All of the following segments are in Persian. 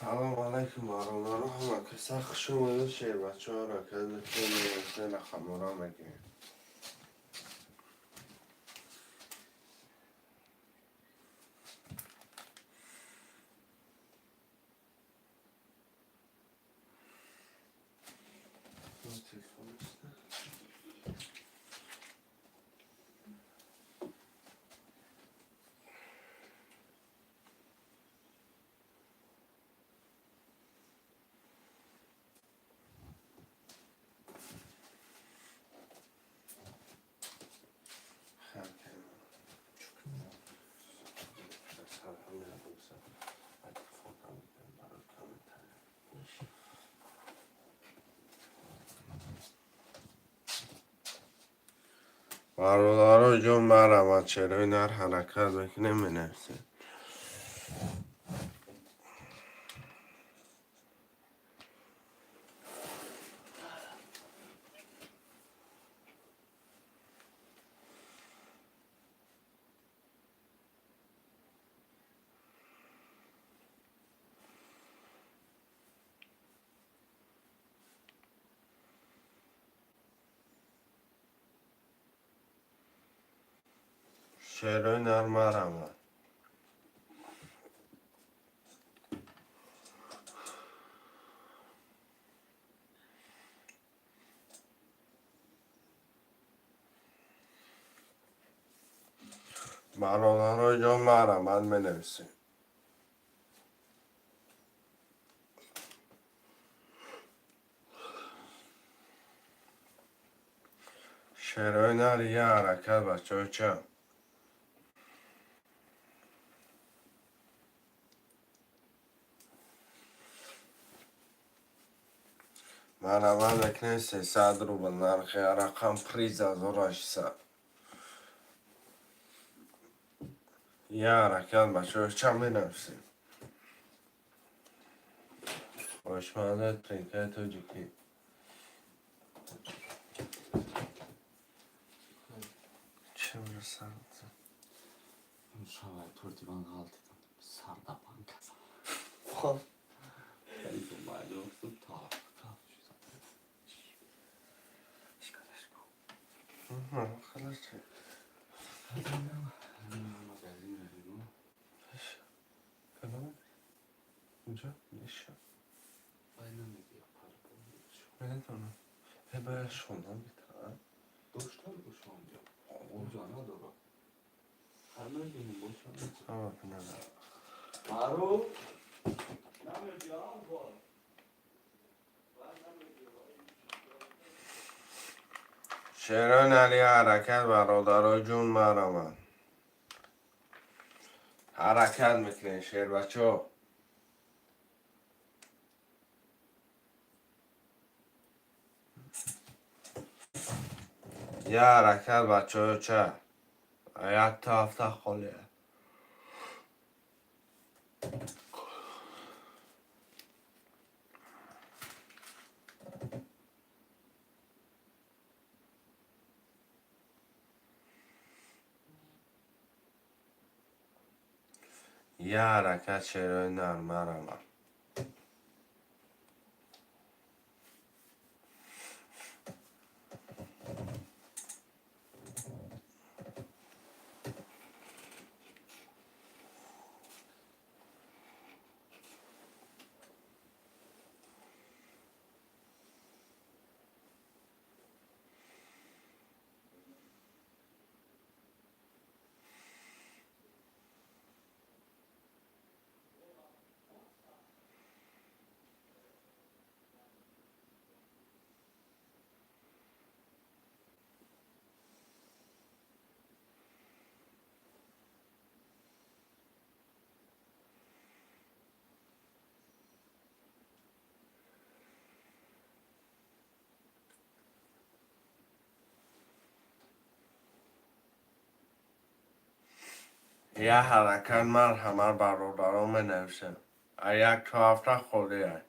سلام علیکم باران همه کسا خوش اومده شیر بچه ها را که از خیلی خمورا میگیم برادرها جون مرمت چرا نر حرکت بکنه می نفسه شیروی نر مرمت برادرها جون مرمت می نفسه شیروی نر یه حرکت بچه ها چه مرمت بکنه 300 روبل نرخی رقم پریز از راشسه یه حرکت بچه ها چه می نفسه خوشمانده ترینکه تو جکی چه برسن شاید توردی من غلط دیدم سرده بانک خب خیلی تو مایده افتاد تا خلاص چه مگزین رهیمو فلان اینجا نیشه باید نمیگی پر بودشو نمیدونم باید شوندم بیترم داشتم باشم بیا اونجا ندارم همه بینیم باشم آه بینم مارو نمیگی آم کن شیران علی حرکت برادرای جون مرمن حرکت میکنه شیر بچه ها یه حرکت بچه ها چه یک تا هفته خالیه یه حرکت شیران نر مرمن یه حرکت من همه برادرام نوشتم Ayak tuhafta oluyor.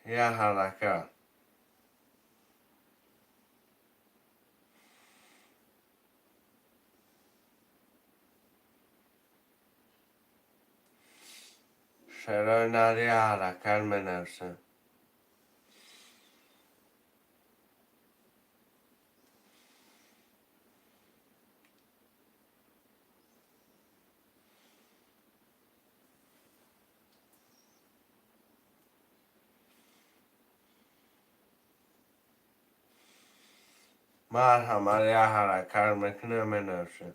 Ya haraka. شرای نری حرکت منرسه. مرحمت یا حرکت میکنه منرسه.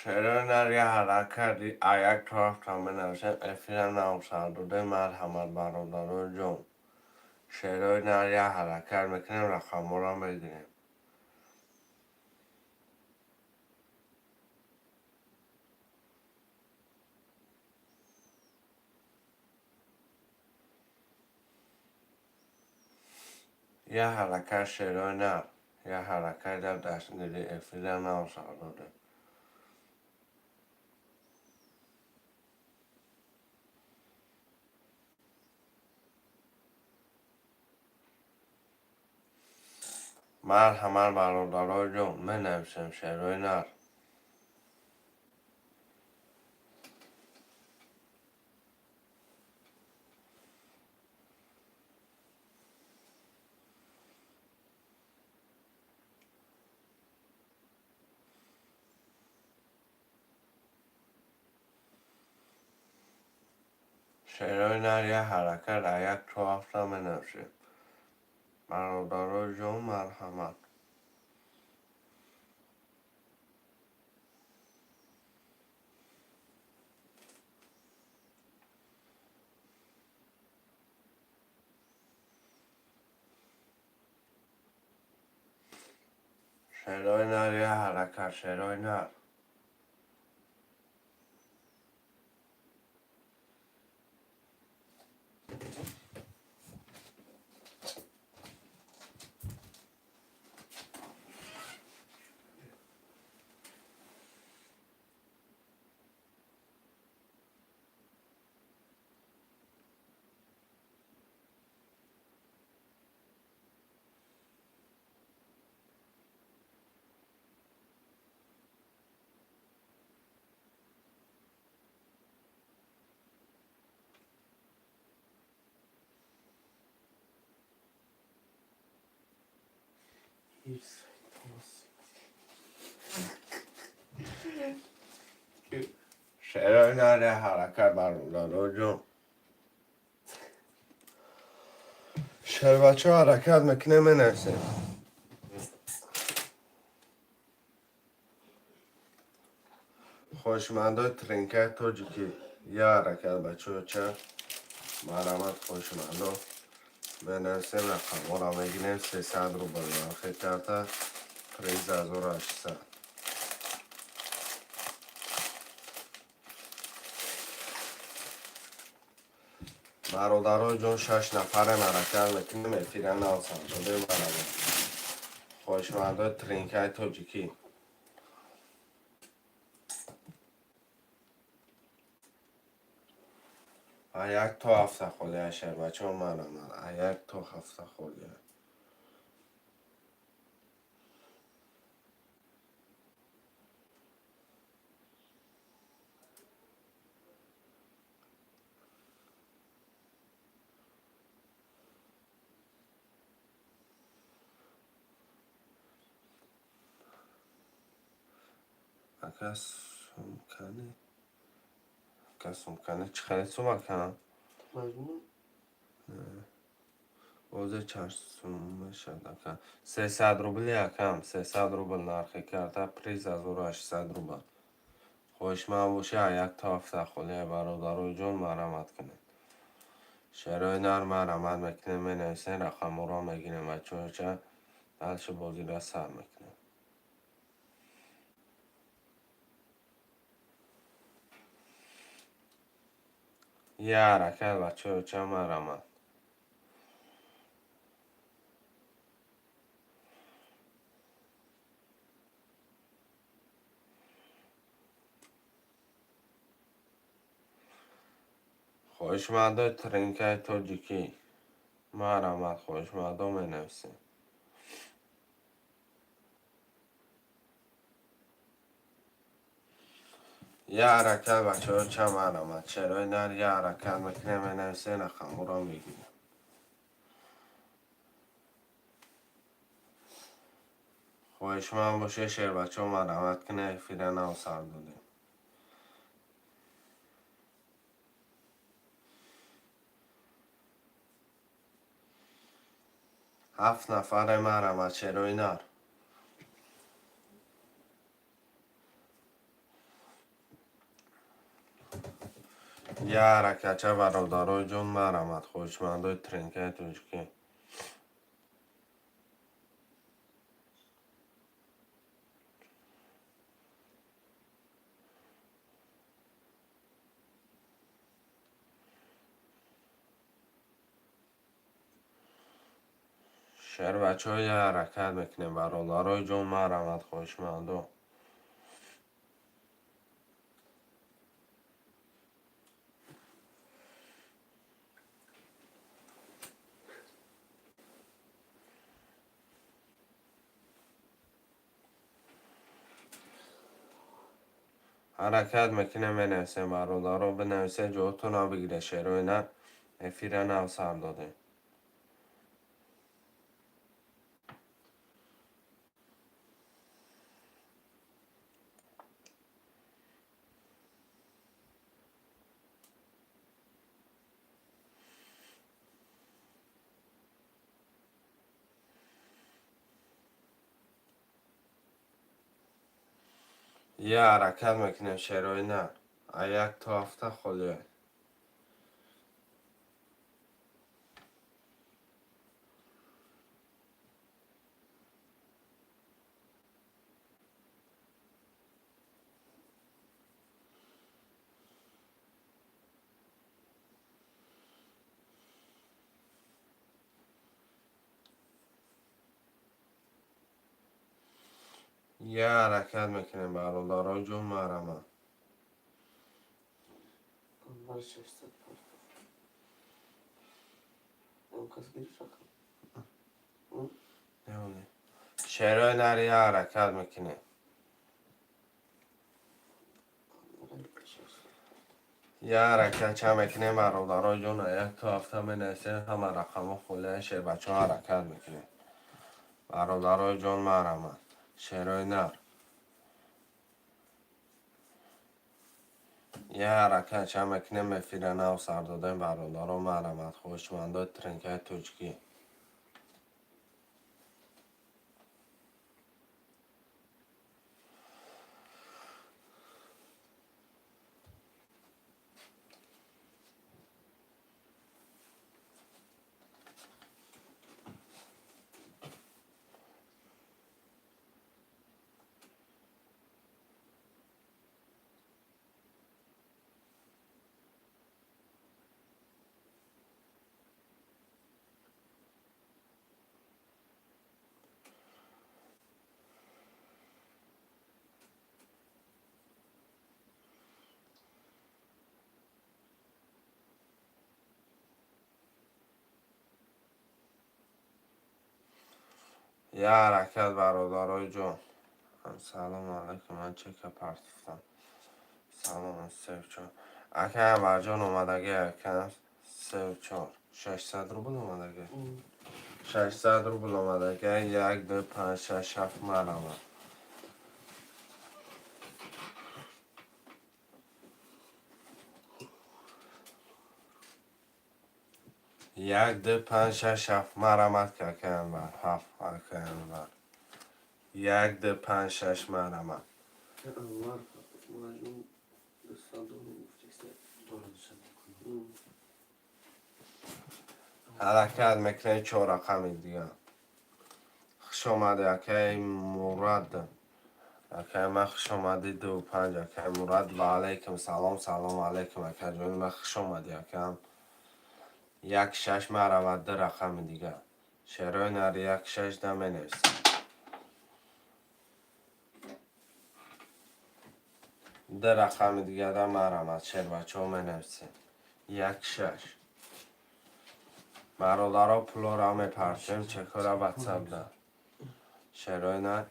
شرای نری حرکت ayak tuhafta منرسه. Efendim navsadude merhamet برادر جون. شرای نری حرکت میکنیم رقم را بگیریم. یه حرکت شرای نر. یه حرکت در دستگیری افیدم نوسادوده. مرحمت برادر جون. من نوشتم شرای نر. شرای نر یه حرکت ayak tuhafta منرسه. برادر جون مرحمت. شرای نر یه حرکت شرای نر. شرای نر یه حرکت برادر جون. بچه حرکت میکنه منرسه. خوشمنده ترینکت توجیکی. یه حرکت بچه چه مرحمت خوشمنده منرسه رقم را میگیریم 300 روبل منخی کرده 13800. برادرای جون 6 نفر حرکت میکنیم افیرن نوسانده مرحمت خوشمنده ترینکت توجیکی. ayak tuhafta oluyor şerbacı olmadan. Ayak tuhafta oluyor. Akasum kanı çıkarısı bakalım. مجموع اوضاع چهارصد شده که 300 روبل یکم 300 روبل نرخی کرده پریز از او را 800 روبل خوش من باشه یک تا هفته خلی برادر جون مرمت کنید شروع نر مرمت میکنیم می نویسین رقم را میگیریم و چه دلش بازی را سر میکنیم یه حرکت و چه مرمت خوشمنده ترینکه توجیکی مرمت خوشمنده می نویسین یه حرکت چه مرمت شروع نر یه حرکت میکنیم می نویسین رقم را میگیریم خوشمند باشه شیر بچه ها مرمت کنه فیره نو سر دادیم 7 نفر مرمت شروع نر یه حرکت چه برادرای جون مرمت خوشمندای ترینکه توجکی شیر بچه ها یه حرکت میکنیم برادرای جون مرمت خوشمندو حرکت میکنیم می نویسیم برادرها بنویسه جوتون ها بگیره شیروی نه افیره نو سر دادیم یه حرکت میکنیم شیروی نه یک تا هفته خلیه یه حرکت میکنیم برادرای جون مرمت Onlar 600 pardon. O kız giriş akıl. نمونه شیروی نر یه حرکت میکنیم Onlara 600. یه حرکت چه میکنیم برادرای جون یک تا هفته می نویسیم همه رقم ها خلیه شیر بچه ها حرکت میکنیم برادرای جون مرمت شیروی نر یه حرکت چه میکنیم مفیره نو سر دادیم برادرها مرمت خوشمنده ترینکه توجکی یه حرکت برادرای جون سلام علیکم من چک پرتفتم سلام 34 اکه برجان اومدگه اکه 34 600 روبل اومدگه 600 روبل اومدگه 1 2 5 6 7 مرمت یک دو پنج شش هفت مرمت که انور هفت که انور یک دو پنج شش مرمت انور مجموع دستان دارو گفتیسته دارو دستان کنم حرکت میکنه 4 رقم دیگه خوش آمده یکی مراد یکی من خوش آمده 2 5 یکی مراد و علیکم سلام سلام علیکم یکی جون من خوش آمده یکم 1 6 مرمت 2 رقم دیگه شروع نر 1 6 دمه نیست 2 رقم دیگه در مرمت شر بچه ها منویسیم 1 6 برادرها پلورامه پرچم چکورا واتساپ ده شروع نر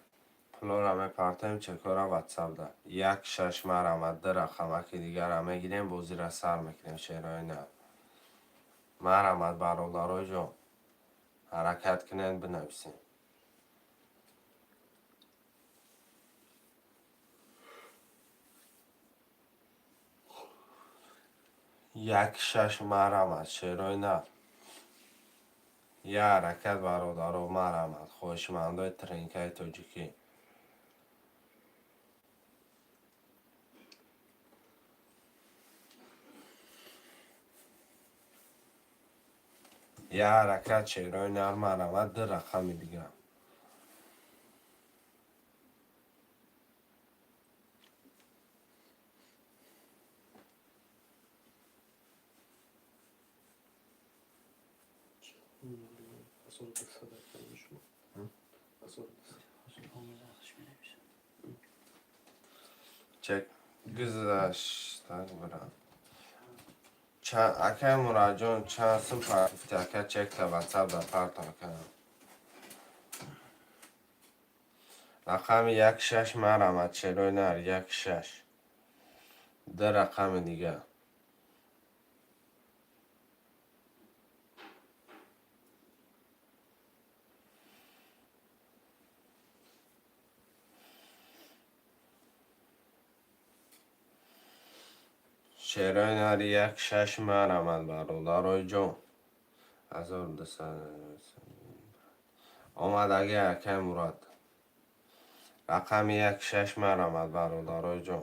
پلورامه پرچم چکورا واتساپ ده 1 6 مرمت 2 رقم که دیگر هم میگیریم بوزی را سر میکنیم شروع نر مرمت برادرها جان حرکت کنین بنویسیم 1 6 مرمت شروع نر یه حرکت برادرها مرمت خوشمندای ترینکای توجیکی یه حرکت شیرای نر مرمت 2 رقم دیگه اصلا دستان کنم شما اصلا چک گذشت برم اکه مراجعون چند سن پرفتی اکه چک تا واتساپ در پرتا کنم رقم 1 6 مرمت شروع نر 1 6 2 رقم دیگه شروع نر 1 6 مرمت برادرای جون 1200 آمد اگه اکه مراد رقم 1 6 مرمت برادرای جون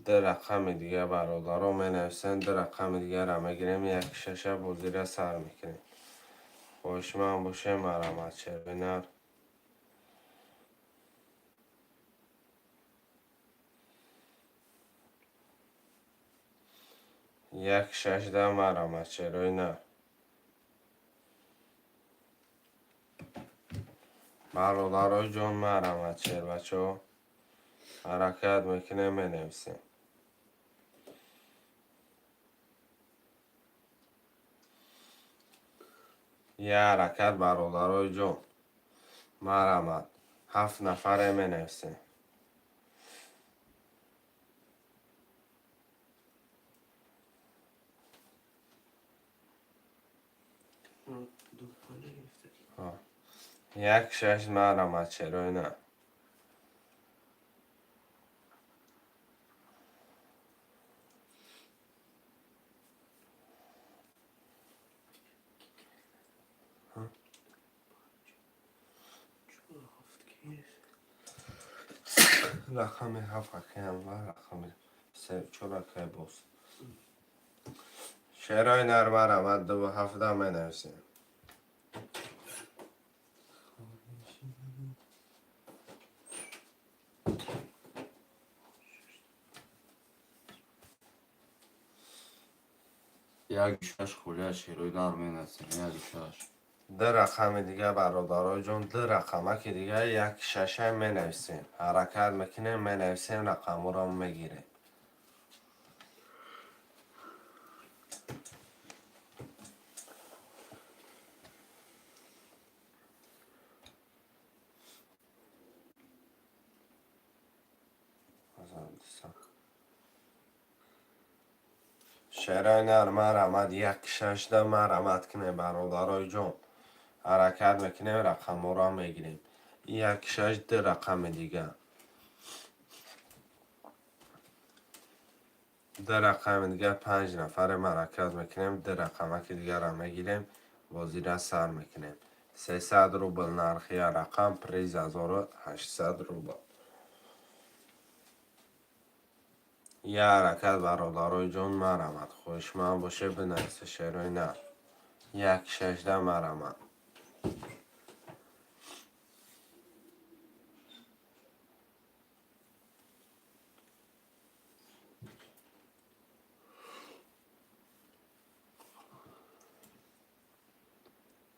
2 رقم دیگه برادرها می نویسن 2 رقم دیگه را میگیریم 1 6 بوزی را سر میکنیم خوشمند باشه مرمت شروینر 1 6 ده مرمت شروینر برادرای جون مرمت شر بچه ها حرکت میکنه می نویسیم یه حرکت برادرای جون مرمت 7 نفره می نویسیم دو پنجه گرفته 1 6 مرمت شروینر چرا هفت کیست رقم 7 که هم و رقم 3 چرا که بوست شروینر مرمت 2 7 ده می نویسیم یک شش خوله شیروی دار می نسیم یک شش 2 رقم دیگه برادرای جون 2 رقمه که دیگه 1 6 می نویسیم حرکت میکنیم می نویسیم رقم رو میگیریم شروینر مرمت 1 6 ده مرمت کنه برادرای جون حرکت میکنیم رقم رو میگیریم 1 6 2 رقم دیگه ده رقم دیگر 5 نفر مرکز میکنیم. ده رقم که دیگر هم میگیریم بازی را سر میکنیم. 300 روبل نرخی رقم، پریز 1800 روبل. یه حرکت برادرای جون مرمت خوشمند باشه بنویسه شعرهای نه. 116 مرمت.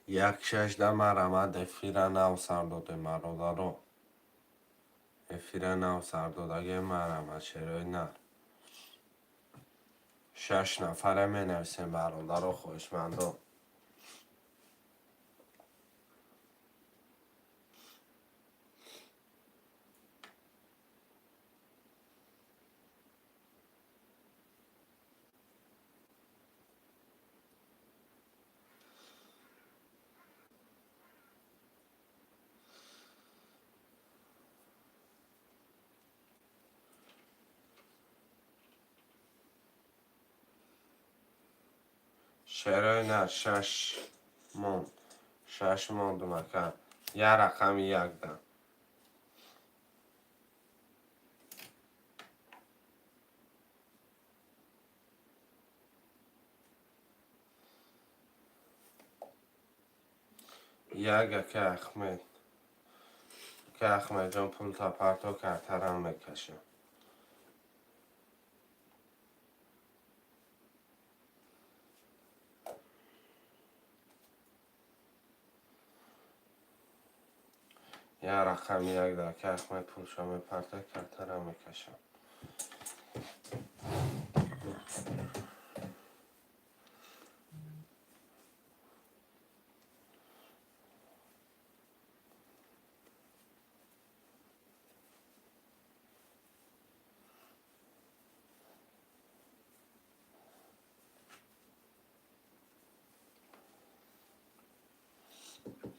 یک 16 مرمت افیر نو سرداده مرادرو. افیر نو سردادگه مرمت شعرهای نه. 6 نفره می نویسیم برادر و خوشمندان. شعرهای نه 6 موند. 6 موند مکن. یه رقم 1 دم. یک که احمد جان پول تا پرتو کرترم میکشه. یه رقم 1 دم که احمد پول شما پرتو کرترم میکشه.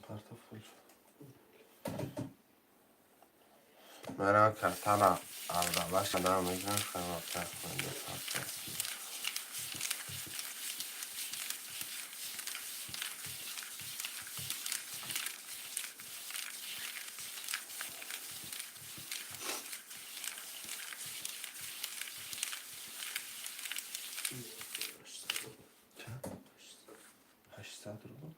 پرتو پول مرا کرترم اول شدم میگن خیلی کرترم میکشه. چند؟ 800 رو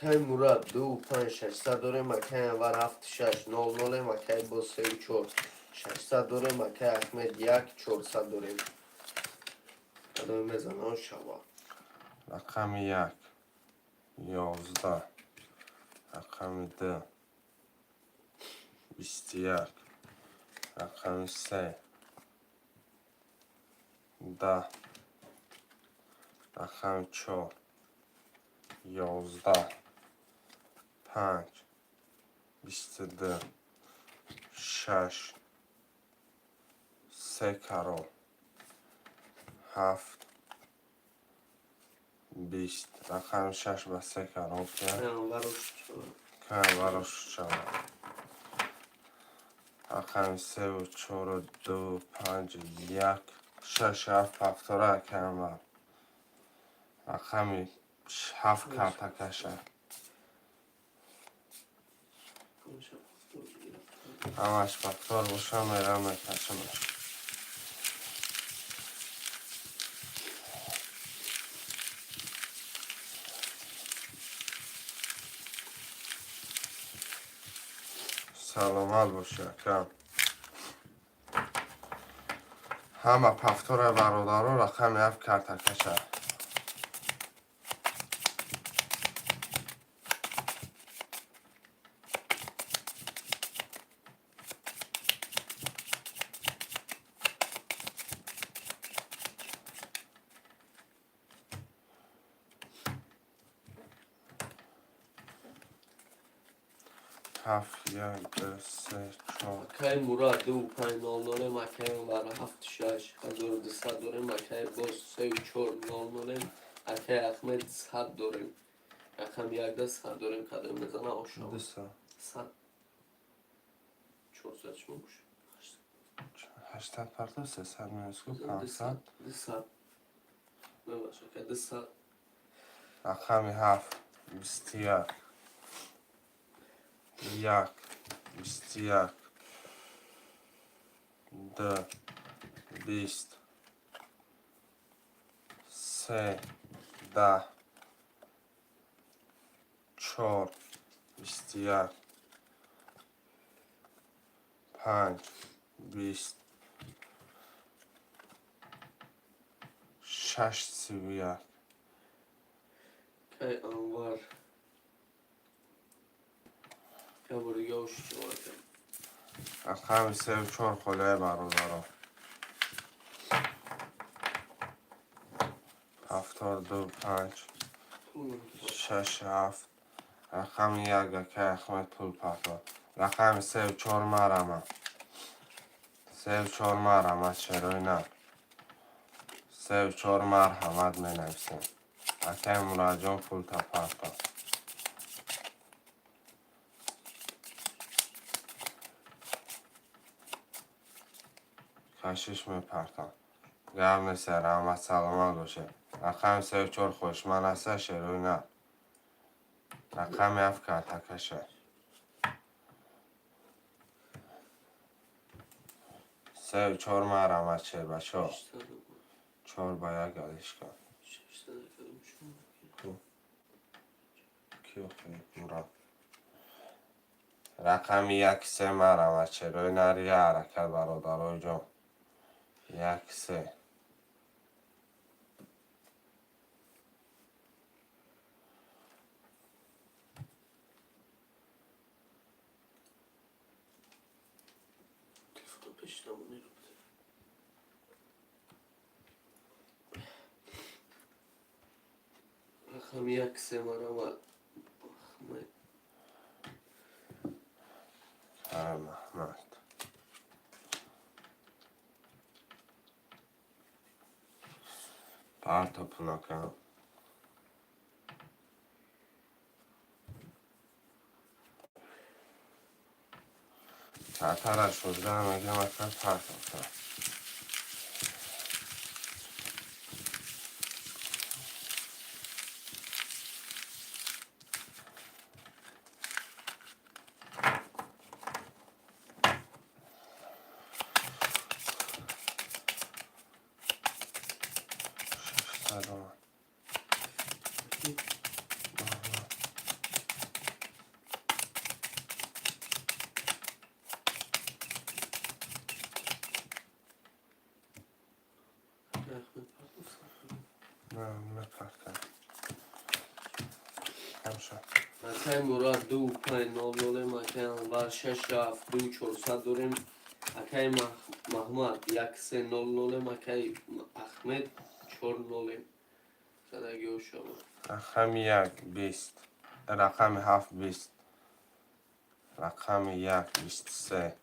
مکای مراد 2 5 600 دوره مکای انور 7 6 0 0 مکای با 3 4 600 دوره مکای احمد 1 400 دوره ادامه میزنم شبا. رقم 1 11 رقم 2 21 رقم 3 10 رقم 4 11 5 22 6 3 کرول 7 20 رقم 6 و 3 کرول کرد که براش شود. رقم 3 و 4 و 2 و 5 1 6 7 پفتاره که هم رقم 7 کرتکشه همش پفتار باشه میرم میکشمش. سلامت باشه کم. همه پفتار برادران رقم 7 کرتکشه. 7 1 2 3 4 مکه مراد 2 5 0 0 مکه انور 7 6 1200 داریم مکه باز 3 4 0 0 مکه احمد 100 داریم رقم 11 100 داریم کدام بزنه آشنا 200 100 400 شما باشه 80 پرداخت 300 minus 500 200 ببخشید که 200 رقم 7 21 1 21 2 20 3 10 4 21 5 20 6 31 که انور که بریگه و شما رقم 3 و 4 خله برادران 72 5 6 7 رقم 1 که احمد پول پرداخت رقم 3 و 4 مرمه 3 و 4 مرمه چرای نه 3 و 4 مرحمت می نویسیم اکه مراجعان پول تا پرداخت کشش می پرداخت گرم نیست رحمت سلامت باشه رقم 3 و 4 خوشمن است شروع نه رقم 7 کرتکشه 3 و 4 مرمت چه بچه ها 4 با 1 گلیش کن کیو خیلی مراد رقم 1 3 مرمت چرای نری حرکت برادرای جان 1 3 رقم 1 3 مرمت محمد پرتا پولا کن چطرش شده همه مکتب پرتا کن سلام نه پرتا کم شد مکه مراد 2 5 0 0 مکه انور 6 7 2 400 داریم مکه محمد 1 3 0 0 مکه احمد 4 0 زدگی و شما رقم 1 20 رقم 7 20 رقم 1 23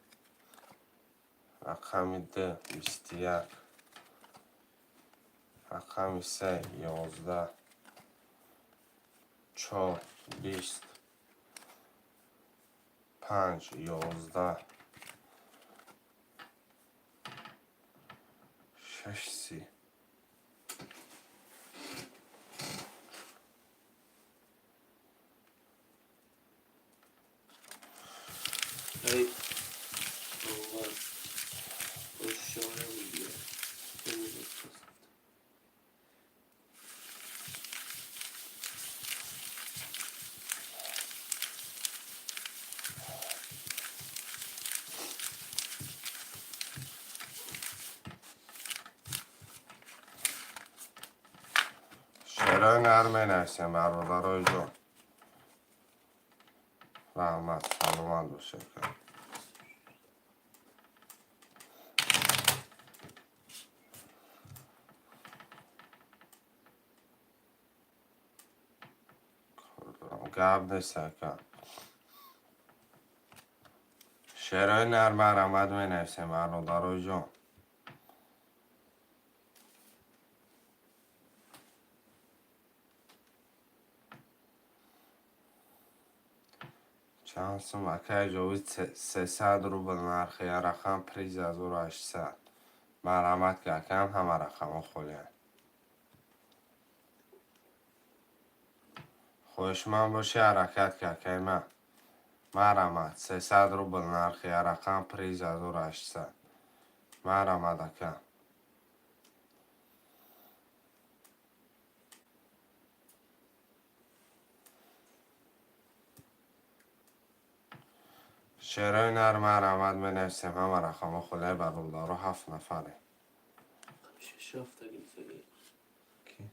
رقم 2 21 رقم 3 11 4 20 5 11 6 30 هی انور اشاره میگیره شعرهای نرمه نویسیم برادرای جان رحمت سلامت باشه گرد نیست که شعرهای نر مرمد می نویسیم برادرای جان. چند سوم اکه جاوید 300 روبل نرخی رقم پریز 1800 مرمد که اکم همه رقم خولیم. خوشمن باشی حرکت که اکه من مرمد 300 روبل نرخی رقم پریز 1800 مرمد اکم. شعرهای نر مرمد می نویسیم همه رقم خولیم برادرها 7 نفره. 6 هفتگی سری. کی؟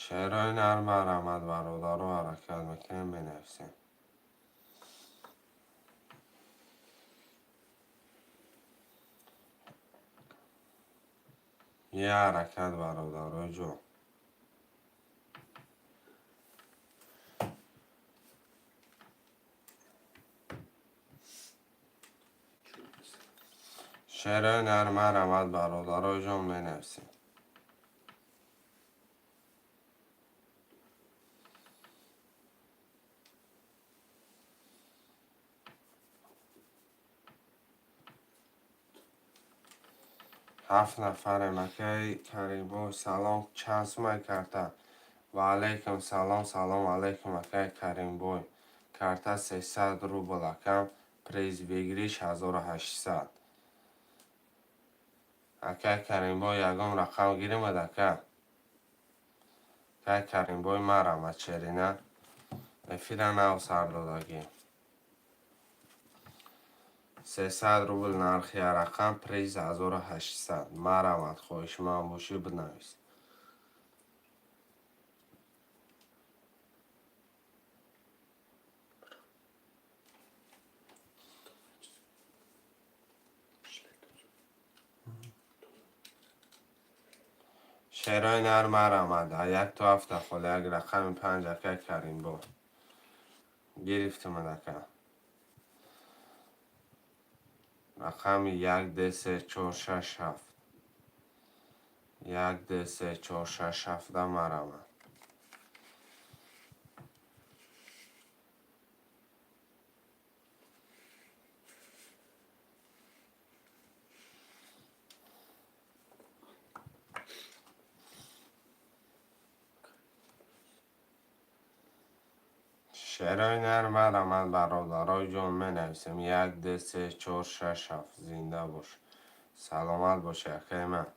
شعرهای نر مرمد برادرها حرکت میکنیم می نویسیم. یه حرکت برادرای جان. شعرهای نر مرمد برادرای جان می نویسیم. هفت نفر مکه کریم سلام چند سومه کرده و علیکم سلام سلام علیکم مکه کریم بوی کرده 300 روبل اکم پریز بگیریش 1800 اکه کریم بوی یکم رقم گیریم اکه کریم بوی مرمد شرینه افیره نو سر دادگی 300 روبل نرخی رقم پریز 1800 مرمد خوشمن باشی بنویس. شعرهای نر مرمد یک تو هفته خوله یک رقم 5 اکه کریم با گرفتم اکه رقم 1 2 3 4 6 7 1 2 3 4 6 7 مرمد شعرهای نر مرمد برادرای جان می نویسیم 1 2 3 4 6 7 زنده باش سلامت باش اکه من.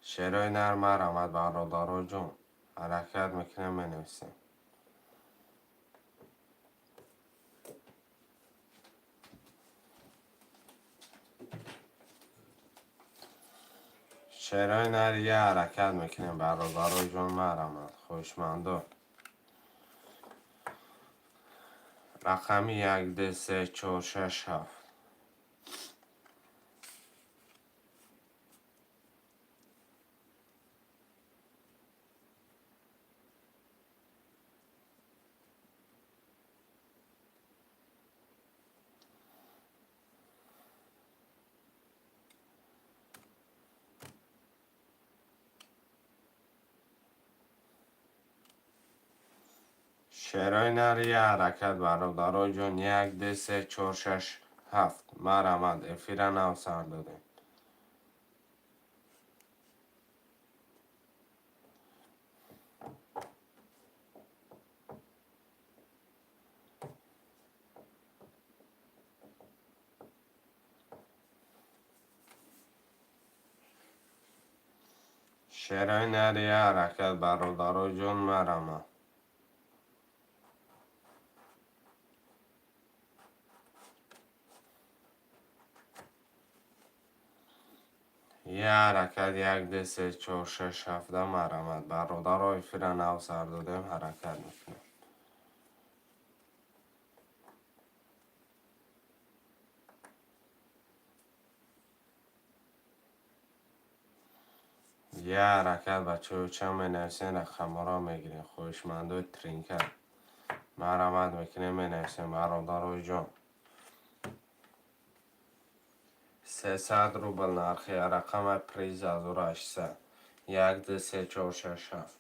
شعرهای نر مرمد برادرای جان حرکت میکنیم می نویسیم. شعرهای نر یه حرکت میکنیم برادرای جان مرمد خوشمندا. رقم 1 2 3 4 6 7 شعرهای نر یه حرکت برادرای جان 1 2 3 4 6 7 مرمد افیره نو سر دادیم. شعرهای نر یه حرکت برادرای جان مرمد یه حرکت 1 2 3 4 6 7 مرمد برادرای افیره نو سر دادیم حرکت میکنیم. یه حرکت بچه ها چه می نویسین رقم را میگیرین خوشمندوی ترینکر مرمت میکنه می نویسین برادرای جان 300 روبل نرخی رقم پریز 1800 1 2 3 4 6 7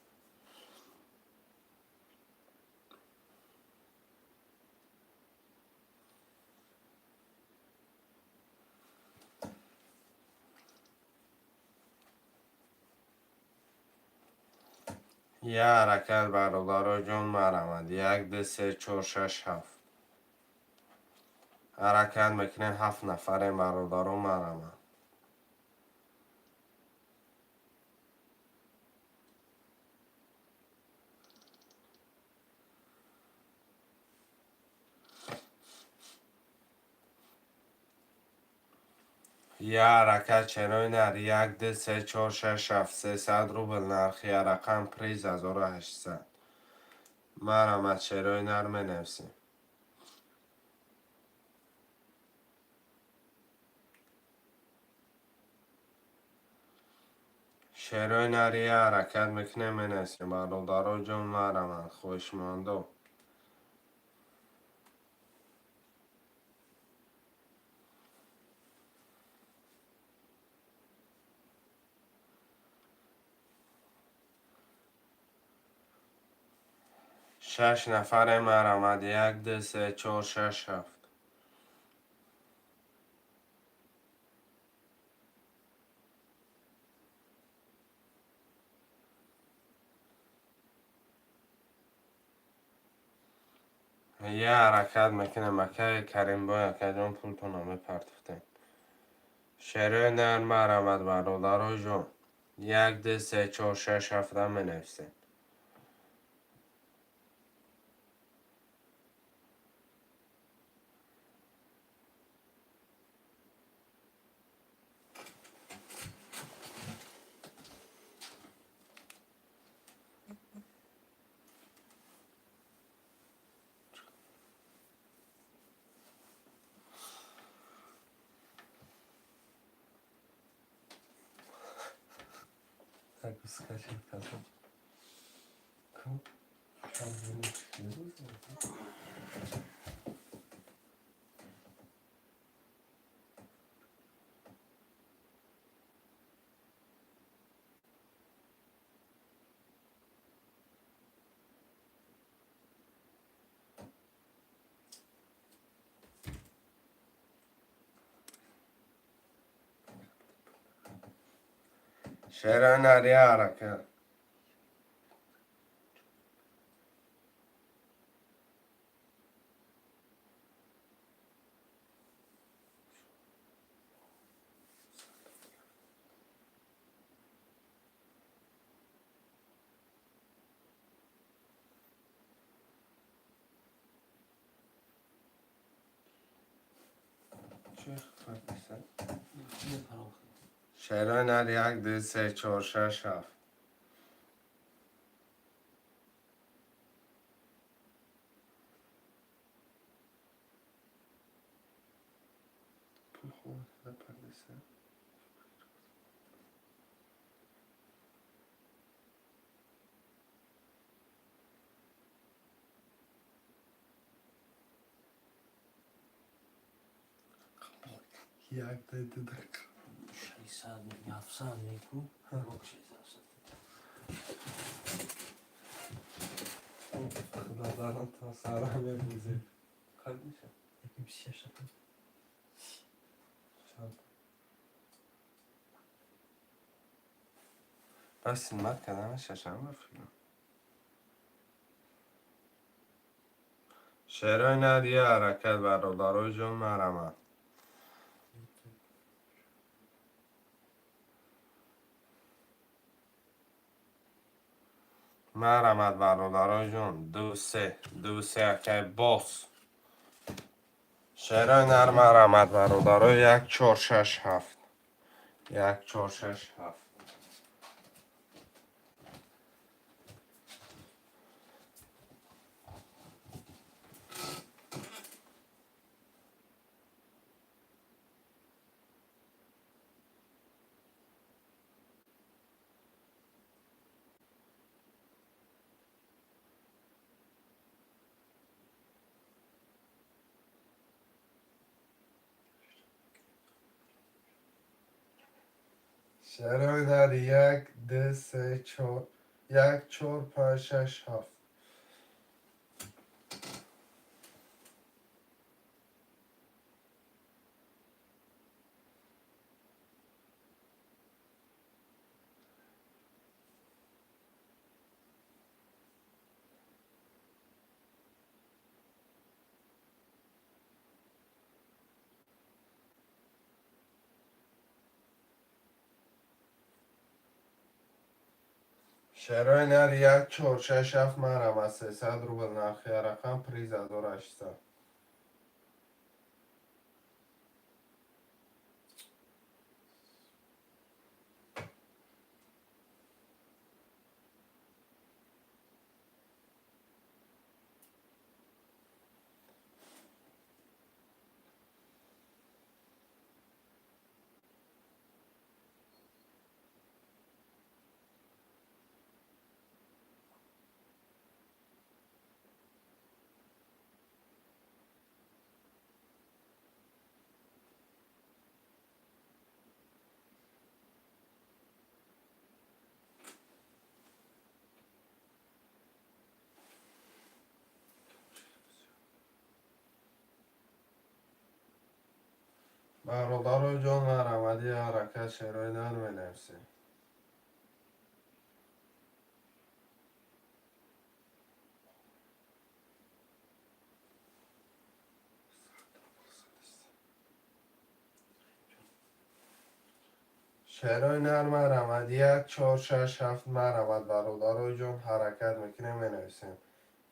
یه حرکت برادرای جان مرمت 1 2 3 4 6 7 حرکت میکنه 7 نفر برادران مرمت یه حرکت چرای نر 1 2 3 4 6 7 300 روبل نرخی رقم پریز 1800 مرمت چرای نر می نویسیم شعرهای نری حرکت میکنه می نویسیم برادرای جان مرمت خوشماندو شش نفر مرمت 1 2 3 4 6 7 یه حرکت میکنه مکه کریم باید که جان پول تو نامه پرتفتیم شعرهای نر مرمت برادرای جان 1 2 3 4 6 7 می نویسیم شعرهای نری حرکت شعرهای نر 1 2 3 4 6 7 یک دیده دکر 600 700 نیکو بک 600 خدا دارم تا سرم یه بوزی خواهد میشه 26 بس سیمت کردن ششم بفیلم شعرهای نری حرکت برادرای جان مرمت مرمت برادرای جان 2 3 2 3 که باس شعرهای نر مرمت برادرای 1 4 6 7 1 4 6 7 شرای در 1 2 3 4 1 4 5 6 7 شرای نر 1 4 6 7 مرم 300 روبل نرخی رقم پریز 1800 برادر جان مرمدی حرکت شرای نر می نفسی شعرهای نر مرمد 1 4 6 7 مرمد برادر جان حرکت میکنه می نویسیم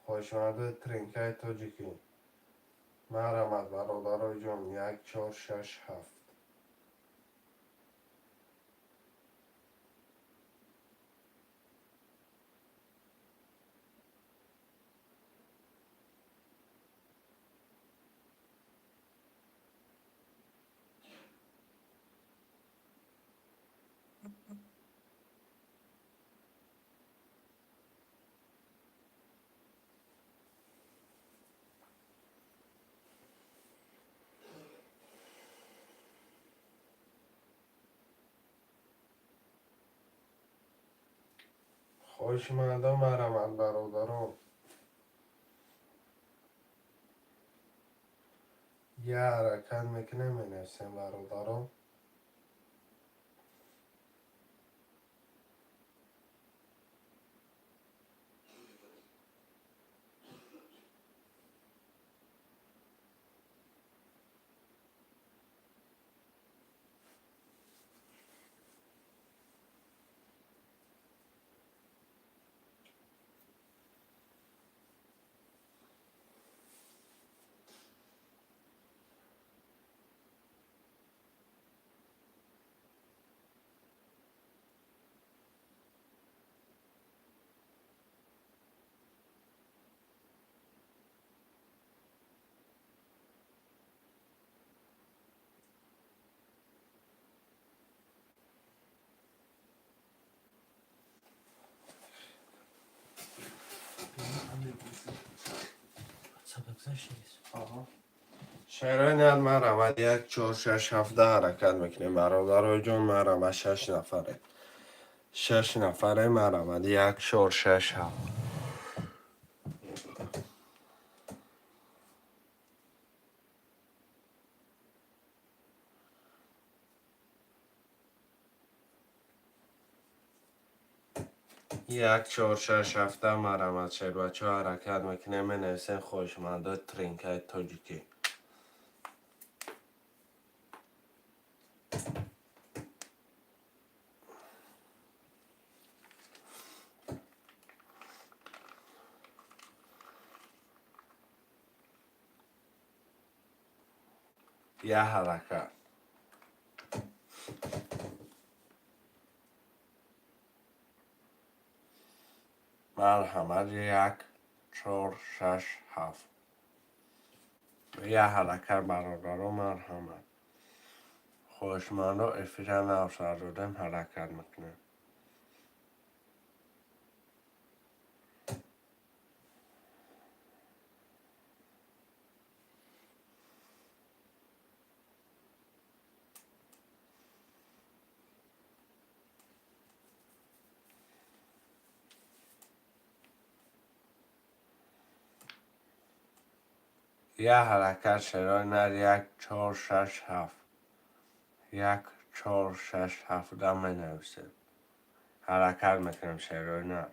خوشمرد ترینکای تاجیکی مرمد برادر جان 1 4 6 7 خوشمرده مرمد برادران یه حرکت میکنه می نویسیم برادران شعرهای نر مرمد 1 4 6 7 حرکت میکنیم برادر جان مرمد 6 نفره 6 نفره مرمد 1 4 6 7 1 4 6 7 مرمد شیر بچه ها حرکت میکنه می نویسین خوشمنده ترینکای تاجیکی یه حرکت مرحمت 1 4 6 7 یه حرکت برادران مرحمت خوشمنده افیرن افسر دادم حرکت میکنه یه حرکت شروع نر 1 4 6 7 1 4 6 7 دا می نویسیم. حرکت میکنیم شروع نر.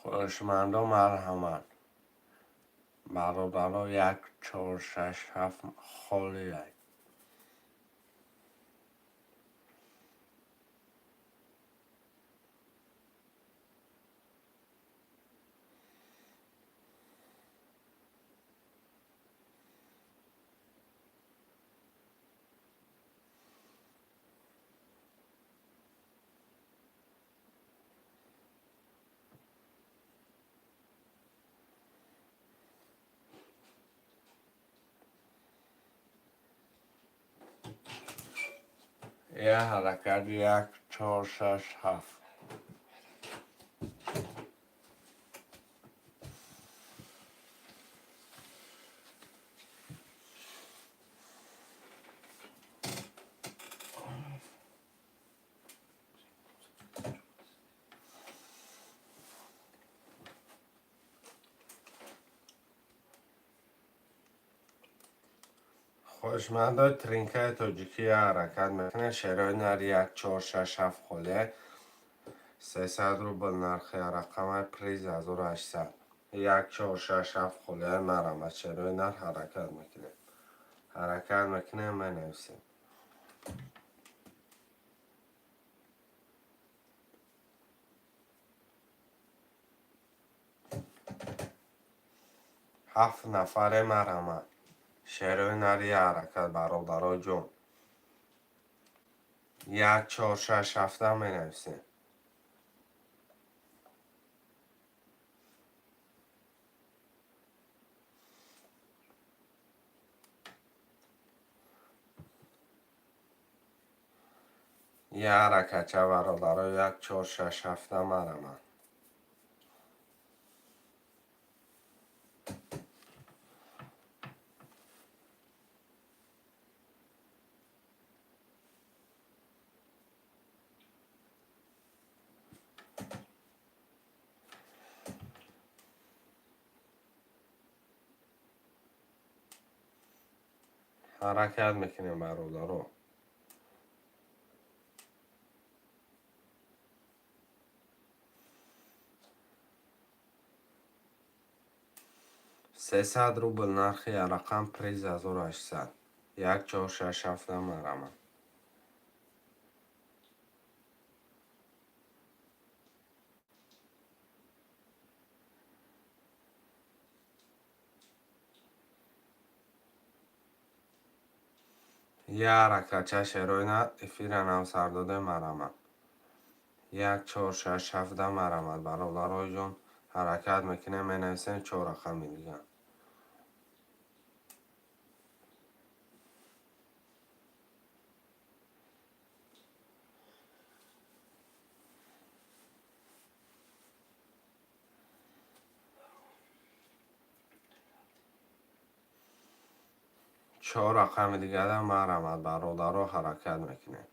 خواهشمندم مرحمت برادرها 1 4 6 7 خالی ای. یه حرکت 1 4 6 7 خوشمنده ترینکه تاجیکی حرکت میکنه شروع نر 1 4 6 7 خالی 300 روبل نرخ رقم پریز 1800 1 4 6 7 خالی مرمت شروع نر حرکت میکنه. حرکت میکنه می نویسیم. هفت نفر مرمت شروع نر یه حرکت برادرها جون 1 4 6 7 می نویسیم. یه حرکت چه برادرها 1 4 6 7 مرمت حرکت میکنیم برادرها. 300 روبل نرخ یه رقم پریز 1800 1 4 6 7 مرمت یه حرکت چه شروع نر افیر نو سرداده مرمت 1 4 6 7 مرمت برادرهای جون حرکت میکنه می نویسیم 4 رقمی دیگه. چهار رقم دیگه در مرمت برادرها حرکت میکنه.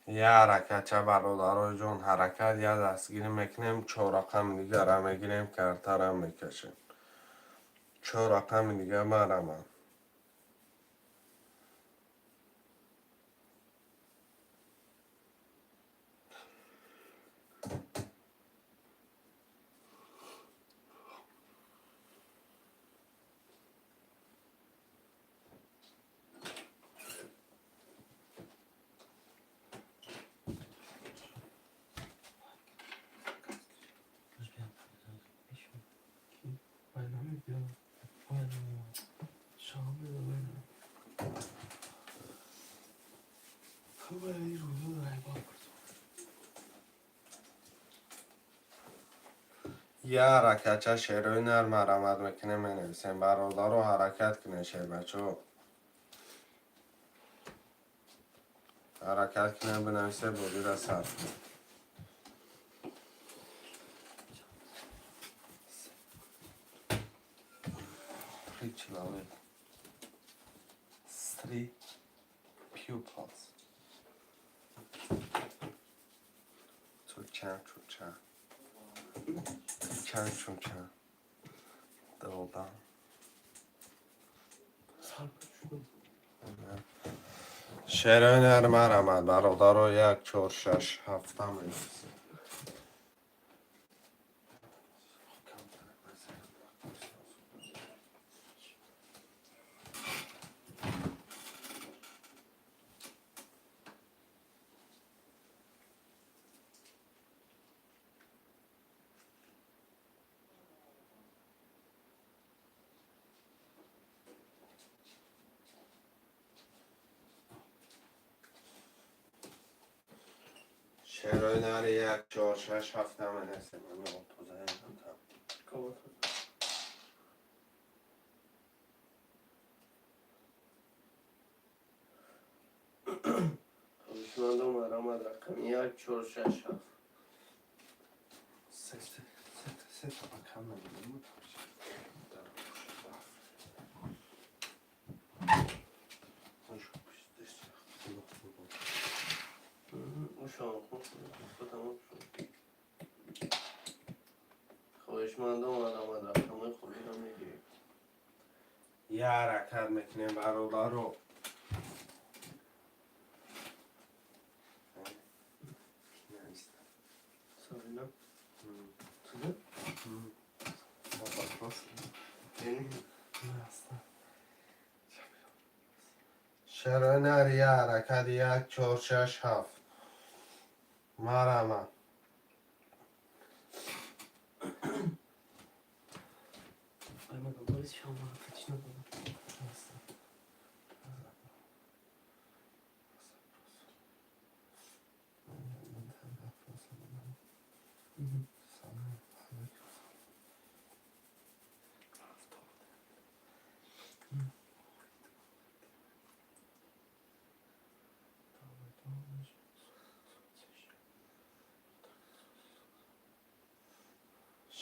یه حرکت چه برادرای جون حرکت یه دستگیری میکنیم 4 رقم دیگه را میگیریم کرته را میکشیم 4 رقم دیگه مرمت یه حرکت چه شعرهای نرم مرمت میکنه منویسیم برادر رو حرکت کنه شعر بچه حرکت کنه بنویسه بودی را صرف کنه Three человек. Three pupils. چوچن چوچن چن چوچن دادم شعرهای نرم مرمت برادر رو 1 4 6 7 می‌نویسیم شعرهای نر 1 4 6 7 می‌نویسیم من توضیح میدم خوشمندم مرمت رقم 1 4 6 7 سه تا کم نمی‌دونم خوشمندم مرمت رقم خوبی رو میگیریم یه حرکت میکنیم برادر رو سارینا شعرهای نر یه حرکت 1 4 6 7 مرمت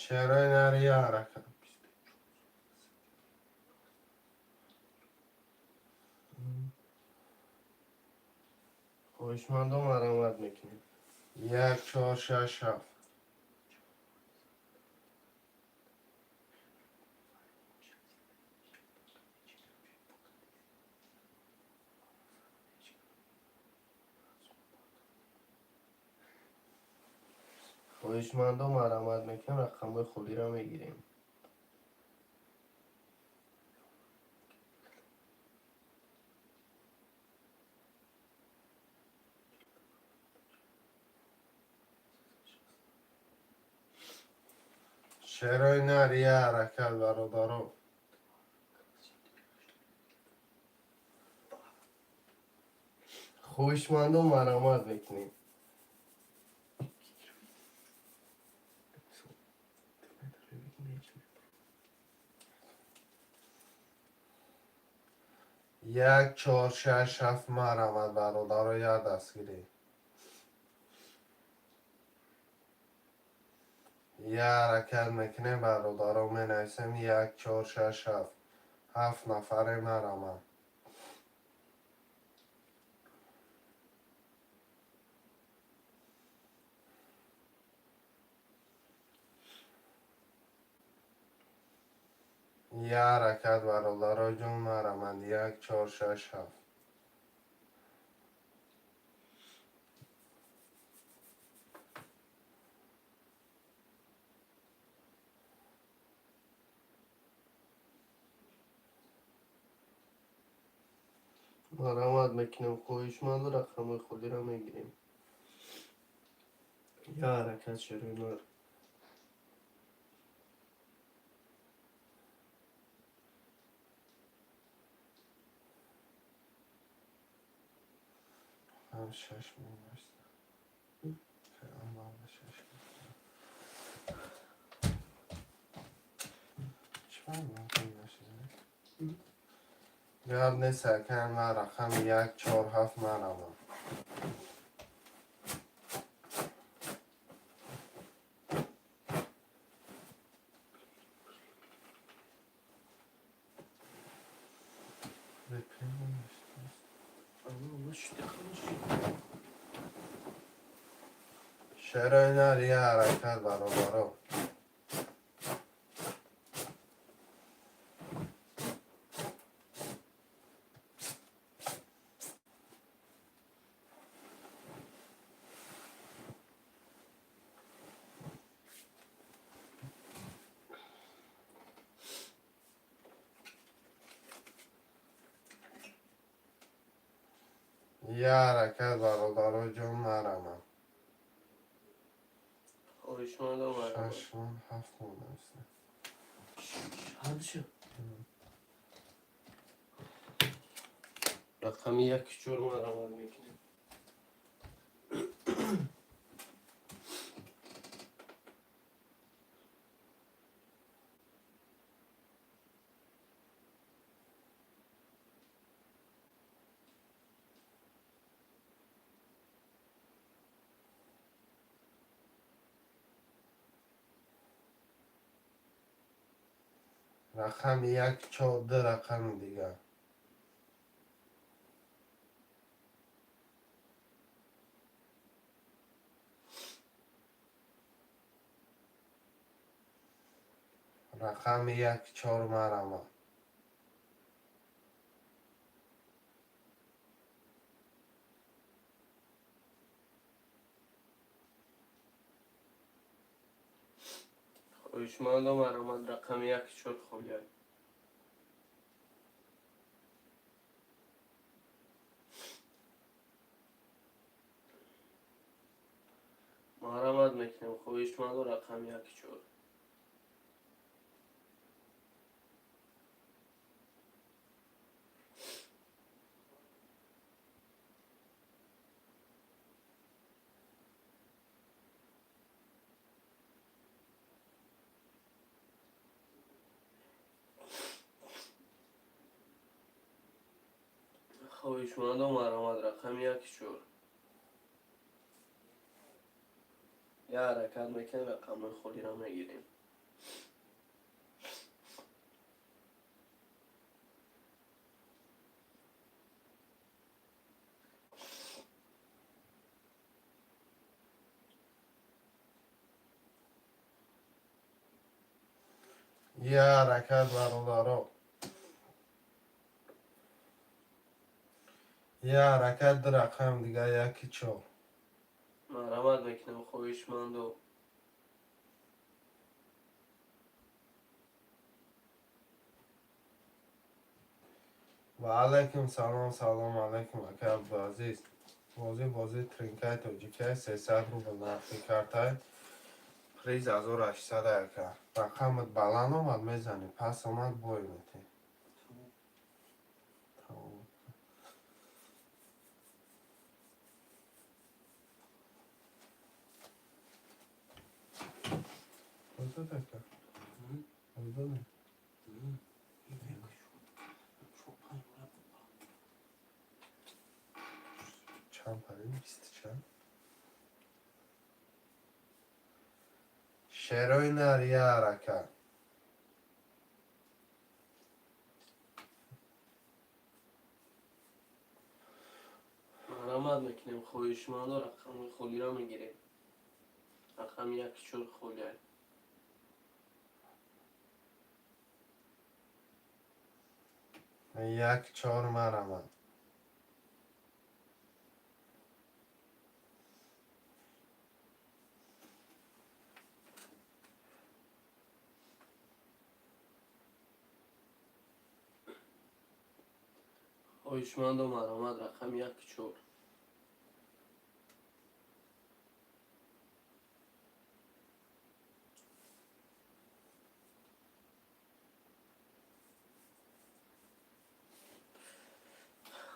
شعرهای نر یه حرکت خوشمندم مرمت میکنیم 1 4 6 7 خوشمندم مرمت میکنیم رقم خوبی رو میگیریم شعرهای نر یه حرکت برادر رو خوشمندم مرمت میکنیم یک 4 6 7 مرمت برادر رو یه دستگیری یه حرکت میکنیم برادر رو مینویسیم 1 4 6 7 7 نفره مرمت یه حرکت برادر جون مرمت 1 4 6 7 مرمت میکنیم خوشمند رقم خوبی رو میگیریم یه حرکت شروع 6 می‌نویسیم. Garde سکن و رقم 1 4 7 مرمم. شراینا یه حرکت برابرو. یه حرکت برابرو جون مرمم. خویشمند و مرمت. 6 من 7 من Hadi şu. رقم 1 4 مرمت میکنیم. رقم 1 4 2 رقم دیگه. رقم 1 4 مرمم. خویشمند و مرمت رقم 1 4 خولیای. مرمت میکنیم خویشمند و رقم 1 4. خویشمند و مرمت رقم 1 4. یه حرکت میکنیم رقم خولی را میگیریم. یه حرکت برابرو. یه حرکت در رقم دیگه 1 4. مرمت میکنیم خویشمند و و علیکم سلام سلام علیکم اکه عبدالعزیز. بازی ترینکای توجیکه 300 رو به نرخی کرتای پریز 1800 اکه رقمت بلند آمد میزنی پس آمد بای میتی. تمام. کجا دکه؟ کجا دکه؟ چند پریم 20 چند؟ شروع نر یه حرکت. مرمت میکنیم خویشمند و رقم خولی را میگیریم. رقم 1 4 خولیای. 1 4 مرمم. خویشمند و مرمت رقم 1 4.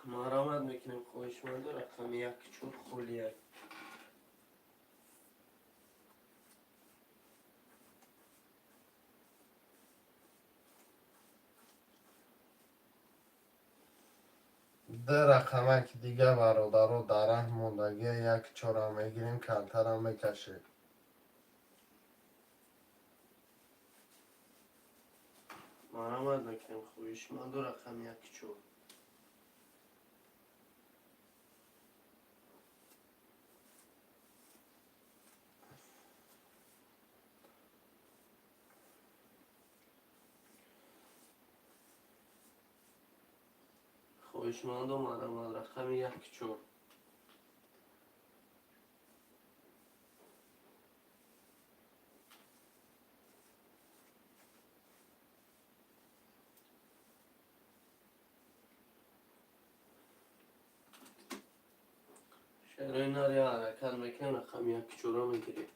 مرمت میکنیم خویشمند و رقم 1 4 خولیای. ده رقمک دیگه برادر در ره موندگی یک چهارم میگیریم کمتر هم میکشیم. مرحمت نکنیم خویش من دو رقم یک چور. خویش من دو مرحمت رقم یک چور. شهرهای ناری حرکت میکنیم رقم یک چور رو میگیریم.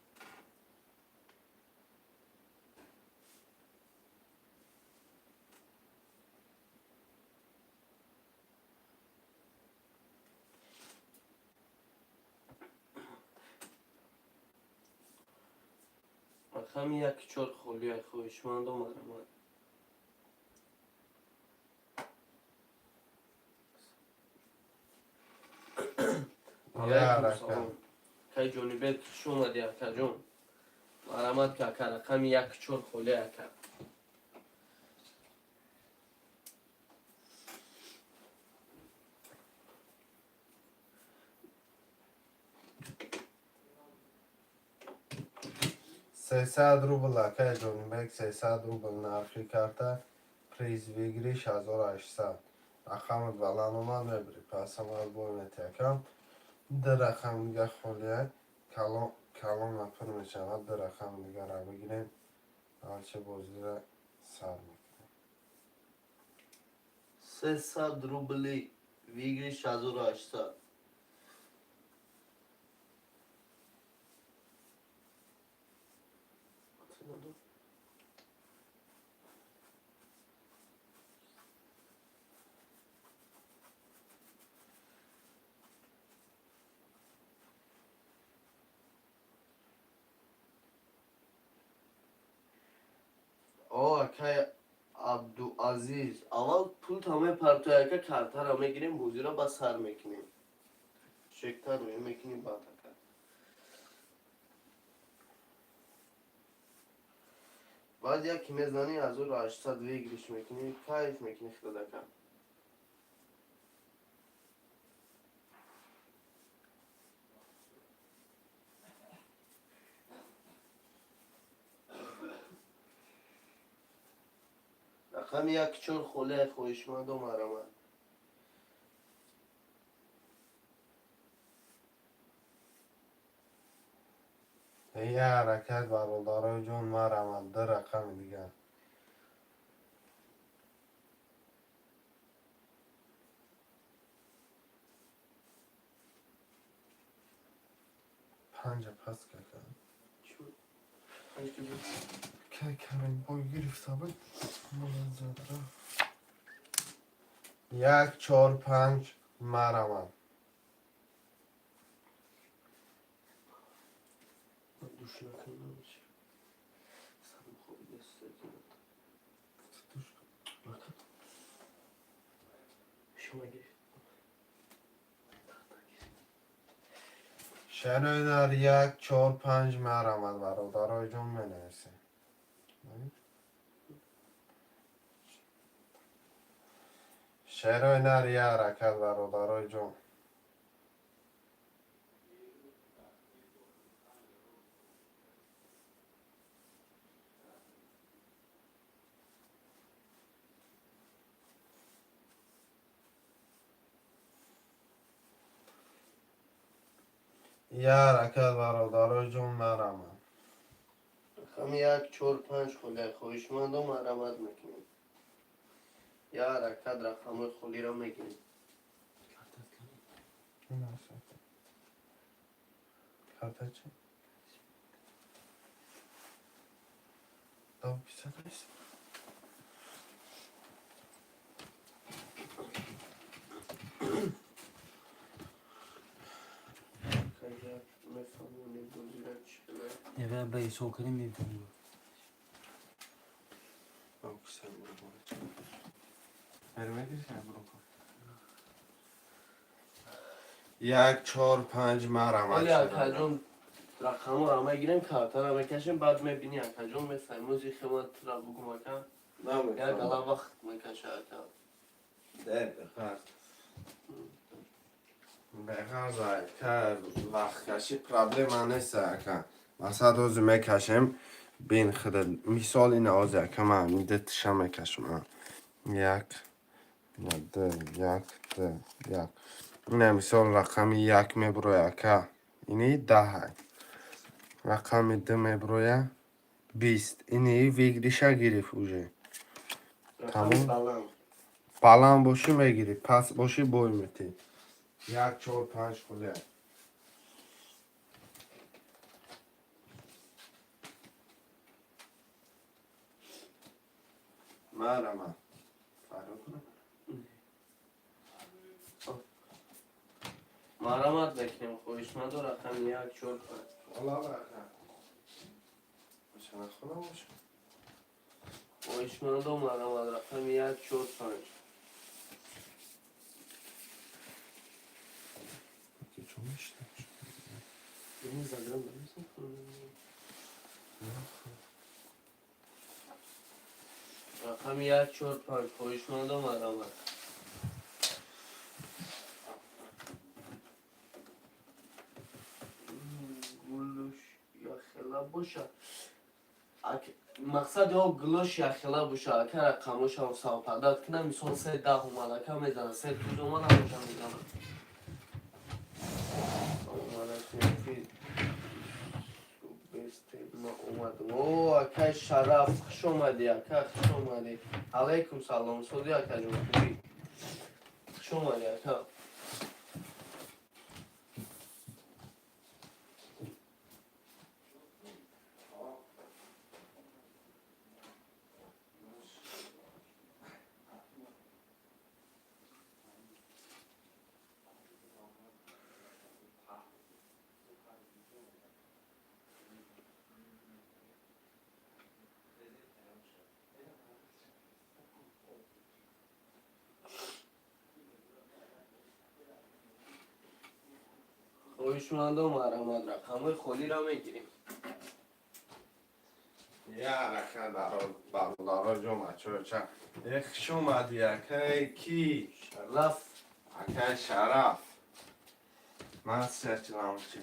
رقم یک چور خولی خویش من دو مرحمت. علیکم سلام. که جونی بیت کش اومدی اکا جون. مرحمت که اکا رقم یک چور خولی اکا. سیصد روبل اکه جونبک 300 روبل نرخی کرده پریز بگیری 6800 رقم بلند اومد میبری پس هم از بای میتیکم ده رقم دیگه خولیه کلان نفر میشود ده رقم دیگه را بگیریم هرچه بازی را سر میکنیم 300 روبلی ویگری 6800. اکای عبدالعزیز اول پول همه پرتوی که کارتر هم میگیریم بوزی را با سر میکنیم شکتر روی میکنیم با تکر بعد یکی میزنی از او را 800 ویگریش میکنیم کایف میکنی خدا کن رقم یک چون خوله خویشمند و مرمد یه حرکت برادرای جون مرمد ده رقم دیگه پنج پس که کنم چون پنج که بود که کریم بای گرفته بود مولن زد را 1 4 5 مرمد دوش نکنم چی سرم خوبی دسته کنم شما گرفت شنوینر 1 4 5 مرمد برادرای جون منویسه شنوینر یه حرکت برادرای جون یه حرکت برادرای جون مرمد رقم یک چور پنج خوله خویشمند و مرمد میکنیم یا حرکت رقم خولی را میگیریم کرده چه؟ دو بیسه نیست خیلی میفهمونی بوزی را چی Eve bei sokeri mi yapıyorsun? دو بیسه برو برو vermedi sen bunu یک چهار پنج مرمت ولی شده اکجون رقم را میگیریم کارتا را میکشیم بعد میبینی اکجون میفهموزی خدمت را بگم اکا یک علا وقت میکشه اکا ده بخیر بخیر زاید که وقت کشی پرابلم نیست اکا مثلا روزی میکشیم بین خدا مثال این آزی اکا من میده تشم میکشم یک یک اینه مثال رقم یک میبروی اکا اینی 10 رقم 2 میبروی 20 اینی ویگریشه گیرif уже رقم بلند баланд бошӣ мегирӣ паст бошӣ бой метӣ 1 4 5 худе марама مرامت بکنیم خویشمند و رقم یک چور کنیم والا برکن باشن خونه باشه خویشمند و مرامت رقم یک چور کنیم که چون میشته این زدرم بمیزم رقم یک چور پنج خویشمند و مرامت گلوش یا خلا باشه مقصد یا گلوش یا خلا باشه اکر رقمش هم ساپداد کنه مثال 3 10 اومد که میزنه 3 توز اومد همونجا میزنه اوه اکای شرف خوش اومدی اکای خوش اومدی علیکم سلام سودی اکای جون خوبی خوش اومدی اکای خویشمند و مرحمت رقم خولی را میگیریم یا رکن برادارا جمعه چه اخش اومدی اکای کی شرف اکای شرف من سرچنم چی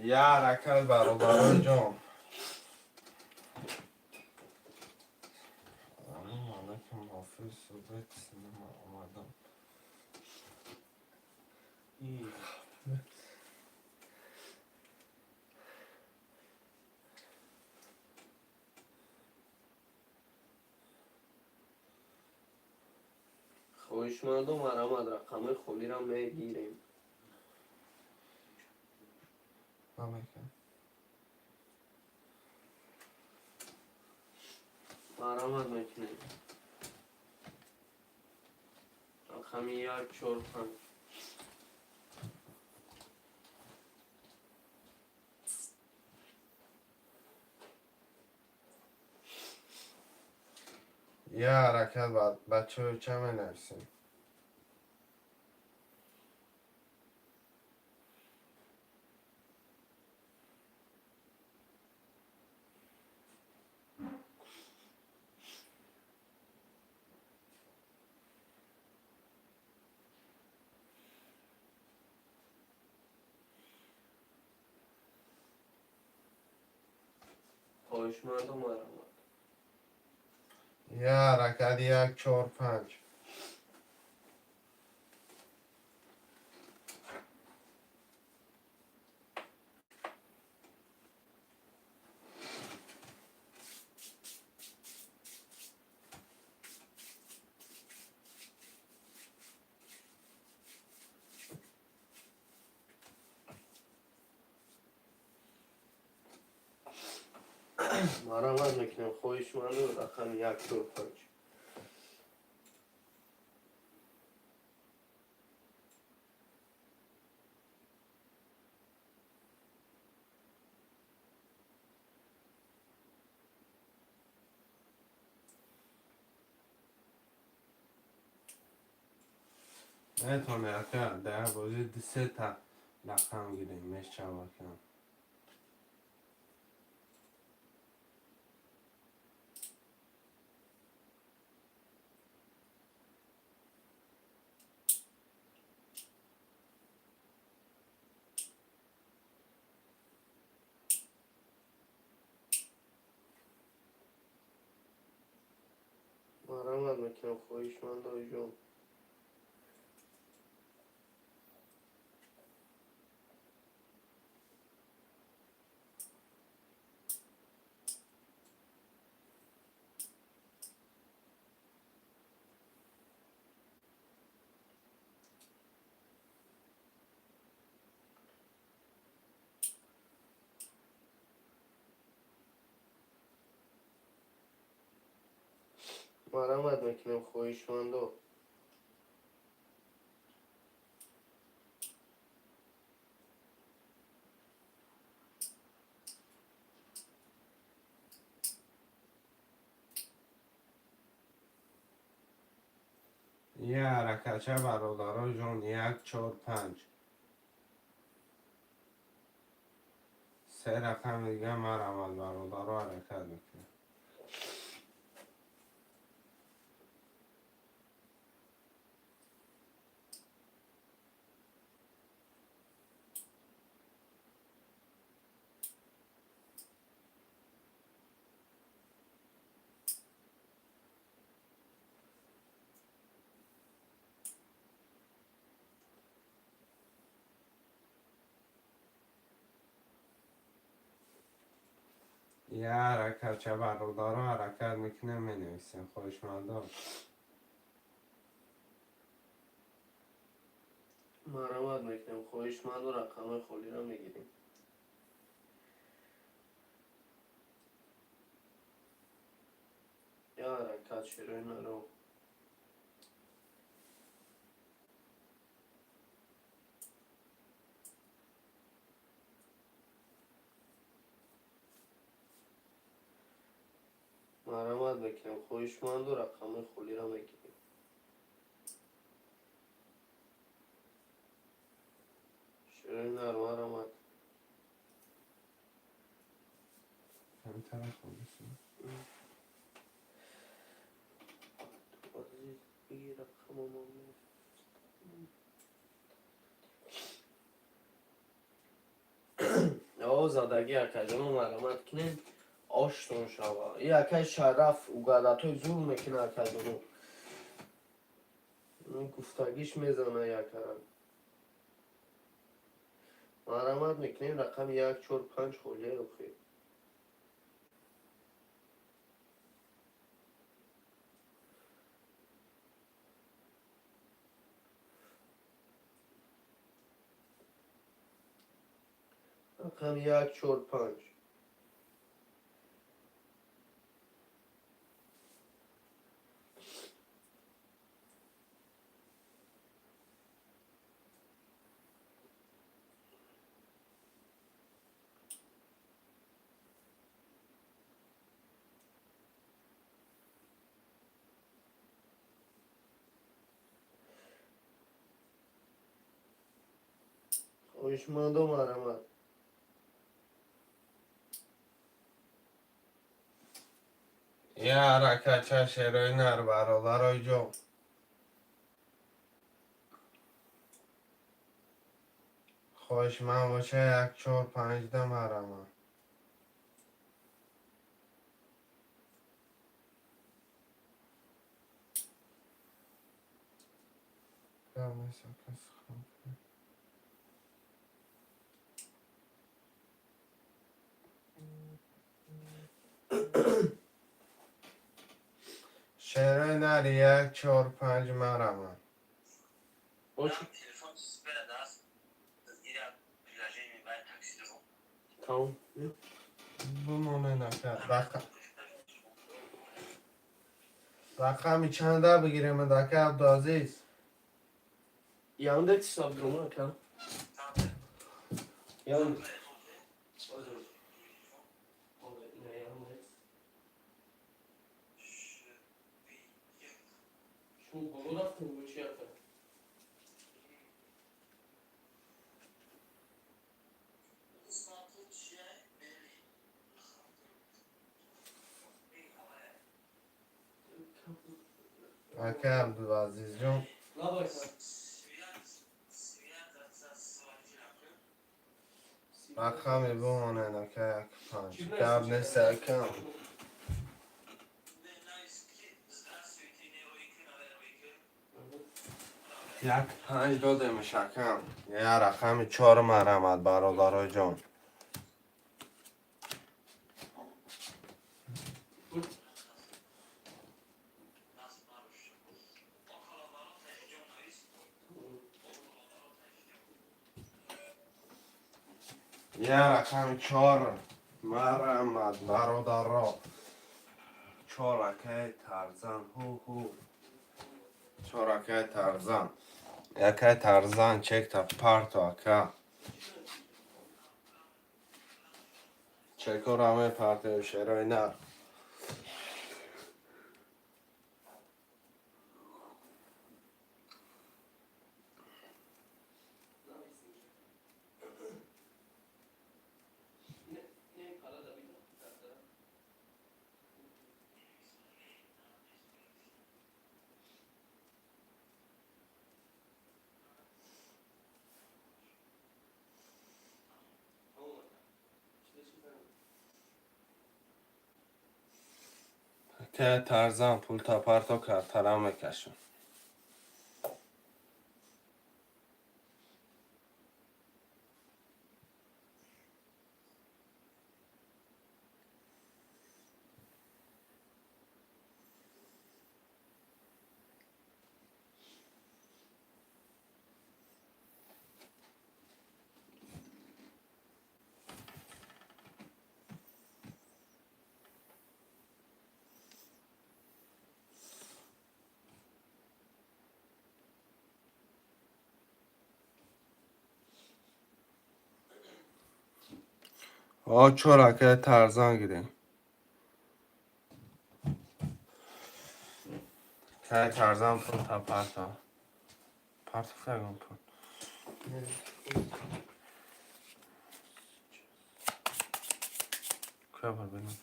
یا رکن برادارا جمعه علیکم حافظ صبح سینما آمدم خویشمند و مرحمت رقم خولی را میگیریم مرحمت میکنیم رقم یک چور پنج یه حرکت بچه چه می نویسیم خویشمند و مرحمت یه حرکت 1 4 5 مرحمت میکنیم خویشمند و رقم یک چور پنج نتونه اکا در بازی سه تا رقم گیریم میشه واکن. مرحمت میکنم خواهشمند آقای جان. مرحمت میکنم خواهشمند آقای. یه حرکتچه برادرای جان 1 4 5 سه رقم دیگه مرحمت برادرها حرکت میکنه. یه حرکتچه برادرها حرکت میکنه مینویسیم خواهشمندا. مرحمت میکنم خواهشمند و رقم خالی را میگیریم. یا حرکت شروع نرو. مرحمت میکنم خواهشمند و رقم خالی را میگیریم. شروع نرو مرحمت. همین طرف خواهیستیم. عزیز بگی رقم ممنون. آه زدگی اکجان مرحمت کنیم. آشتون شوا. این اکج شرف و گادت های زور میکنه اکجانو. این گفتگیش میزنه یکرم. مرحمت میکنیم رقم 1 4 5 خالی رو خیلی. رقم 1 4 5 خواهشمند و مرحمت. یه حرکتچه شروع نر برادرای جان. خواهشمند باشه 1 4 5 ده مرحمت. شروع نر 1 4 5 مرحمت. باشه. تمام. بمونه نکرد رقمی چنده بگیریم دکه عبدالعزیز. Yandex sabdurma kan. Yandex. Ne Yandex? Şu Google attım bu şey yapar. اکه عبدالعزیز جون رقمی بمانه نکه یک پنج کب نیست اکم یک پنج داده میشه کم یه رقمی 4 مرمت برادرای جان یه رقمی 4 مرمت برادرها 4 رکه ترزن هو هو 4 رکه ترزن یکه ترزن چک تا پارتو اکه چکو رامه پارتو شیروی نر که ترزن پول تا پارتو کرد ترم میکشم آه 4 رکه ترزن گیریم که ترزن پول تا پارتو پارتو فگم پول که بر بینیم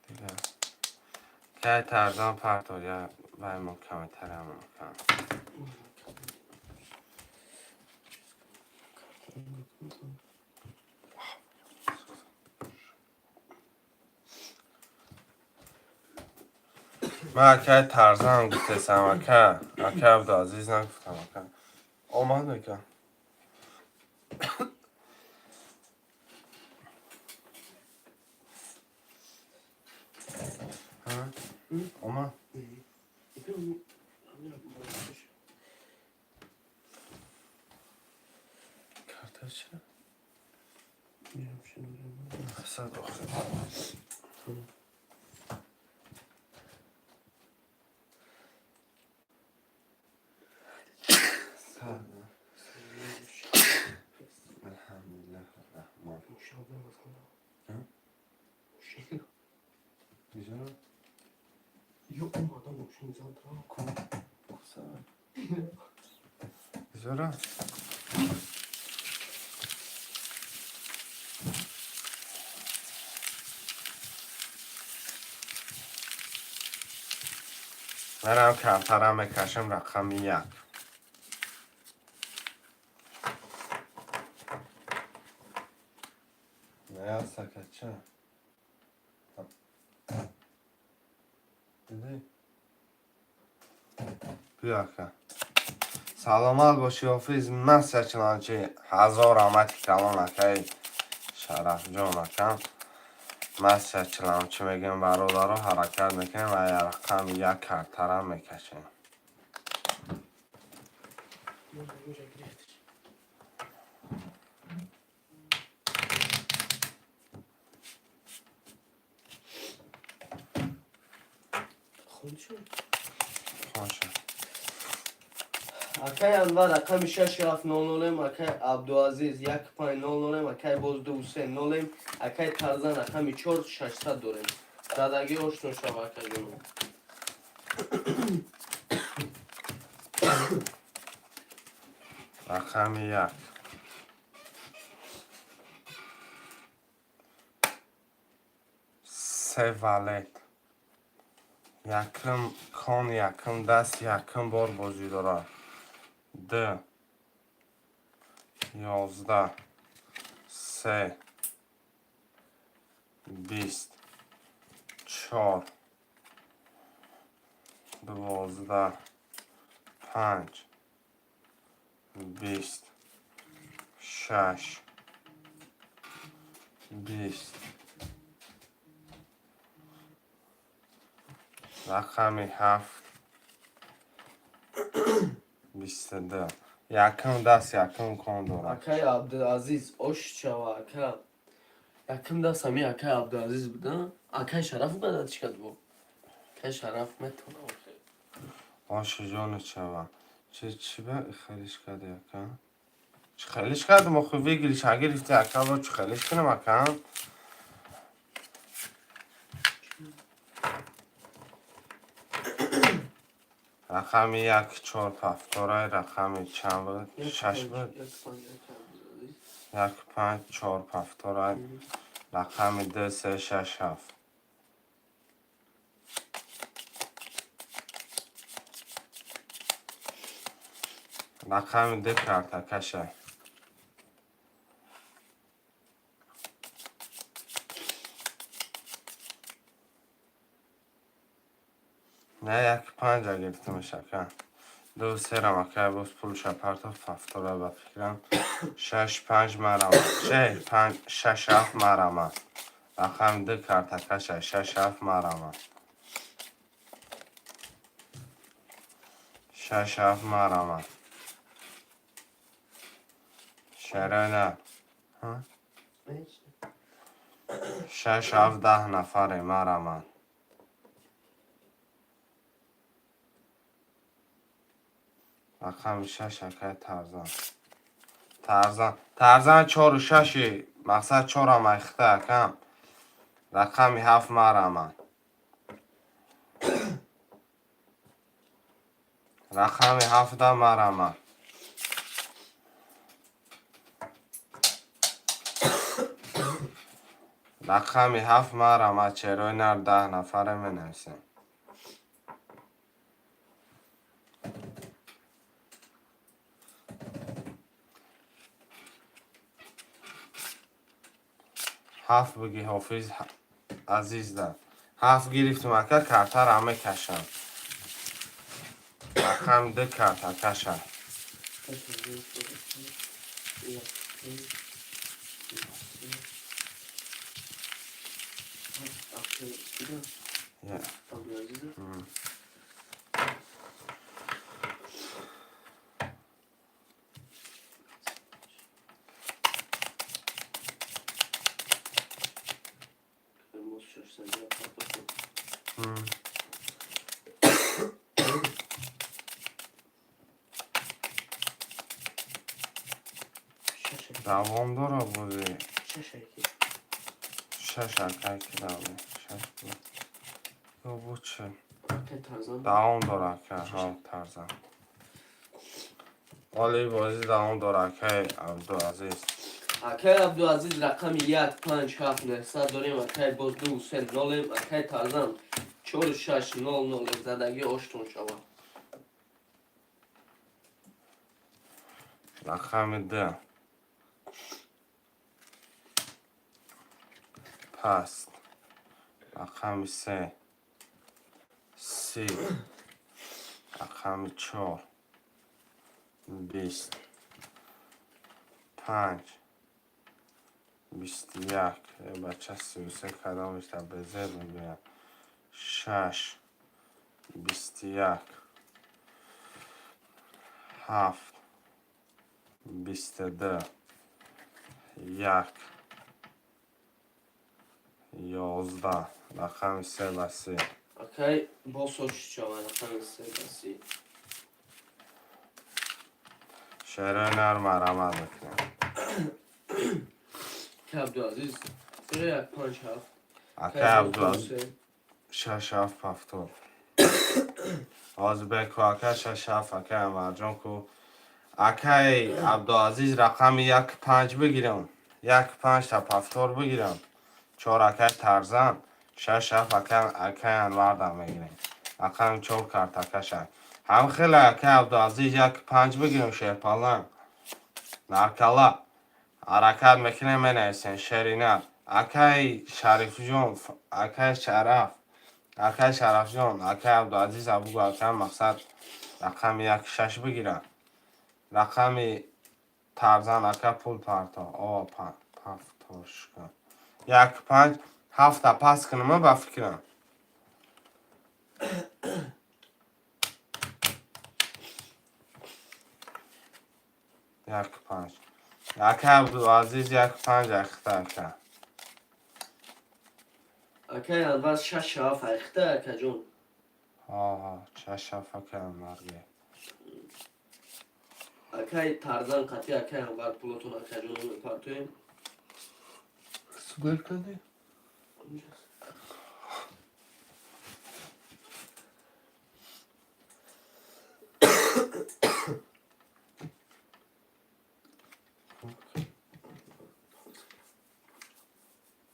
دیگه که ترزن پارتو یا بای محکمه ترم محکم من اکه ترزن گفتم اکه عبدالعزیز نگفتم اکه آمد میکن آمد کارتر چه؟ صد آخر الحمدلله الرحمن کجا؟ Yok oğlum adam yok şimdi zaten. کجا؟ برم کمترم بکشم رقم 1 نه سکت چه؟ دیدی؟ بیا که سلامت باشی حافظ مثل چنانچه 1000 آمد کلان اکی شرف جان اکم مثل چنانچه میگیم برادر رو حرکت میکنیم و یه رقم 1 کارترم میکشیم Konuşuyor. خوشه Akay Anvar akam 6-7-0-0 akay Abdulaziz 1-5-0 akay Bozdu Hüseyin 0 akay Tarzan akam 4-6 داریم دادگی آشنا شو akay جونم رقم 1 سه ولد یکم کان یکم دست یکم بار بازی داره 10 11 3 20 4 12 5 20 6 20 رقمی 7 22 یکم دست یکم کان داره Akay Abdülaziz oş çava aka. Yakında Sami Akay Abdülaziz buden. Akay şaraf bu kadar çıkadı bu. Akay şaraf metona okey. باشه جان چوا چی به خیلیش کرده یکم چی خیلیش کردم آخه بگیریش اگه ریفتی یکم با چی خیلیش کنم یکم رقمی 1 4 هفتاره رقمی چند بود 6 بود 1 5 4 هفتاره رقمی 2 3 6 7 رقمی 2 کرده کشه نه 1 5 گرفتم شکر 2 3 رمکه باز پول شپرت هفتاره با فکرم 6 5 مرمه 6 7 مرمه رقم 2 کرده کشه 6 7 مرمه 6 7 مرمه شرینه 6 7 10 نفره مرمه رقم 6 اکه ترزن 4 و 6 مقصد 4 هم اخته کم رقمی 7 مرمه رقمی 17 مرمه رقمی 7 مرمه چرای نر 10 نفره می نویسیم هفت بگی حافظ عزیز ده 7 گرفتم اکر کرتر همه کشم رقم 2 کرتر کشم دوام داره بودی 6 اکر که دوام 6 بود یا بود چه دوام داره که ها ترزن ولی بازی دوام داره که عبدالعزیز Akay Abdülaziz rakam 1 5 7 9 داریم Akay باز 2 3 0 Akay Tarzan 4 6 0 0 زدگی آشتون شما رقم 2 پست رقم 3 30 رقم 4 20 5 21 بچه 33 کدامش تا به زیر میگویم 6 21 7 22 1 11 رقم 3 و 3 Akay باز oş çava rakam 3 بسی شعر نر مرمه بکنم Akay Abdülaziz 1 5 7 اکه عبدالعزیز 6 7 هفتاد آزبک و اکه 6 7 اکه مرجان کو اکه عبدالعزیز رقم 1 5 بگیرم 1 5 تا هفتاد بگیرم 4 اکه ترزن 6 7 اکه انوار در میگیریم. رقم 4 کارتکشه. هم خیلی اکه عبدالعزیز 1 5 بگیریم شیرپالان. نرکلا. حرکت میکنه منیسین شرینر. اکه شریف جون. اکه شرف. اکه شرف جون. اکه عبدالعزیز ابو اکه مقصد. رقم 1 6 بگیرم. رقم ترزن اکه پول پارتا. آه پفتوش کن. 1 5 7 پس کنم با فکرم. 1 5 اکه عبدالعزیز 1 5 اخته اکه. اکه انور 6 7 اخته اکه جون. آه 6 7 مرگه. اکه ترزن قطعی اکه انور پولتون اکه جون میپارتویم. سوگر کنی؟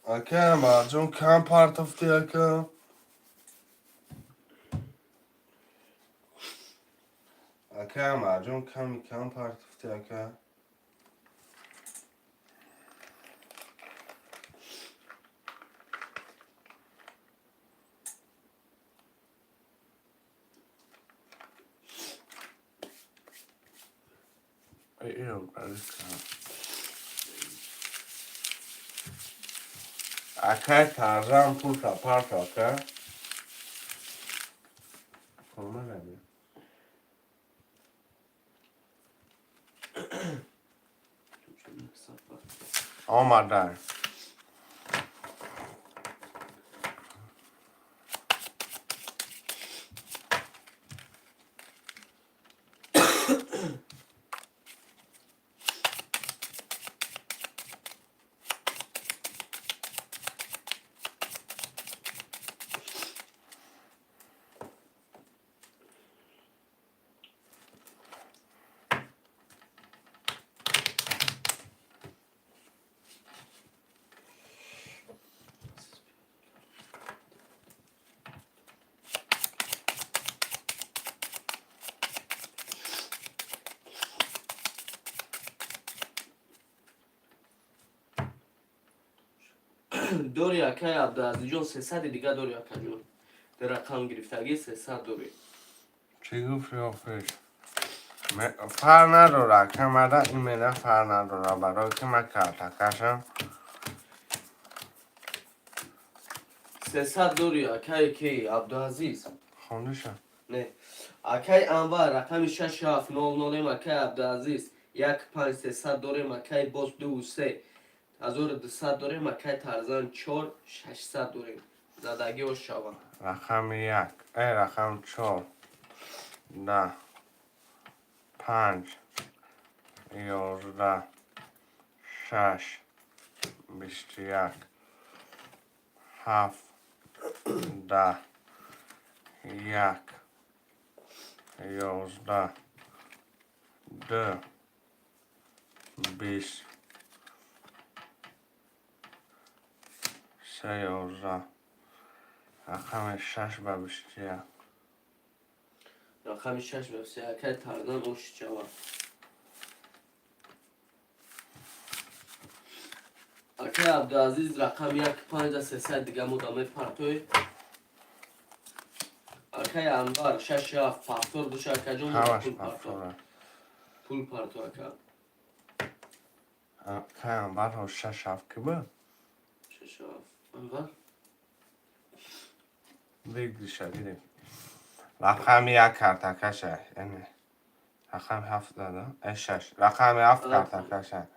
اکه مرجون کم پارتفتی اکه. اکه مرجون کم پارتفتی اکه. ایو بریکم. اکه ترزن پول تا پارت اکه. کامه نبید. آمده. دوری اکه عبدالعزیز جون 300 دیگه دوری اکه جون. در رقم گرفتگی 300 دوری. چی گفتی آفش؟ فر نداره که مده این میده فر نداره برای که من کارتکشم. 300 دوری اکه کی عبدالعزیز. خونده شد. نه اکه انور رقم 6 7 00 اکه عبدالعزیز 1 5 300 دوری اکه باز 2 3 1200 دوری اکه ترزن 4 600 دوری. زدگی و شوا. رقم 1 رقم 4 10 5 11 6 21 7 10 1 11 2 20 3 11 رقم 6 به 21 رقم 6 بسیار اکه ترزن اوش شوا. اکه عبدالعزیز رقم 1 5 300 دیگه مدامه پرتوی. اکه انور 6 7 پفتور دوشه اکه جون همش پول پرتو. مفروره پول پرتو اکه. که هم بر 6 7 که بود 6 7 انور. دیگه شدیدیم رقم 1 کارتکشه یعنی رقم 7 داده 6 رقم 7 کارتکشه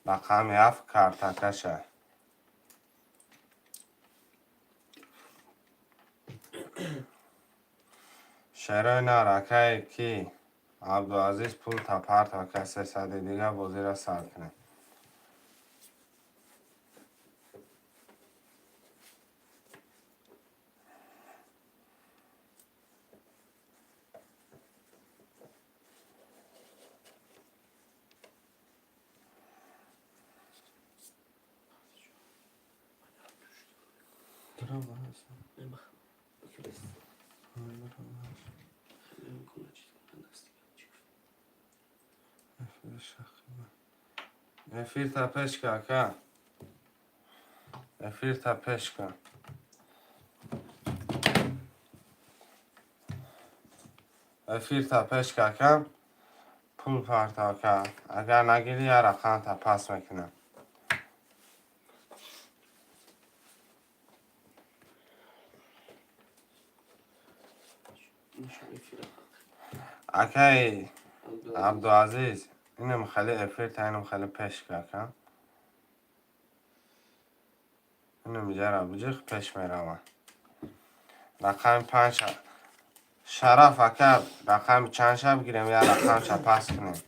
رقم 7 کارتکشه شروع نارکه کی عبدالعزیز پول تا پرت و که 300 دیگه بازی را سر کنه برو باز. نمیخوام بکرست برو باز. خیلی میکنه چیز کنه دستی افیر شخصی. افیر تپش کن. افیر تپش کن. افیر تپش کن. پول پارتا کن. اگر نگیری یه رقم تپس میکنم. نشون میفیرم اکی عبدالعزیز اینم خیلی افیر تا اینم خیلی پش کن. اینم جرا بجیخ پش میرم. رقم 5 شرف اکر رقم چند شب گیریم یا رقم چپس کنیم.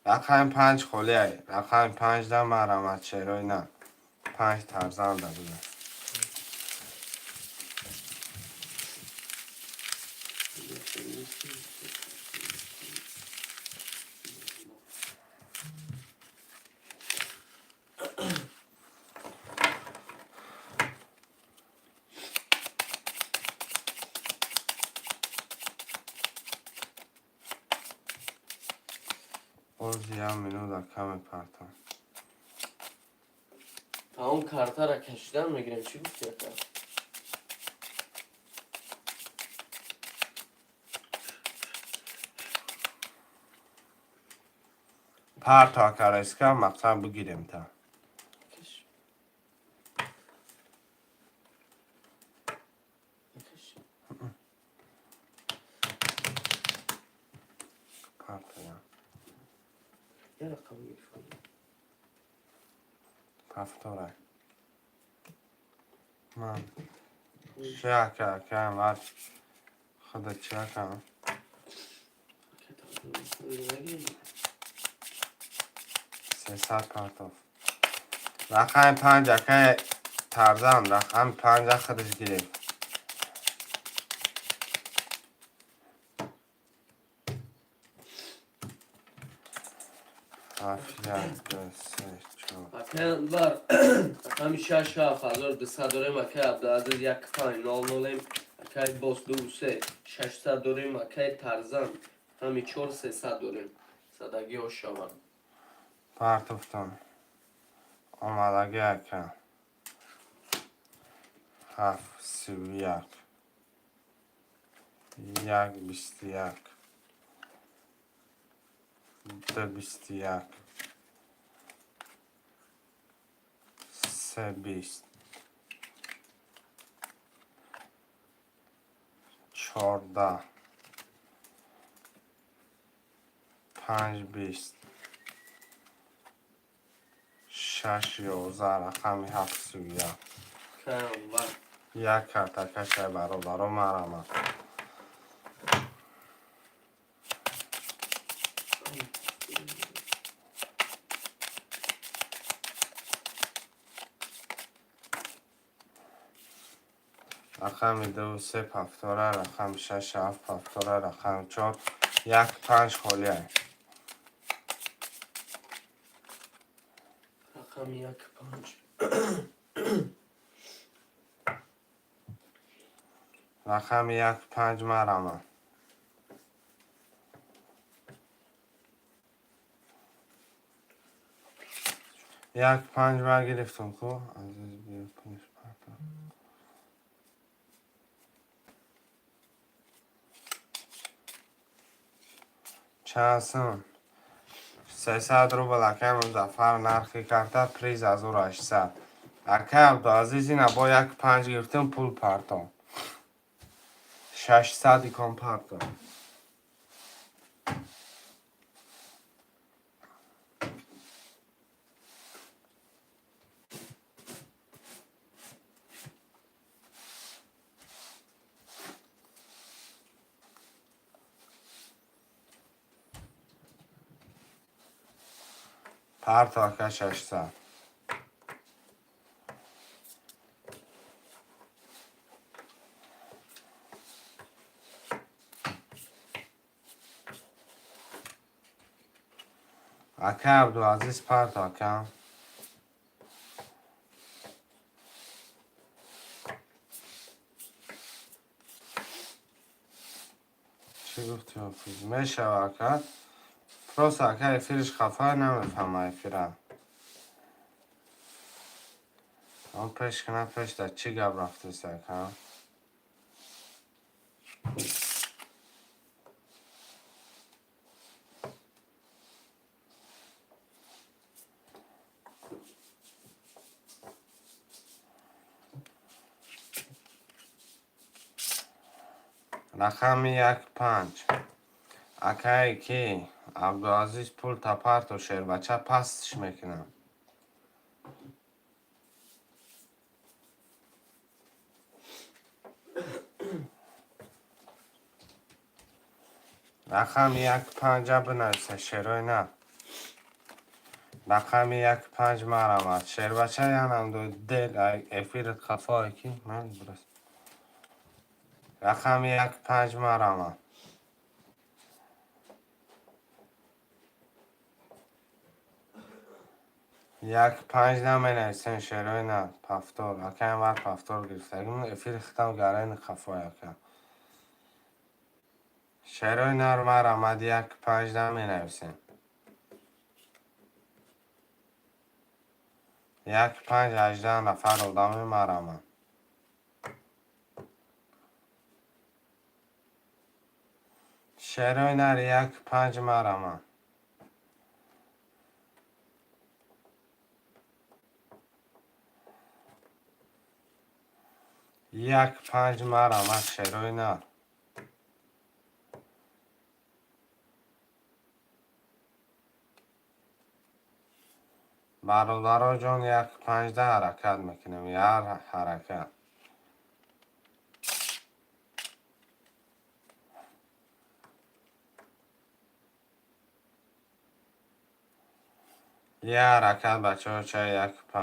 رقم 5 خولی ای. رقم 5 ده مرمت چیروی نه. 5 ترزان ده بوده. اوزی هم منو دا کم پرتم. تا اون کارتا را کشیدن میگیریم چی گفتی اکر پرتا کرایس که مقصد بگیریم تا. کش کش پرتا یا. یه رقم میفهم پفتوره. من شیعه که وقت خودت چیه کنم. کتاب نگیریم 300 پرتاف. رقم 5 اکه ترزان رقم 5 خودش گیریم. هفت یک دو سه چهار. اکر بر رقم 6 7200 داریم اکر عبدالعزیز 1500 اکر باز 2 600 داریم اکر ترزن رقم 4 300 داریم صدگی و شاور پرتفتم. آمدگی اکه. 7 31 1 21 2 21 3 20 14 5 20 6 11 رقم 7 31 کم بر یک کرتکش برادر مرمت. رقم 2 3 پفتوره. رقم 6 7 پفتوره. رقم 4 1 5 خولیه. رقم 1 5 رقم 1 5 مرمت. 1 5 من گرفتم کو عزیز بیا 5 پرتا. چند سن 300 رو بلکه مزفر نرخی کرده پریز از او را 800 اکه عبدالعزیز این با 1 5 گرفتم پول پرتا 600 کن پرتا. پرتا که 600 اکه عبدالعزیز پرت آکم چی گفتی حافظ؟ میشه اکه فراس اکه افیرش خفای نمیفهمه افیرم اون پیش کنه پیش در چی گب رفته سکه رقم 1-5 اکه کی عبدالعزیز پول تا پرت و شیر بچه پستش میکنم رقم 1-5 بنویسه شیروی نه رقم 1-5 مرمت شیر بچه یعنی دو دل افیرت خفای کی من برست رقم 1-5 مرمت 1-5 نمینویسین شیروی نه پفتور اکه این وقت پفتور گرفته اگه افیر ختم گره خفای اکه شیروی نه رو مرمت 1-5 نمینویسین 1-5 18 نفر ادامه مرمت شیروی نر 1-5 مرمت 1-5 مرمت شیروی نر برادرها جان 1-5 ده حرکت میکنیم هر حرکت یه حرکت بچه ها چه 1-5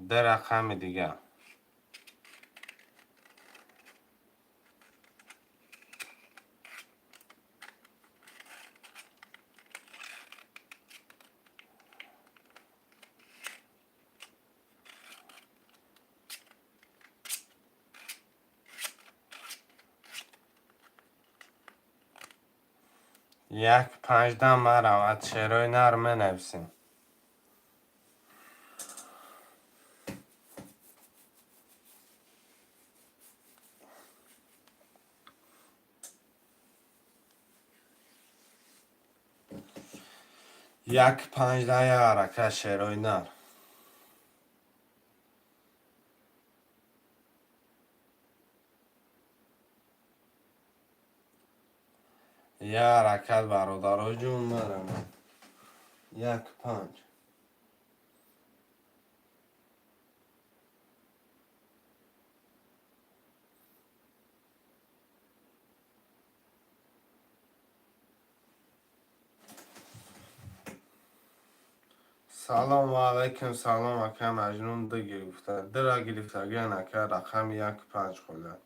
ده رقم دیگه یک 15 مرمت شیروی نر منویسیم یک 15 یه حرکت شیروی نر یه حرکت برادرها جون مرمت 1-5 سلام علیکم سلام اکه مجنون ده گرفته ده را گرفته گه نکه رقم 1-5 خورده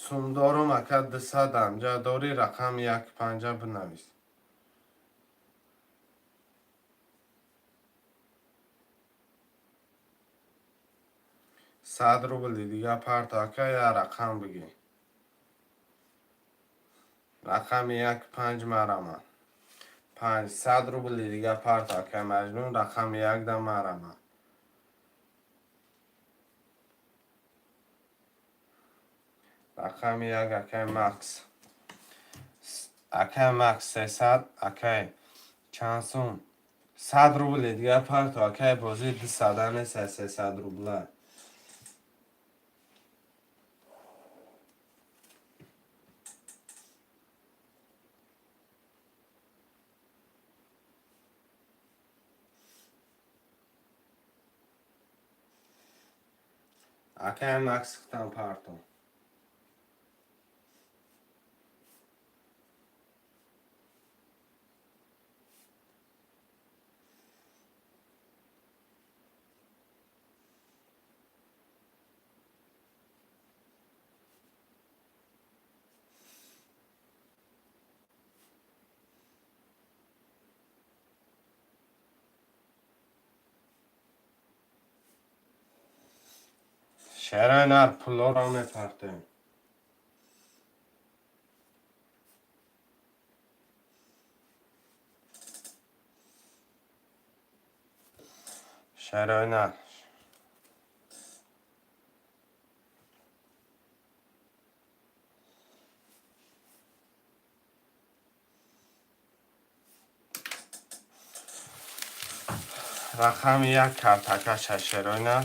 سومدارم اکه ده صدم جا داری رقم 1-5 بنویس 100 روبل دیگه پرت اکه یا رقم بگی رقم 1-5 مرمت 500 روبل دیگه پرت اکه مجنون رقم 1 ده مرمت رقم 1 اکه مکس اکه مکس 300 اکه چند سوم 100 روبل دیگه پرت اکه بازی ده صده نیست 300 روبله اکه مکس ختم پرتم چرا نر پلو را میپرتیم؟ چرا نر؟ رقم یک کرتکش چرا نر؟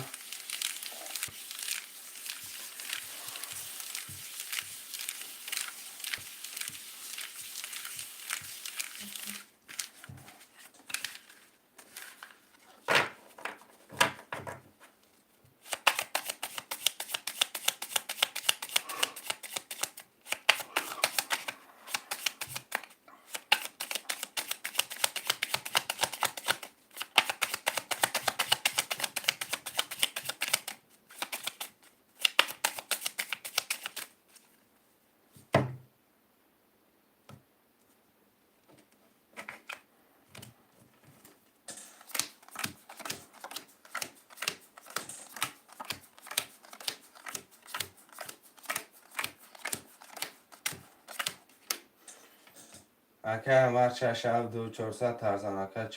اکه همار چش اف دو چورصد ترزن اکه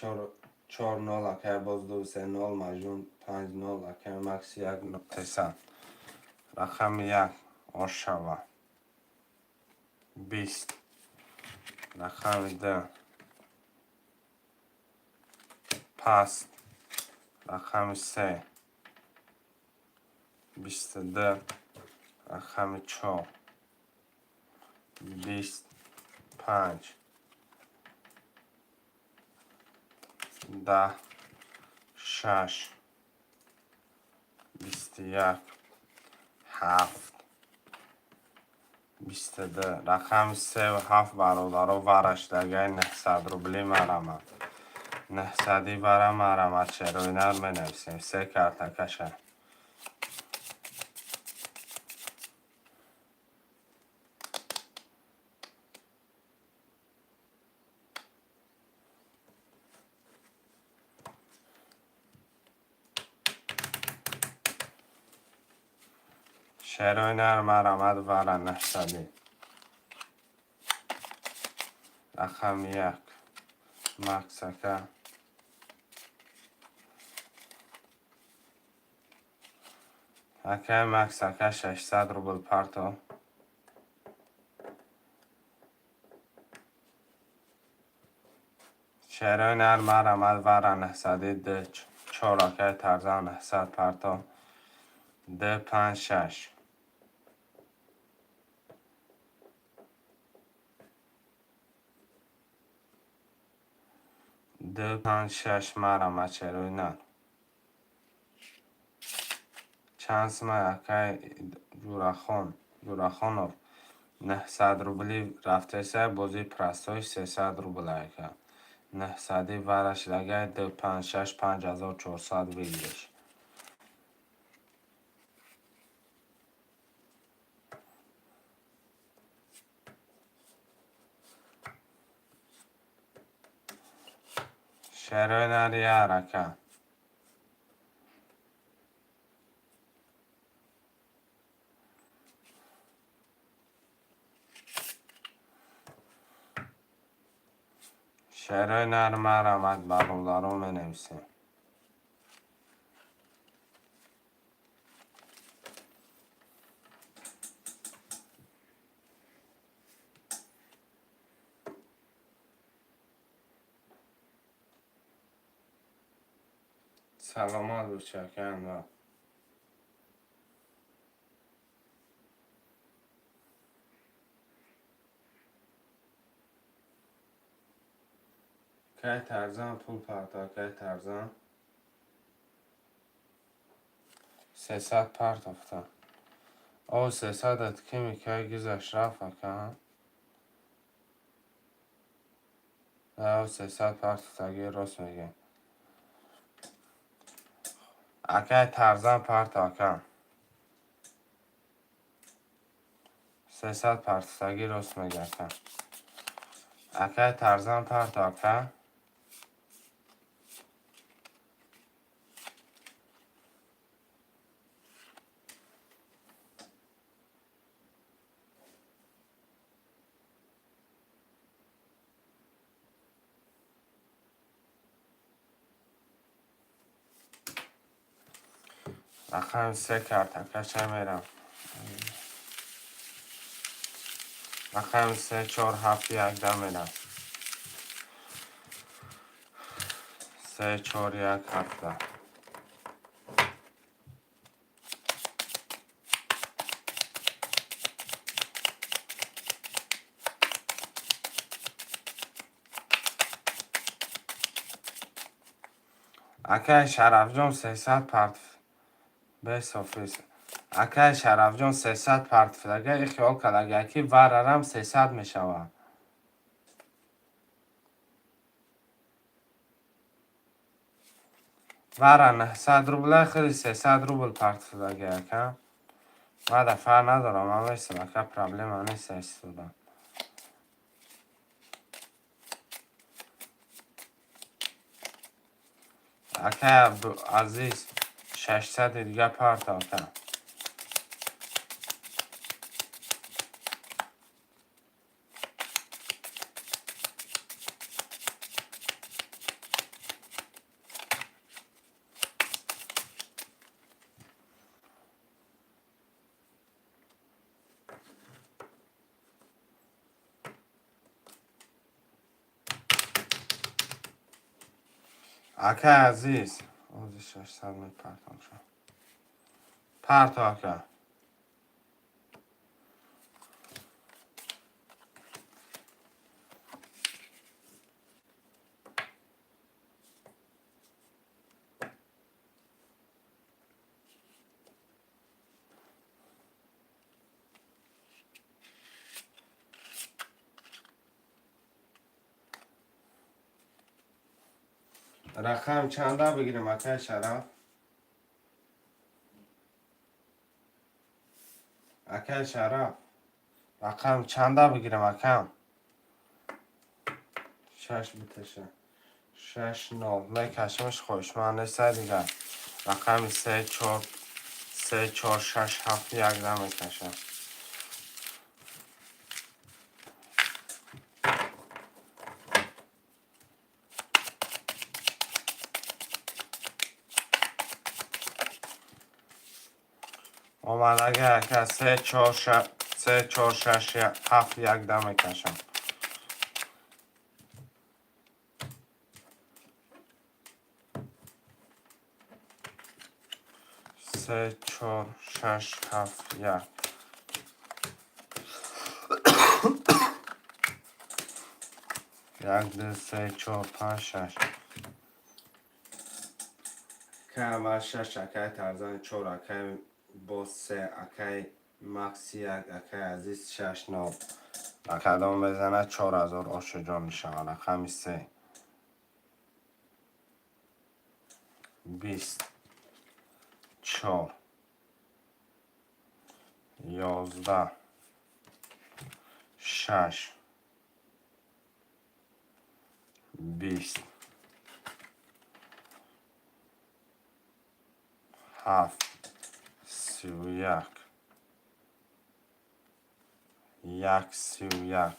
چور نول اکه باز دو سه نول مجون 5 نول اکه مکس یک نقطه سن رقم یک آشوا 20 رقم دو پست رقم سه 22 رقم چهار 25 10 6 21 7 22 رقم 3 و 7 برادر و ورش دیگه 900 روبلی مرمه 900 برای مرمه چروی نر می نویسیم 3 کرتکشه چروی نر مرمد ور 900 رقم 1 مکسکه اکه مکسکه 600 روبل پرتو چروی نر مرمد ور 900 ده 4 اکه ترزن 900 پرتو ده 5 6 ده 5 6 مرمه چروی نر چانس ما اکه جورخونو 900 روبلی رفته سه بازی پرستوی 300 روبل اکه 900 ورش دیگه ده 5 6 5400 بگیرش چروی نر یه حرکه چروی نر مرمد برادرو می نویسیم سلامت بچکن که ترزن پول پرتا که ترزن 300 پرت افتا او 300 ات کمی که گیزش رفت اکه او 300 پرت افتاگی راست میگه اکه ترزن پرت اکه 300 پرت افتاگی راست میگه اکه ترزن پرت اکه رقم 3 کرتکه چه میرم. رقم 3 4 7 1 10 میرم. 3 4 1 7 10. اکای شرف جان 300 پرت بیس آفیس. اکای شرف جان 300 پرت فلگه ای خیال کلگه که وررم 300 میشوه. ورر 900 روبله خیلی 300 روبل پرت فلگه اکا. ما دفعه ندارم اما ایستم اکا پرابلم نیست ایستودم. اکا عزیز 600 دیگه پرت اکا. اکا عزیز اوزی 600 می پرتم شد. پرت اکا. رقم چنده بگیریم اکای شرف؟ اکای شرف رقم چنده بگیریم اکم؟ 6 بتشه 6 9 میکشمش خوش من نیست دیگه. رقم 3 4 3 4 6 7 1 ده میکشم. آمدگه اکا 3 4 6 3 4 6 7 1 ده میکشم. 3 4 6 7 1 1 2 3 4 5 6 که اول 6 اکای ترزان 4 اکای با 3 اکای مکس 1 اکای عزیز 6 9 اکادام بزنه 4000 آشو جان میشه. رقم 3 20 4 11 6 20 7 31 1 31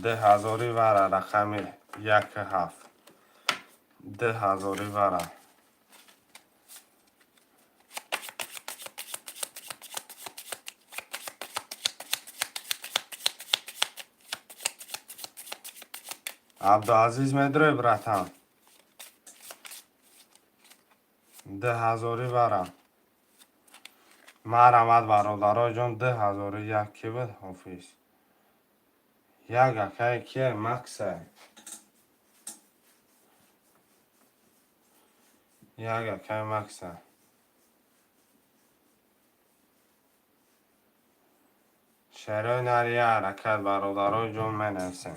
10,000 وره رقم 1 7 10,000 وره. عبدالعزیز میدره براتم 10,000 وره. مرحمت برادرای جان 10,001 کی بود حافظ. یک اکای که مکسه یک اکای مکسه. شعرهای نریه حرکت برادرای جان می نفسه.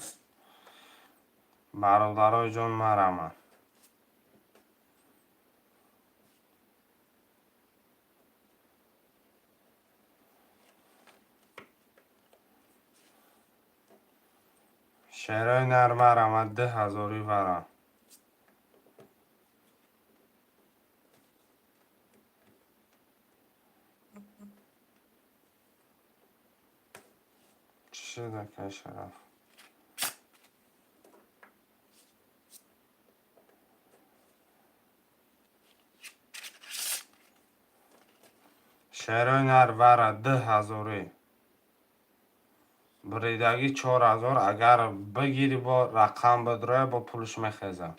برادرای جان مرحمت. شعرهای نر مرحمت 10,000 وره. چی شده که شرف؟ شیروی نر وره 10,000 بریدگی 4,000 اگر بگیری با رقم بدروی با پولش میخیزم.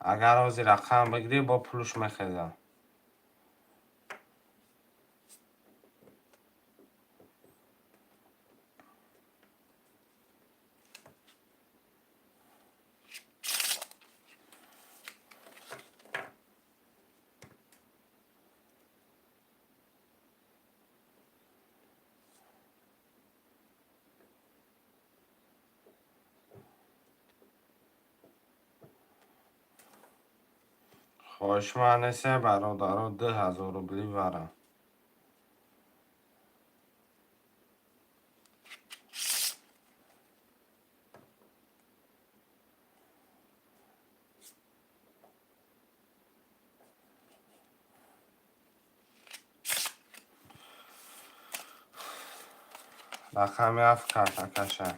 اگر از رقم بگیری با پولش میخیزم. خوشمانسه برادرها 10,000 روبلی وره. رقم 7 کرتکشه.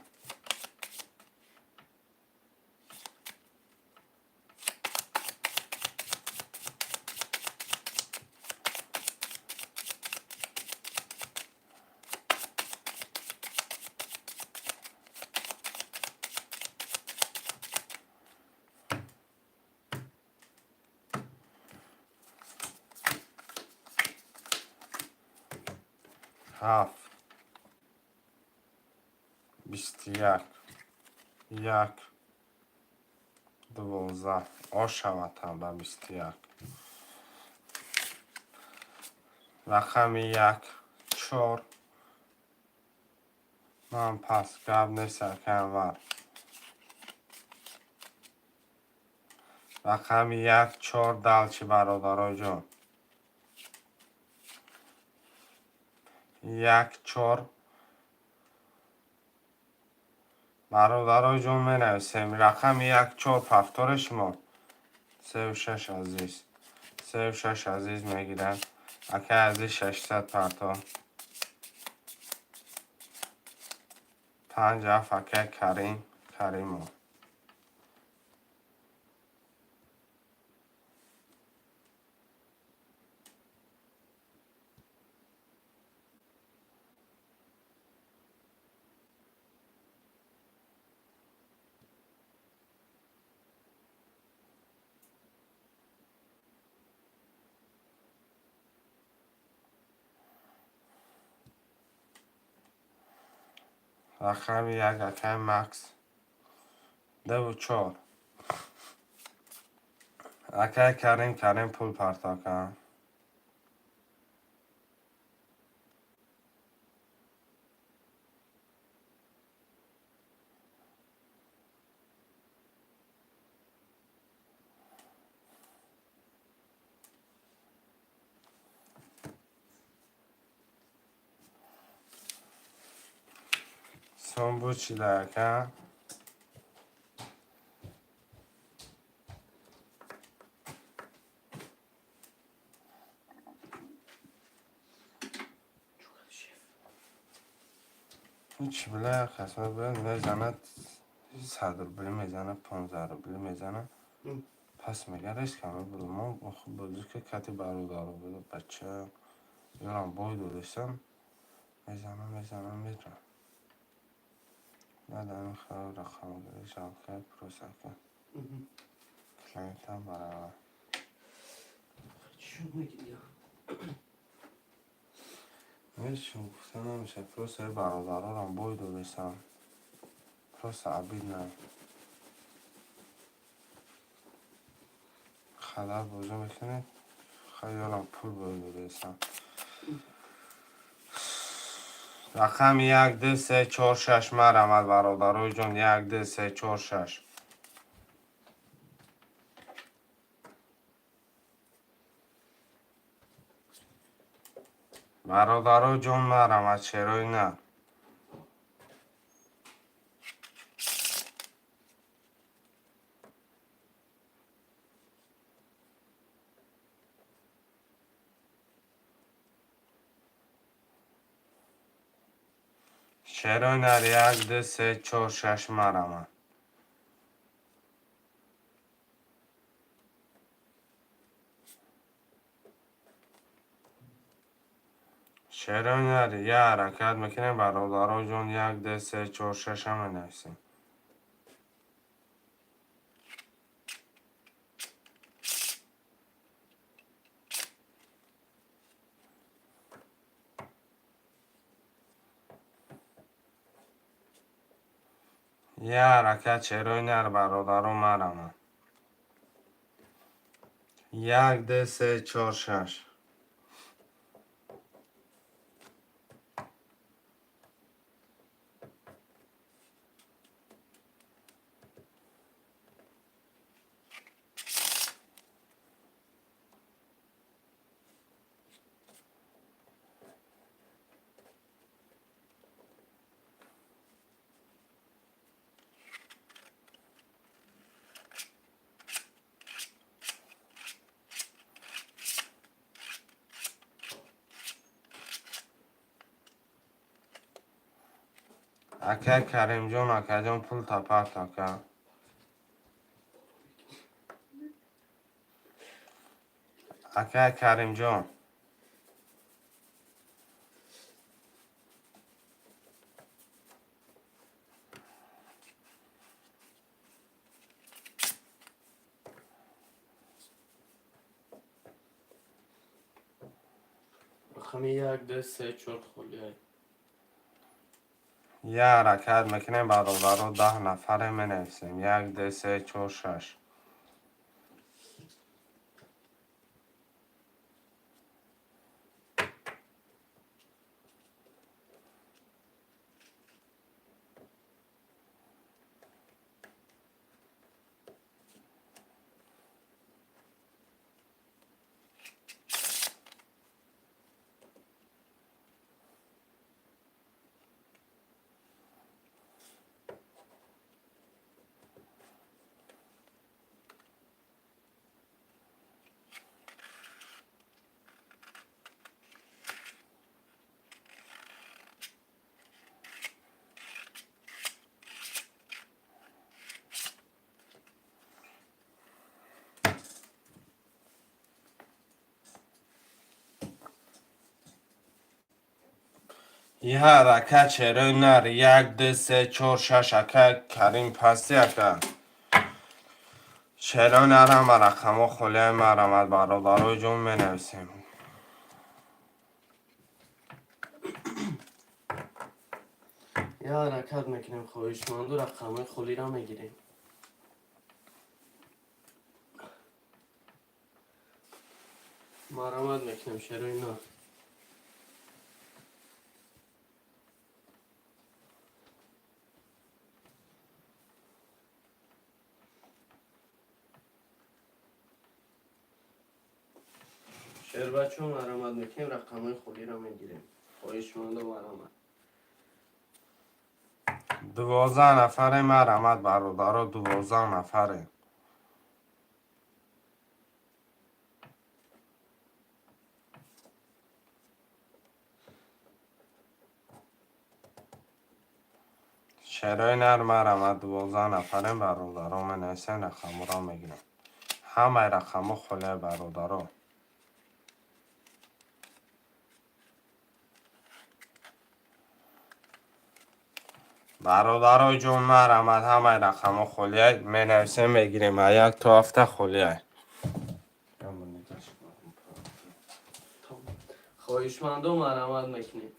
هفت 21 1 12 آش شود هم به 21 رقم 1 4 من پس گب نیست کنور رقم 1 4 دلچی برادرای جان 1 4 برادرای جان می نویسیم رقم 1 4 پفتار شما 36 عزیز 36 عزیز میگیرن اکه عزیز 600 پرتا 5 اکه کریم ها رقم 1 اکه مکس 2 و 4 اکه کریم پول پرتا کن son bu çileke هیچ bile قسمت بله میزنه 100 روبلی میزنه 15 روبلی میزنه پس میگه ریسک همه برو ما خوب بازی که کتی برادر بوده بچه یارم بای دورستم میزنم بعد همین خراب رقم گره جالکه پروسه کن کلینت هم برای چی میگی؟ میشون گفته نمیشه پروسه برادر هم بای دورستم پروسه عبید نه خدر بازی میکنه خیالم پول بای دورستم رقم 1 2 3 4 6 مرمد برادرای جان 1 2 3 4 6 برادرای جان مرمد چرای نه چرای نه 1 2 3 4 6 مرمد شعرهای یه حرکت میکنیم برادرای جون 1 2 3 4 6 هم نویسیم. یه حرکت شعرهای برادرای مرم 1 2 3 4 6. اکه کریم جون اکه جون پول تپرت اکه. اکه کریم جون رقم 1 2 3 4 خلیه. یه حرکت میکنیم برادرای 10 نفره منویسیم 1 2 3 4 6. یه حرکت شعرهای نر 1 2 3 4 6 اکه کریم پسی اکه. شعرهای نر هم رقم و خلیه مرمد برادرای جون منویسیم. یه حرکت میکنیم خواهشمند و رقم خلی را میگیریم. مرمت میکنیم شروع نه. شعر بچه مرمت میکنیم رقم خلی را میگیریم. خواهشمند و مرمت. 12 نفره مرمد برادرای 12 نفره. شعرهای نر مرمد 12 نفره برادرای منویسیم رقم را میگیریم. همه رقم خلیه برادرای. برادرای جون مرمد همه رقم خلیه منویسیم میگیریم 1 تا 7 خلیه. خواهشمند و مرمت میکنیم.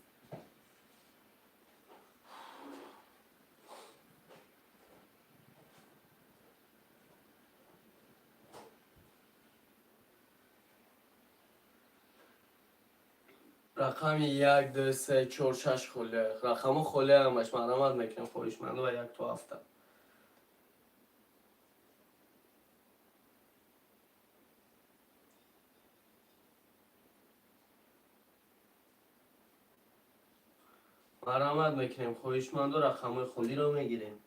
رقم 1 2 3 4 6 خلیه. رقم خلیه همش مرمت میکنیم خواهشمند و 1 تا 7. مرمت میکنیم خواهشمند و رقم خلی را میگیریم.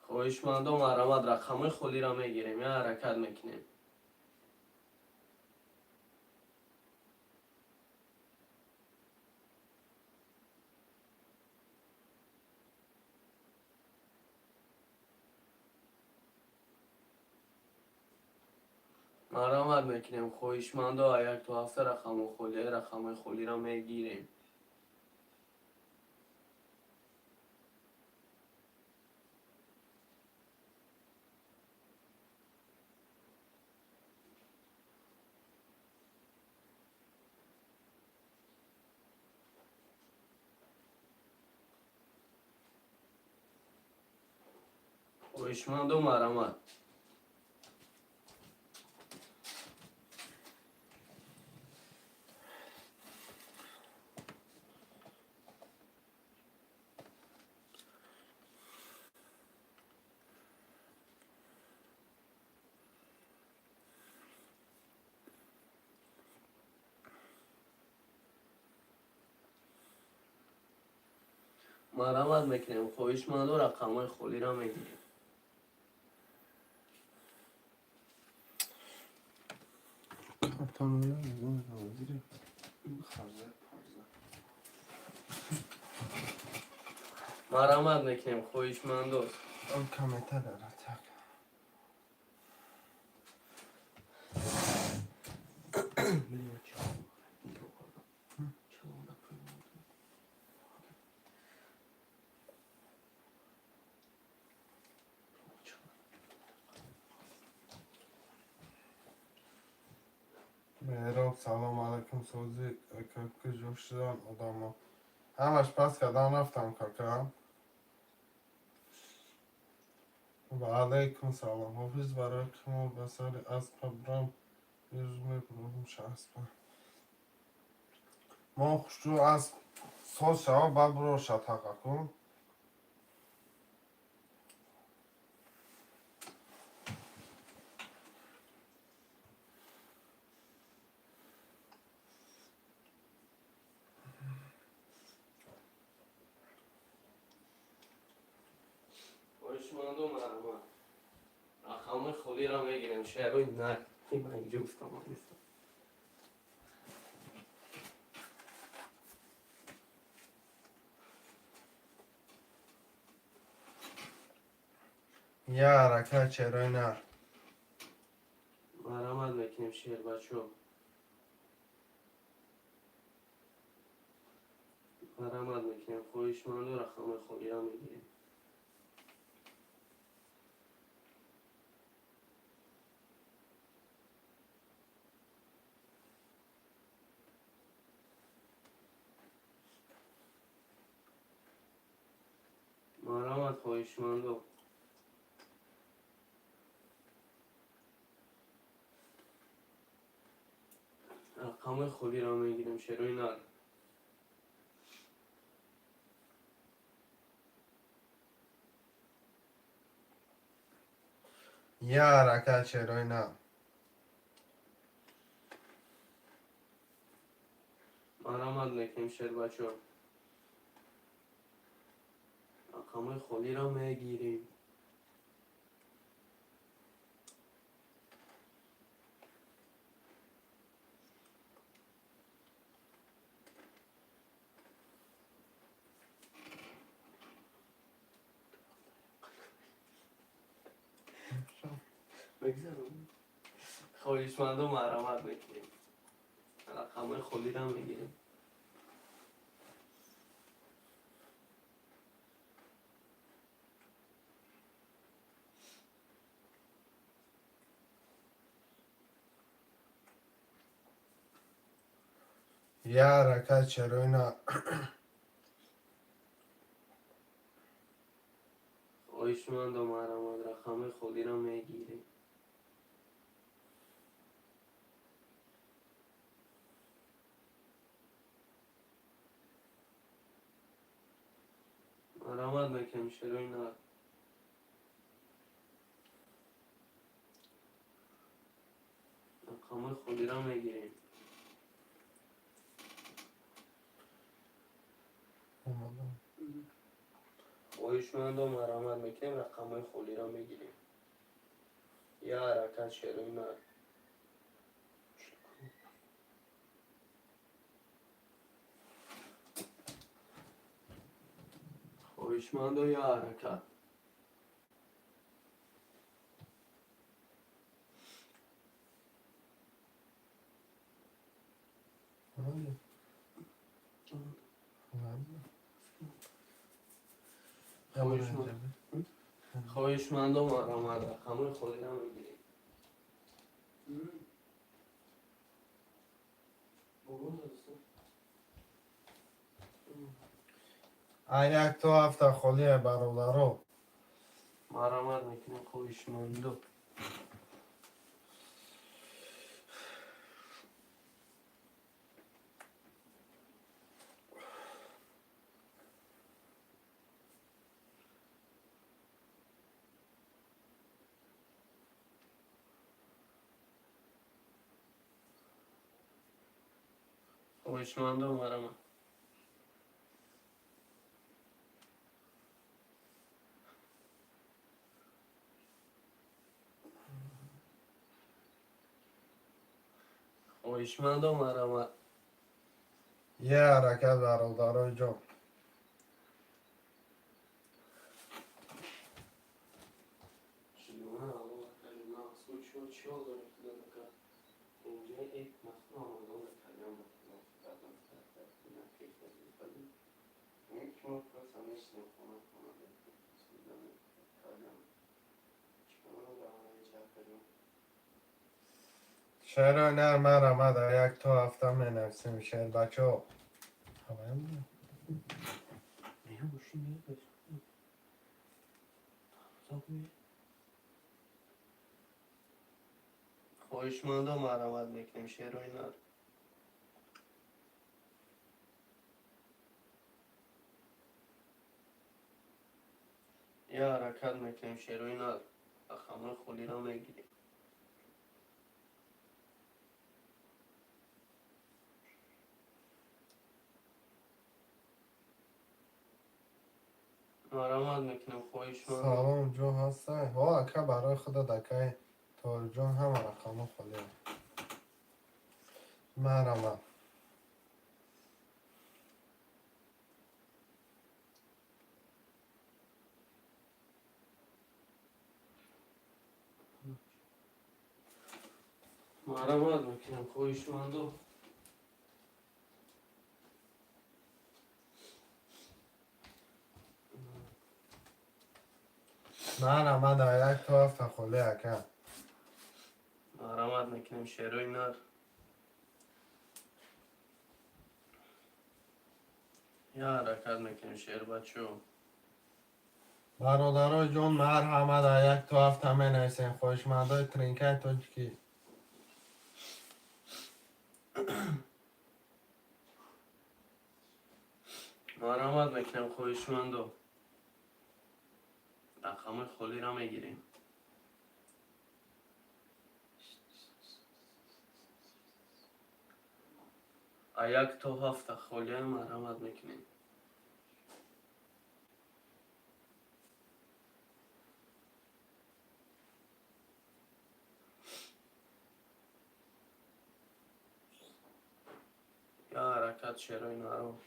خواهشمند و مرمت رقم خلی را میگیریم. یه حرکت میکنیم. مرحمت میکنیم خویشمند و یک تو هفته رقم خولی را میگیریم. خویشمند و مرحمت. مرحمت میکنیم خویشمند و رقم خولی را میگیریم. مرحمت میکنیم خویشمند و مهراب سلام علیکم سوزی که جوش شدن آدم همش پس کدام رفتم کاکا و علیکم سلام حافظ برای کمال بسری از قبرم yüzme بروم شخص ما خوشو از سال شوا با برو شتاقه کن خویشمند و مرحمت. رقم خولی را میگیریم. شهروی نه این من جفتم نیستم. یا حرکت چرای نه مرحمت میکنیم شیر بچو. مرحمت میکنیم خویشمند و رقم خولی را میگیریم. مرحمت خویشمند و رقم خولی را میگیریم. شیروی نر. یا حرکت چرای نه مرحمت میکنیم شیر بچو. رقم خولی را میگیریم. بگذارم خویشمند و مرحمت میکنیم. رقم خولی را میگیریم. یا حرکت چرای نه خویشمند و مرحمت. رقم خولی را میگیریم. مرحمت میکنیم شیروی نر. رقم خولی را میگیریم. خویشمند و مرحمت میکنیم. رقم خولی را میگیریم. یا حرکت شیروی نر. خویشمند و یا حرکت. خواهشمندم آمد رقم خودی را میگیریم. یک تو هفته خالی برادرو. مرامت میکنیم خواهشمندم. خواهشمندم مرامت. خواهشمندم مرامت. یه حرکت برادرای جان. شعر نه مرامت یک تو هفته می نفسیم شعر بچه ها. خواهشمندم مرامت میکنیم شعر و اینا. یه حرکت میکنیم شعر و اینا. رقم خودی را میگیریم. مرامت میکنیم خواهشمندم. سلام جون هسته ها اکا برای خدا دکه تار جون همه رقم خالی مرامت. مرامت میکنیم خواهشمندم. مرامت یک تو هفته خالی اکا. مرامت میکنیم شعر و اینا. یه حرکت میکنیم شعر بچه ها. برادرای جان مرحمت یک تو هفته می نفسیم خوشمندای ترینکه تو چکی. مرامت میکنیم خواهشمندم. رقم خالی را میگیریم. یک تا هفته خالی مرامت میکنیم. یا حرکت شعر و اینا رو.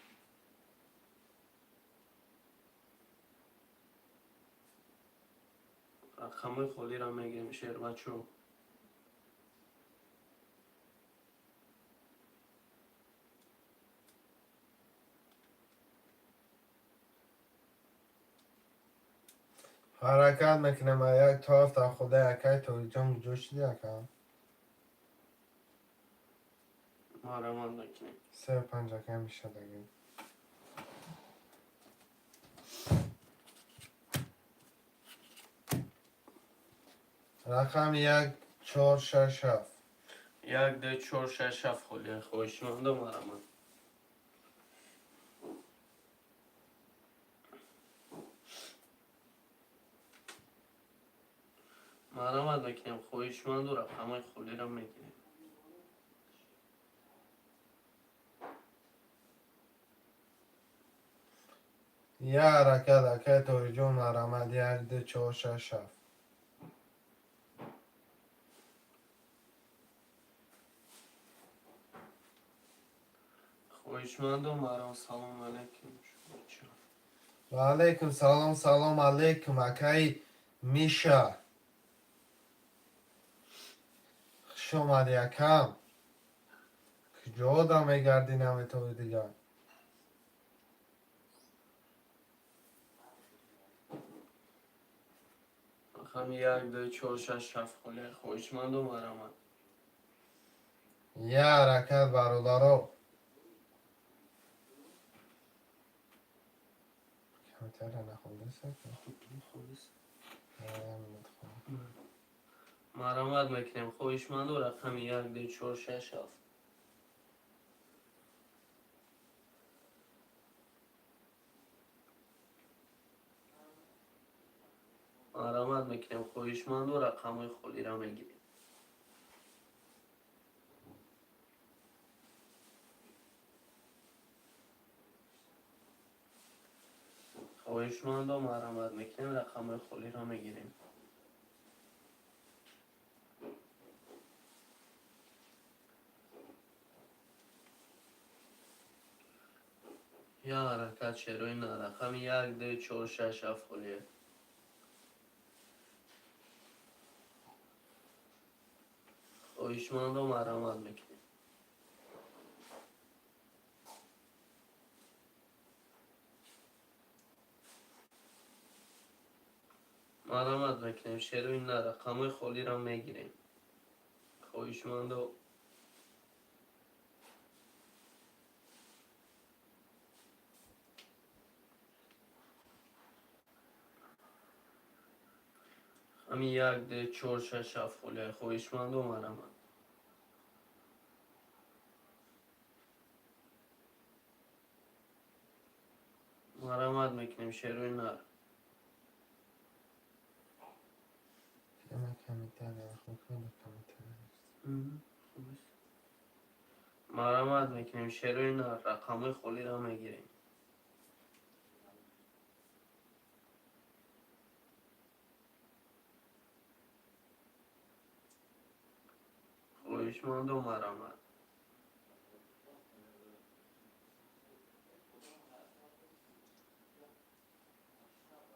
رقم خالی را میگیریم شعر بچه ها. حرکت میکنیم یک تو هفته خدا یکی تو جان جوش دی اکا. مرامت میکنیم. 3 و 5 اکا میشه دیگه. رقم 1 4 6 7. 1 2 4 6 7 خالی خواهشمندم مرامت. مرامت میکنیم خواهشمند و رقم خالی را میگیریم. یه حرکت اکا تو جان مرامت 1 2 4 6 7. خواهشمندم مرام. سلام علیکم. و علیکم سلام سلام علیکم اکای میشه. خوش اومدی اکم. کجا آدم میگردی نمی تو دیگه. رقم 1 2 4 6 7 خالی خواهشمند و مرحمت. یه حرکت برادرها. کمتر نخونده سکن. مرحمت میکنیم خواهشمند و رقم 1 2 4 6 7. مرحمت میکنیم خواهشمند و رقم خالی را میگیریم. خواهشمند و مرحمت میکنیم رقم خالی را میگیریم. یا حرکت شروع نه رقم 1 2 4 6 7 خالیه. خواهشمند و مرحمت میکنیم. مرحمت میکنیم شروع نه رقم خالی را میگیریم. خواهشمند و همین 1 2 4 6 7 خالیه. خواهشمند و مرحمت. مرحمت میکنیم شروع نه. یه کمیتر نخونده کمیتر. مرحمت میکنیم شروع نه رقم خالی را میگیریم. خواهشمند و مرحمت.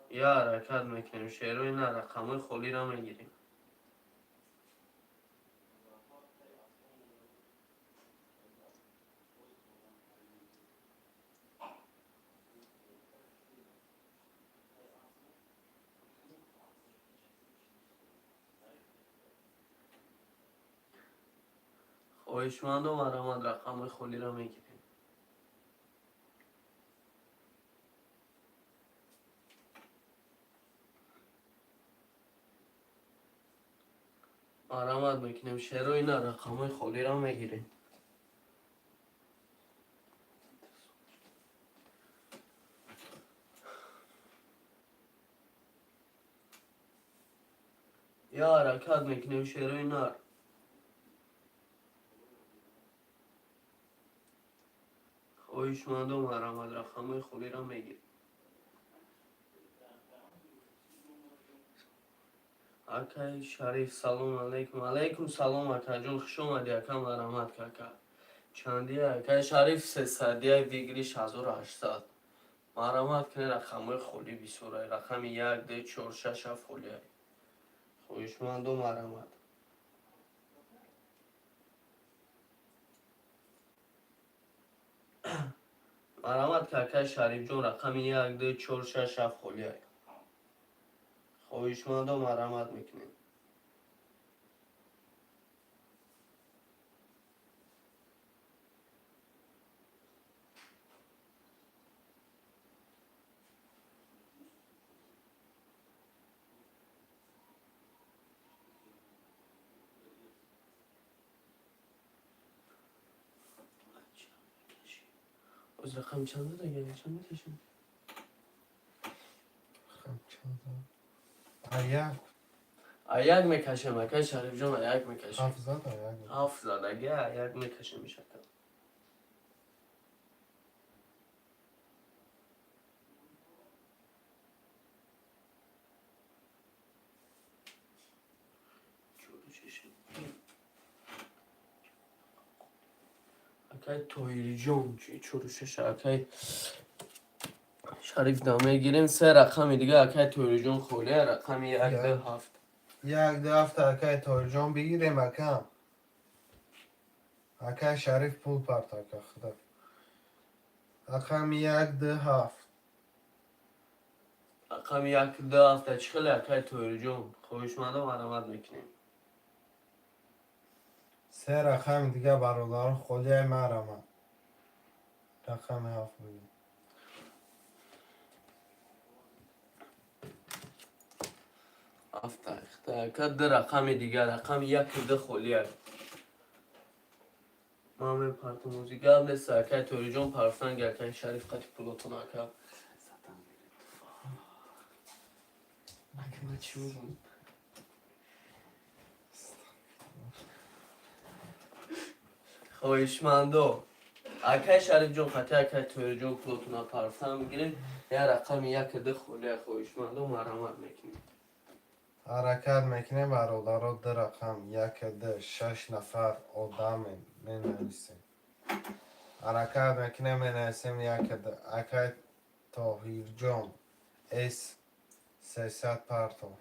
یا حرکت میکنیم شروع نه رقم خالی را میگیریم. خواهشمند و مرحمت رقم خالی را میگیریم. مرحمت میکنیم شروع نه رقم خالی را میگیریم. یا حرکت میکنیم شروع نه. خواهشمند و مرحمت رقم خالی را میگیریم. اکای شریف سلام علیکم. علیکم سلام اکا جون خوش اومدی اکا مرحمت کاکا. چندیه اکای شریف 301 دیگریش 1800. مرحمت کنه رقم خالی بیسورای رقم 1 2 4 6 7 خالی. خواهشمند و مرحمت. مرحمت کاکا شریف جون رقم 1 2 4 6 7 خالی. خواهشمند و مرحمت میکنیم. از رقم چنده دیگه چند میکشیم؟ خب چند یک میکشیم اکای شریف جون یک میکشیم. 700 یک 700 اگه یک میکشیم میشه. اکای تویری جون چروشش اکای شریف دامه گیریم 3 رقم دیگه اکای تویری جون خوله رقم 1 2 7. 1 2 7 اکای تایجان بگیریم اکم. اکای شریف پول پرت اکا خدا. اکم 1 2 7. رقم یک ده هفته چخل یکی تویر جون خوشمنده مرمت میکنیم. سه رقم دیگه برادر خودی مرمه. رقم هفت بگیم. هفته اخته یکی ده رقم دیگه رقم یک ده خلیه. ما می پارت موزیک هم نیست یکی تویر جون پرفنگ یکی شریف قطی پلوتون اکا. اکا چی بگم؟ خوشمندو اکای شریف جون قطعه اکای تویر جون پلوتونا پرفتن میگیریم یه رقم یک ده خوله خوشمندو مرمت میکنیم. حرکت میکنیم برادر ده رقم یک ده 6 نفر آدم می نویسیم. حرکت میکنیم می نویسیم یک ده اکای طاهیر جان اس 300 پرتو.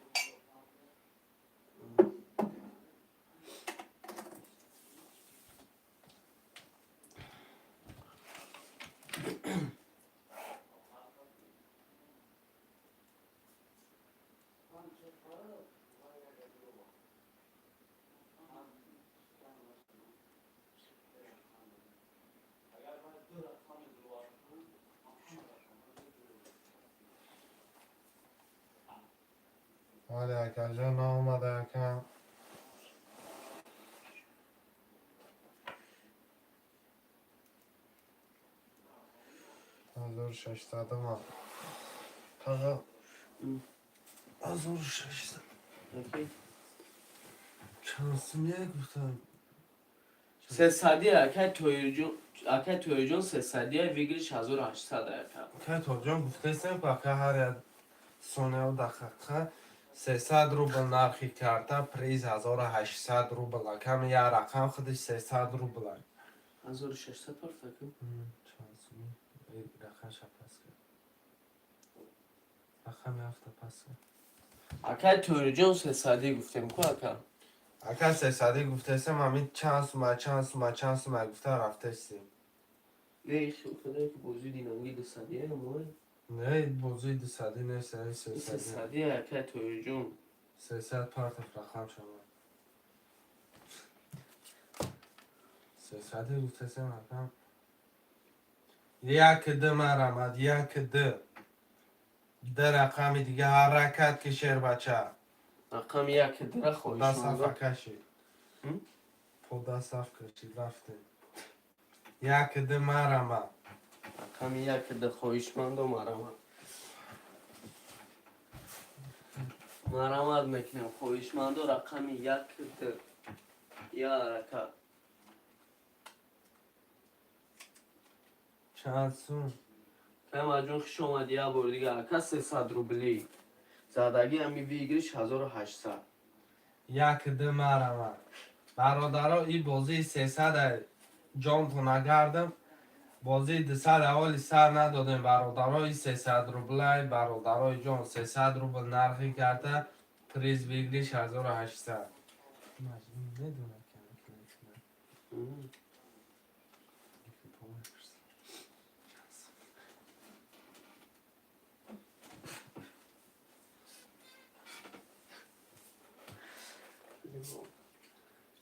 ولی اکا جان آمده اکا 1600 ما فقط 1600 چانسمیه گفتم 300 اکای تویر جون 300 ویگریش 1800 اکا. که تو جان گفته سیم که هر یک سونه و دقیقه 300 روبل نرخی کرده پریز 1800 روبل کم یه رقم خودش 300 روبل 1600 پر فکر چانسمی رقم شد پس کرد رقم هفته پس کرد اکای تویر جون 300 گفتیم که اکا اکا 300 گفته سیم همین چانس ما گفته رفته سیم نه خدا که بوزی دینامی 200 نمونه نه بوزوی 200 نیست 300 300 اکای تویر جون 300 پارت رقم شما 300 گفته سیم رقم یک ده مرمد یک ده رقم دیگه حرکت کشیر بچه رقم یک ده پودا صفحه خوشمندو کشید پودا صفحه کشید رفته یک ده مرمد رقم یک ده خوشمندو مرمت میکنیم خوشمندو رقم یک ده یا حرکت چند سون که مجموع خوش اومدی یه بار دیگه اکا 300 روبلی زدگی همی ویگریش 1800 یک ده مرمد برادرها این بازی 300 جان تو نگردم بازی 200 اولی سر ندادیم برادرهای 300 روبله برادرهای جان 300 روبل نرخی کرده پریز ویگریش 1800 میدونه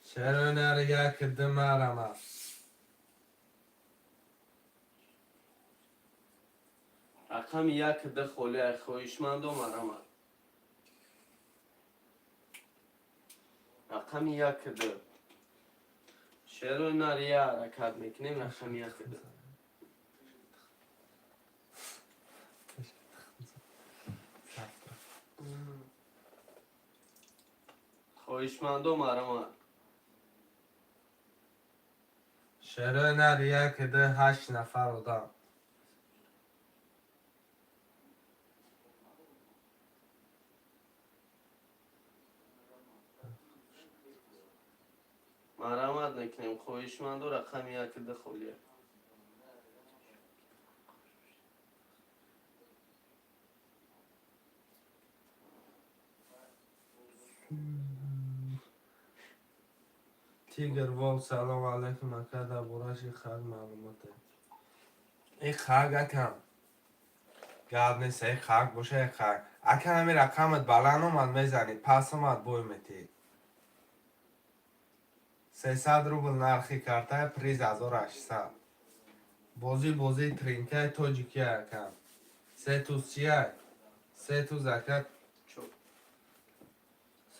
چرا نره یک ده مرمه رقم یک ده خوله خویشمندو مرمت رقم یک ده چرا نریه حرکت میکنیم رقم یک ده خویشمندو مرمت چرا نره یک ده 8 نفر آدم مرمت میکنیم خویشمندو رقم یک ده خوله تیگر وال سلام علیکم اکا در بورش خرد معلوماته این خرگ اکم گرد نیست یک خرک باشه یک خرک اکه همی رقمت بلند اومد میزنی پس اومد بوی میتی 300 روبل نرخی کرده پریز 1800 بازی ترینکه توجیکیه یکم 3 توز چیه 3 توز اکه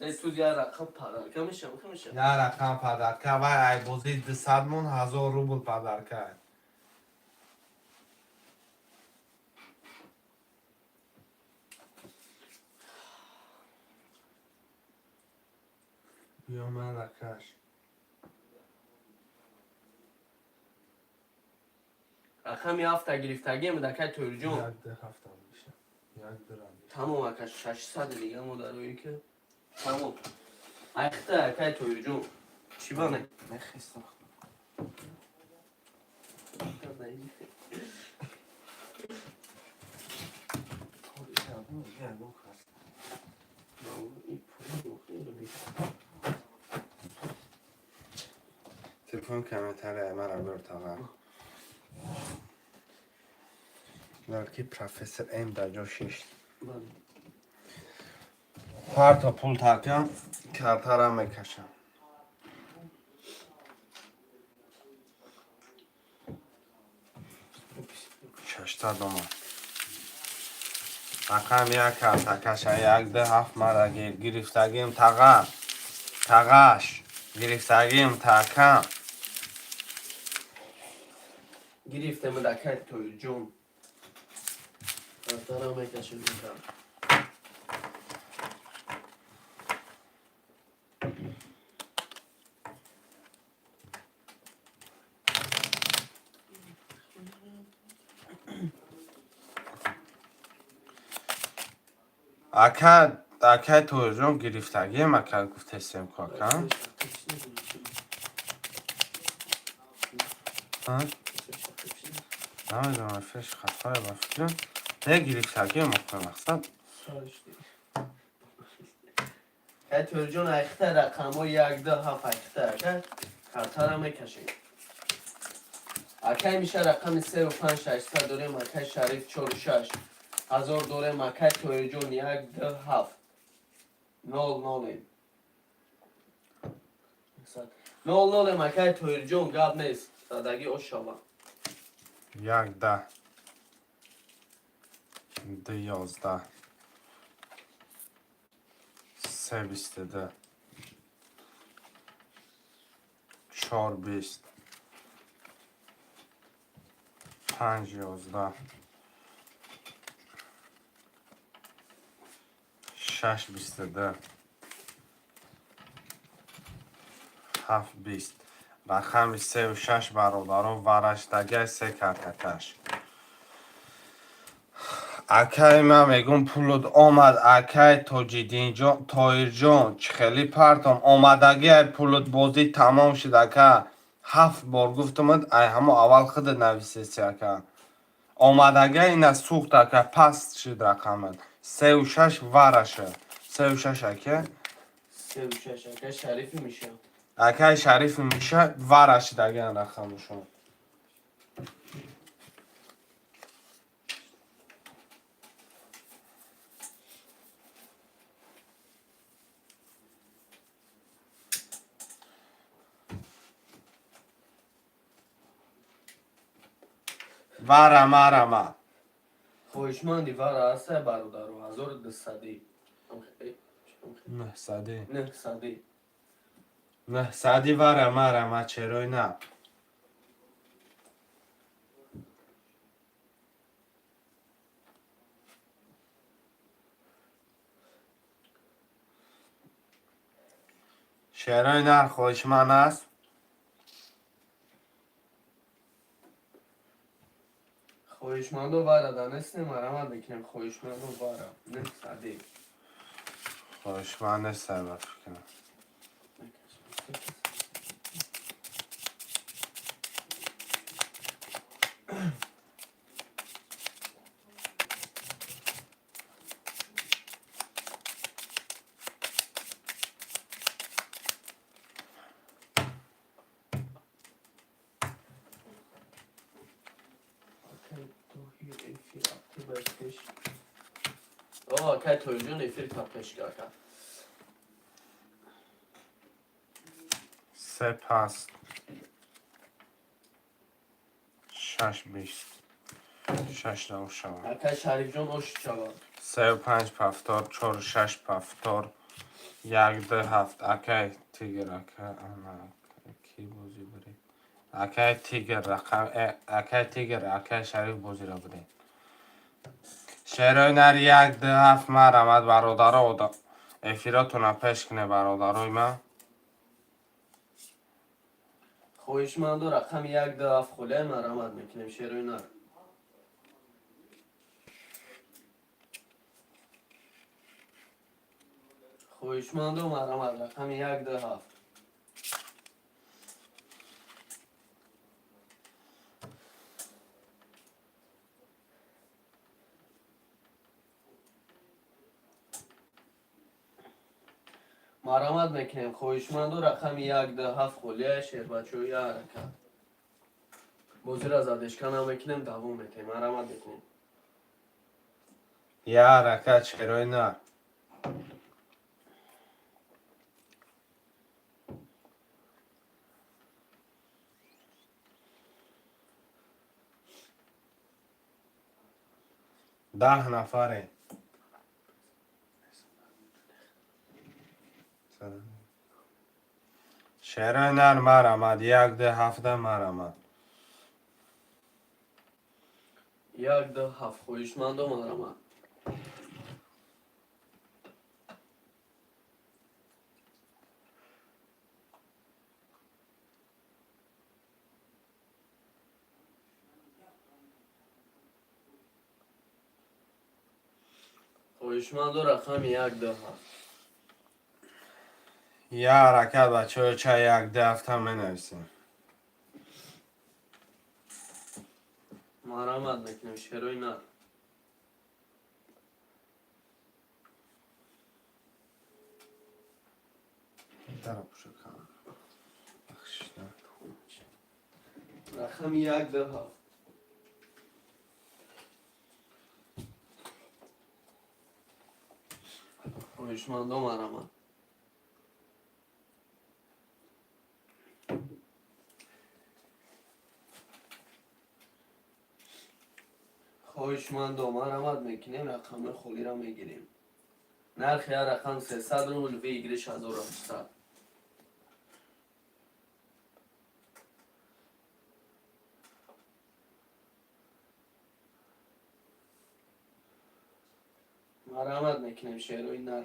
سه توز یه رقم پدرکه میشه یه رقم پدرکه و ای بازی 200 مون 1000 روبل پدرکه بیا من رکش رقم یه هفته گرفتگی مدکه تویر جون یک ده هفته میشه یک درم میشه تمام اکش 600 دیگه مدروی که تمام اخته اکه تویر جون چی بانه؟ نخیستم تلفن کمتره مرا برتاقه بلکه پروفسور ام در جا شیشت هر تا پول تاکم کرده را میکشم ششتا دومان رقم یک کرده کشه یک ده هفت مرا گرفتگیم تاقش گرفتگیم تاکم گرفته مدکه تویر جون دارم میکشم میکنم اکه تو جون گرفتگیم اکه گفته سیم کاکم نمیدونم فش خطای بفکرم نه گرفتگیم مقیم مقصد که تویر جون اخته رقم ها یک ده هفت اخته که کرتا را میکشیم اکه میشه رقم 3 و 5 600 داریم اکه شریف 4 6 1000 داریم اکه تویر جون یک ده هفت 0 0 اکه تویر جون گاب نیست سادگی او شما یک ده ده یازده سه بیست ده چهار بیست پنج یازده شش بیست ده هفت بیست رقم 3 و 6 برادران ورشتگه 3 کرتکش اکای من میگم پولود آمد اکای تاجیدین جان تایر جان خیلی پرتم آمدگی پولود بازی تمام شد اکا 7 بار گفتم ای همه اول خود نویسی اکا آمدگی این سوخت اکا پس شد رقمت 3 و 6 ورشه 3 و 6 اکا 3 و 6 اکه شریفی میشه اکای شریف میشه ورش دگه رقمشون ورمه خوشمندی ورا هسته برادرو 1200 نه صدی نه صدی نه صدی ورمه چرای نه چرای نه خوشمند است خوشمندو ورا دانستیم مرا بکنیم خوشمندو ورا نه صدی خوشمند است سر بفکنم Okay, to here if you active بکش آه که توی جون افیر تپش کرد سپس 6 20 6 9 شما که شریف جون اوش چلا 3 و 5 پفتار 4 6 پفتار 1 2 7 اکی تیگر کی بازی برید اکی تیگر رقم اکی تیگر اکی شریف بازی را برید شعرهای نر 1 2 7 مرمد برادر و افیراتون پیش کنه برادرای من خویشمند و رقم 1 2 7 خوله مرامت میکنیم شیروی نر خویشمند و مرامت رقم 1 2 7 مرامت میکنیم خویشمند و رقم 1 2 7 خوله شیر بچه و یه حرکت بازی را زدشکن هم میکنیم دوم میکنیم مرامت میکنیم یه حرکت شعرهای نر ده نفره شعرهای نر مرمد 1 2 7 مرمد 1 2 7 خویشمند و مرامت خویشمند و رقم 1 2 7 یه حرکت بچه چه 1 2 7 هم منویسیم مرامت میکنیم شیروی نر در پوشه کنم بخشیدم رقم 1 2 7 خویشمند و مرامت خویشمند و مرامت میکنیم رقم خولی را میگیریم نرخ یا رقم 300 روبل ویگرش 1800 مرامت میکنیم شیروی نر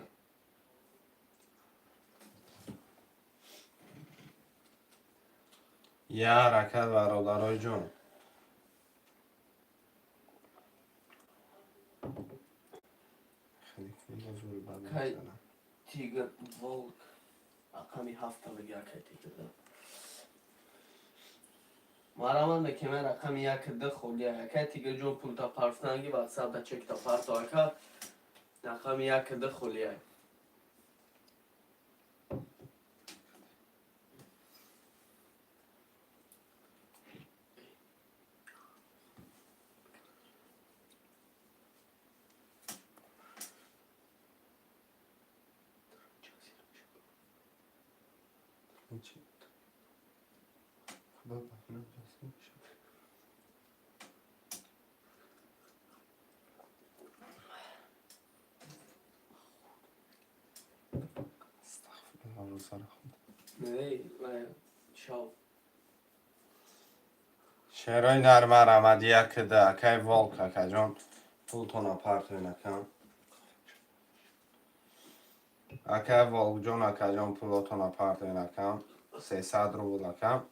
یه حرکت برادرای جون خیلی بزرگ بد کی می‌زنم. تیگر ولک رقمی 7 تا بگه که تیگر ده مرامت میکنیم رقم 1 2 خولیه که تیگر جو پول تا پرفتنگی و سب چک تا پرت که رقم 1 2 خولیه هیچی. خدا بخونه بسیم میشه. استغفرالله رو سر خود نه شاو شعرهای نر مرمد 1 2 اکی والک اکی جان پولتون اپارت نکن اکی والک جان اکی جان پولتون اپارت نکن 300 روبل اکم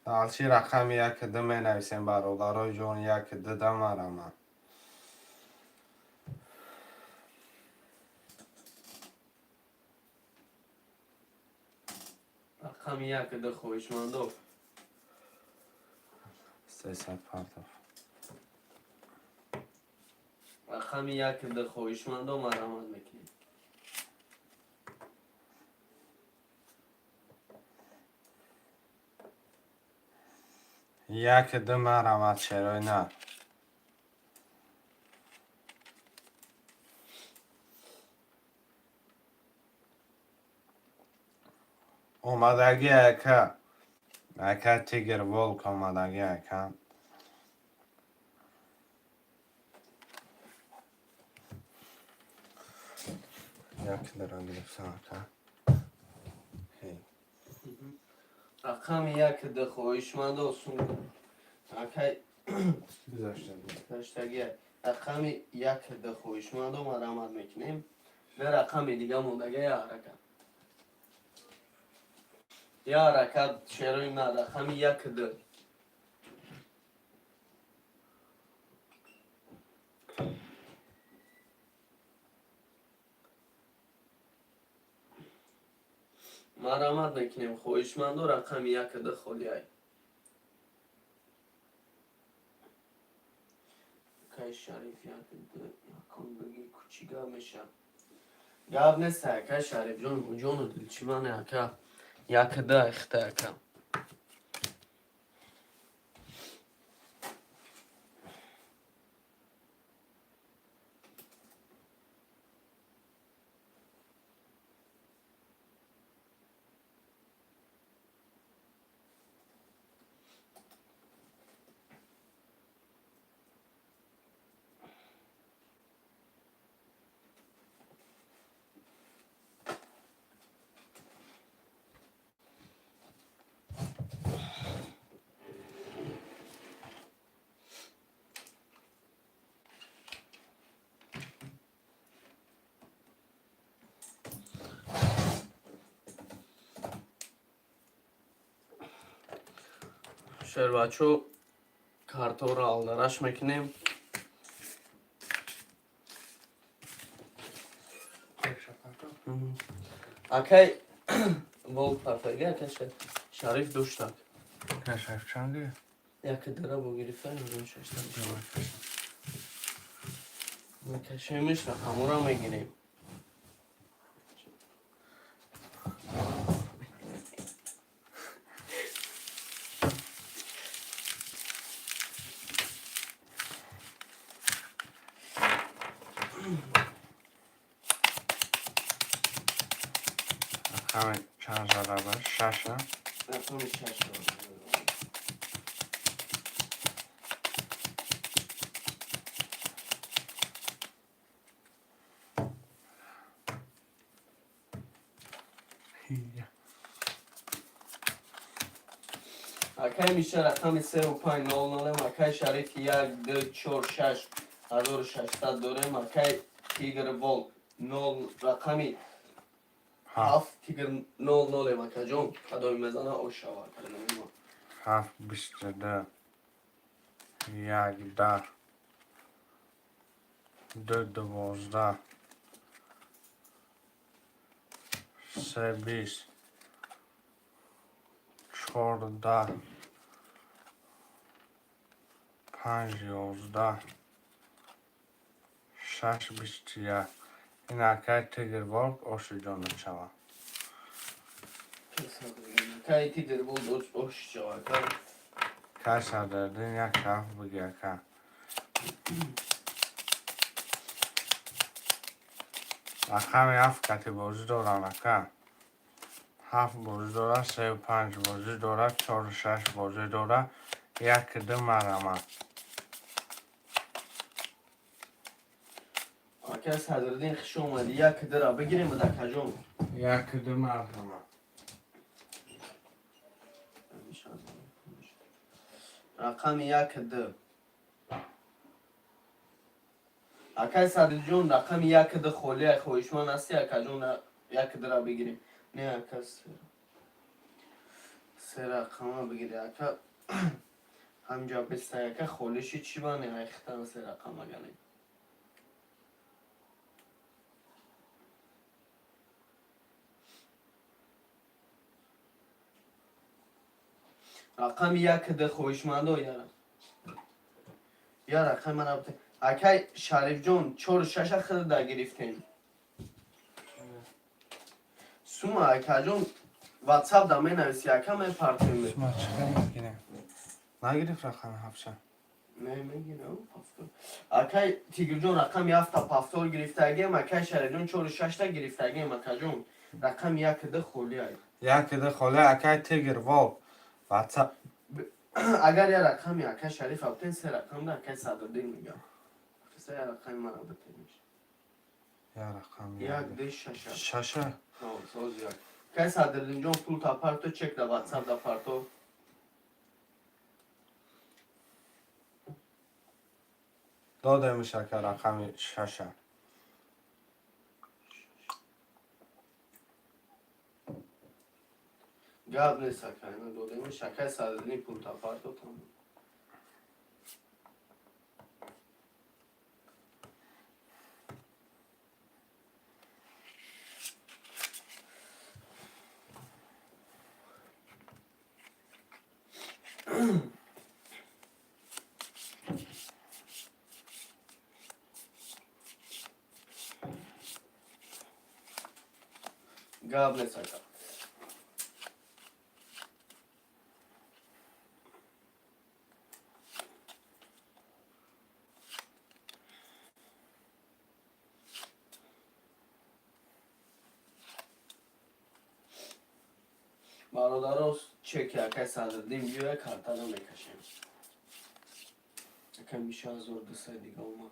دالچی رقم 1 2 می نویسیم برادرای جان 1 2 ده مرمد رقم 1 2 خویشمند و 300 پارتاف رقم 1 2 خویشمند و مرامت میکنیم یک دو مرمت چرای نه. اومدگی اکا تیگر ولک اومدگی اکا. یک درم گرفتم اکا. رقم یک ده خواهشمند و سون اکای گذاشتگی رقم یک ده خواهشمند و مرمت میکنیم به رقم دیگه موندگی یا حرکت یا حرکت شروع ما رقم یک ده مرمت میکنیم خواهشمند و رقم یک ده خولیای که شریف یک ده یکم بگی کوچیگه میشه گاب نیست که شریف جون و دلچی منه که یک ده اخته که شر بچو کارتو رو آلدرش میکنیم اکی ول پرتگی اکی شریف دوشتک شریف چندی؟ یک دره بگیری فرم ششتن میکشیمش رقمو رو میگیریم همه چند زده باش؟ شش نه؟ رقم شش اکی میشه رقم 3500 اکی شریف 1 2 4 6 1600 داریم اکی تیگر بول 0 رقمی 7 تیگر 00 اکی جون کدوم میزنه او شوا کنیم 7 22 یک 10 2 12 3 20 4 10 5 11 6 21 این اکای تیگر ولک اوشی جان چوا اکی تیگر بول او شوا کنیم کش دردین یک شف بگی اکا رقم 7 کتی بازی دارن اکا 7 بازی داره 3 و 5 بازی داره 4 و 6 بازی داره یک دو مرمه اکی صدردین خش اومدی یک دره بگیریم در کجون یک دو مرمه رقم 1 2 اکی صدر جون رقم 1 2 خولی خویشمان هستی اکی جون 1 2 را بگیریم نه اکی سه رقم بگیری اکی همجا بسته اکی خولیشی چی بانه ایختن سه رقم گنیم رقم 1 2 خویشمند و یا رقم من رابطه اکی شریف جون 4 6 خود در گرفتیم سوما اکی جون واتساپ در می نویسی اکی می پرتیم ما چکر میگیریم نگرفت رقم هفشه. نمیگیرم پافتور. اکای تیگر جون رقم یافتا پافتور گرفتگیم اکای شهر جون 4 تا گرفتگیم اکای جون رقم یک ده خولی ای. یک ده خاله اکای تیگر وال. واتساپ. اگر یه رقم اکای شریف اپتن 3 رقم ده اکای صدردین میگم. 3 رقم من بده میشه. یا رقم یک ده شش. ششه. نه سوز یک. اکای صدردین جون پول تا پارتو چک ده واتساپ ده پارتو. داده میشه که رقم ششه. گاب نیست اکای من دوده میشه اکای صدردین پول تا پارتو تمام. گاب نیست اکای. برادر چک اکای صدردین بیوه کارتا رو میکشیم. اکای میشه از دو سه دیگه اومد.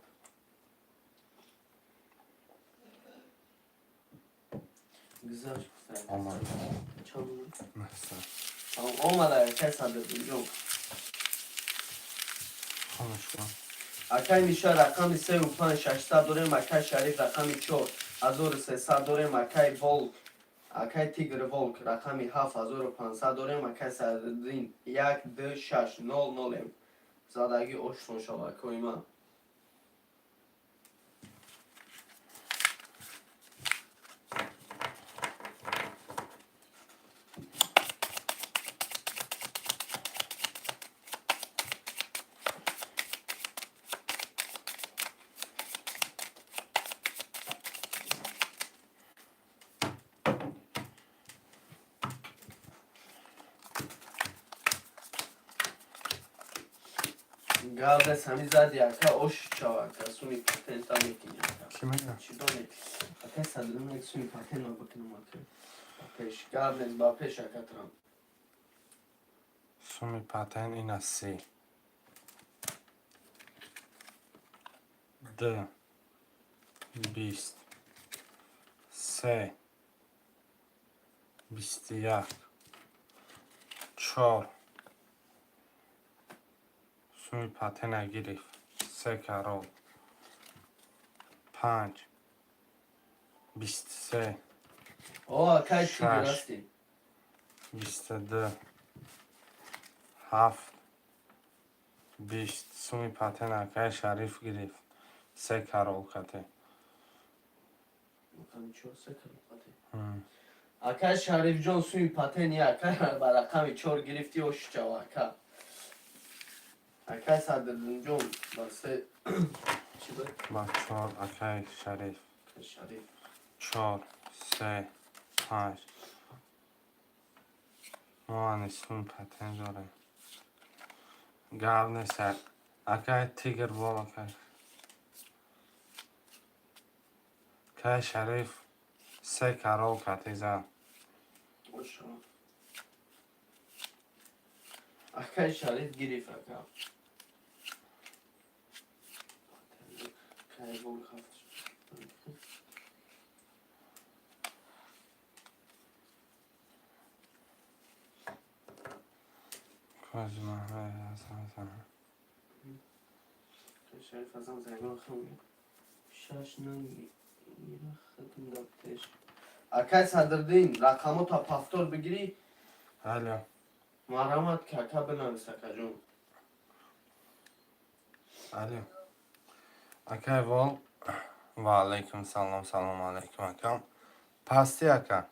گذاشت بسته. آمد. چند؟ مثلا. اومده اکای صدردین جون. خاموش کن. اکای میشه رقم 3 و 5 600 داریم اکای شریف رقم 4 1300 داریم اکای ولک اکای تیگر ولک رقم 7500 داریم اکای صدردین 1 2 6 0 0 زدگی اشتون شبکه من گاده سمی زدی اکای اش شبکه سونی پتنتا میکنی کی میگه؟ چی دانی اکای صدردین یک سونی پتن رو بکنم اکای پیش گاده با پیش اکترم سومی پتن این از سی. ده. 20. 3. 21. 4. سومی پتن گرفت. 3 کرول. 5. 23. اوه اکای شش. تیگر هستی 22. 7. 20. سومی پتن اکای شریف گرفت. 3 کرول کته. مکانی چور سه کلو اکای شریف جان سوی پتن یا اکای بر رقم 4 گرفتی و شچا اکا اکای صدردین جان بسته چی بود؟ با 4 اکای شریف. اکای شریف 4. 3. 5. ما نیستون پتن داریم. گاو نیست. اکای تیگر بال اکای. اکای شریف 3 کرول کتی زن. اوشا اکای شریف گرفت اکا اکای بول خفت کاج محمد حسن. اکای شریف از هم زیبان خمی شش ننگی ایره ختم دابتش اکای صدردین رقمو تا پافتور بگیری الو. مرحمت که اکا بنویس اکا جون الو. اکای وال. و علیکم سلام سلام علیکم اکام. پاستی اکا.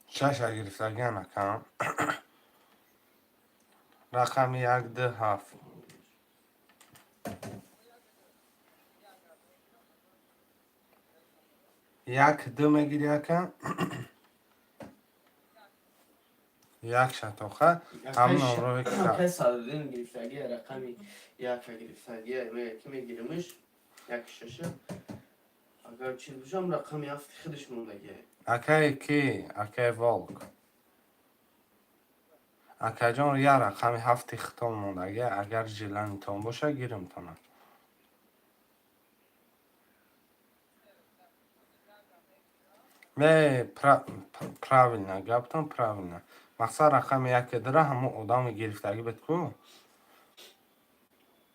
شش گرفتگیم اکام. رقم 1 ده 7. یک دو میگیری یکم یک شتاخه هم نمره که که صدرین گرفتگی رقمی یک گرفتگی که میگیرمش یک ششه اگر چیز بشم رقمی هفت خودش موندگی اکای کی اکای والک اکای جان یه رقمی هفت اختال موندگی اگر جیلانی تان باشه گیرم تانه правильно гаптам правильно мақсад рақами яке дара ҳамон одами гирифтагӣ бед ку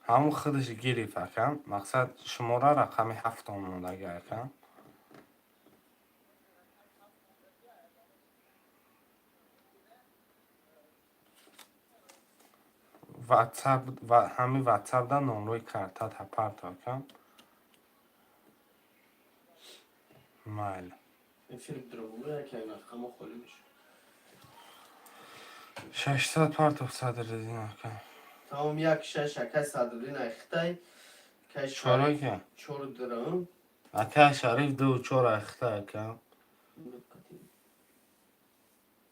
ҳамон худаш гирифт акам мақсад шумора рақами ҳафтон мондаги акам ҳами ватсапда номрои карта тапарт акам майли فیلم درو که رقم خالی میشه 600 партов садридин акам تمام یک شش که صدرین اخته که чорой ка چور درم акай шариф ду чор ахта акам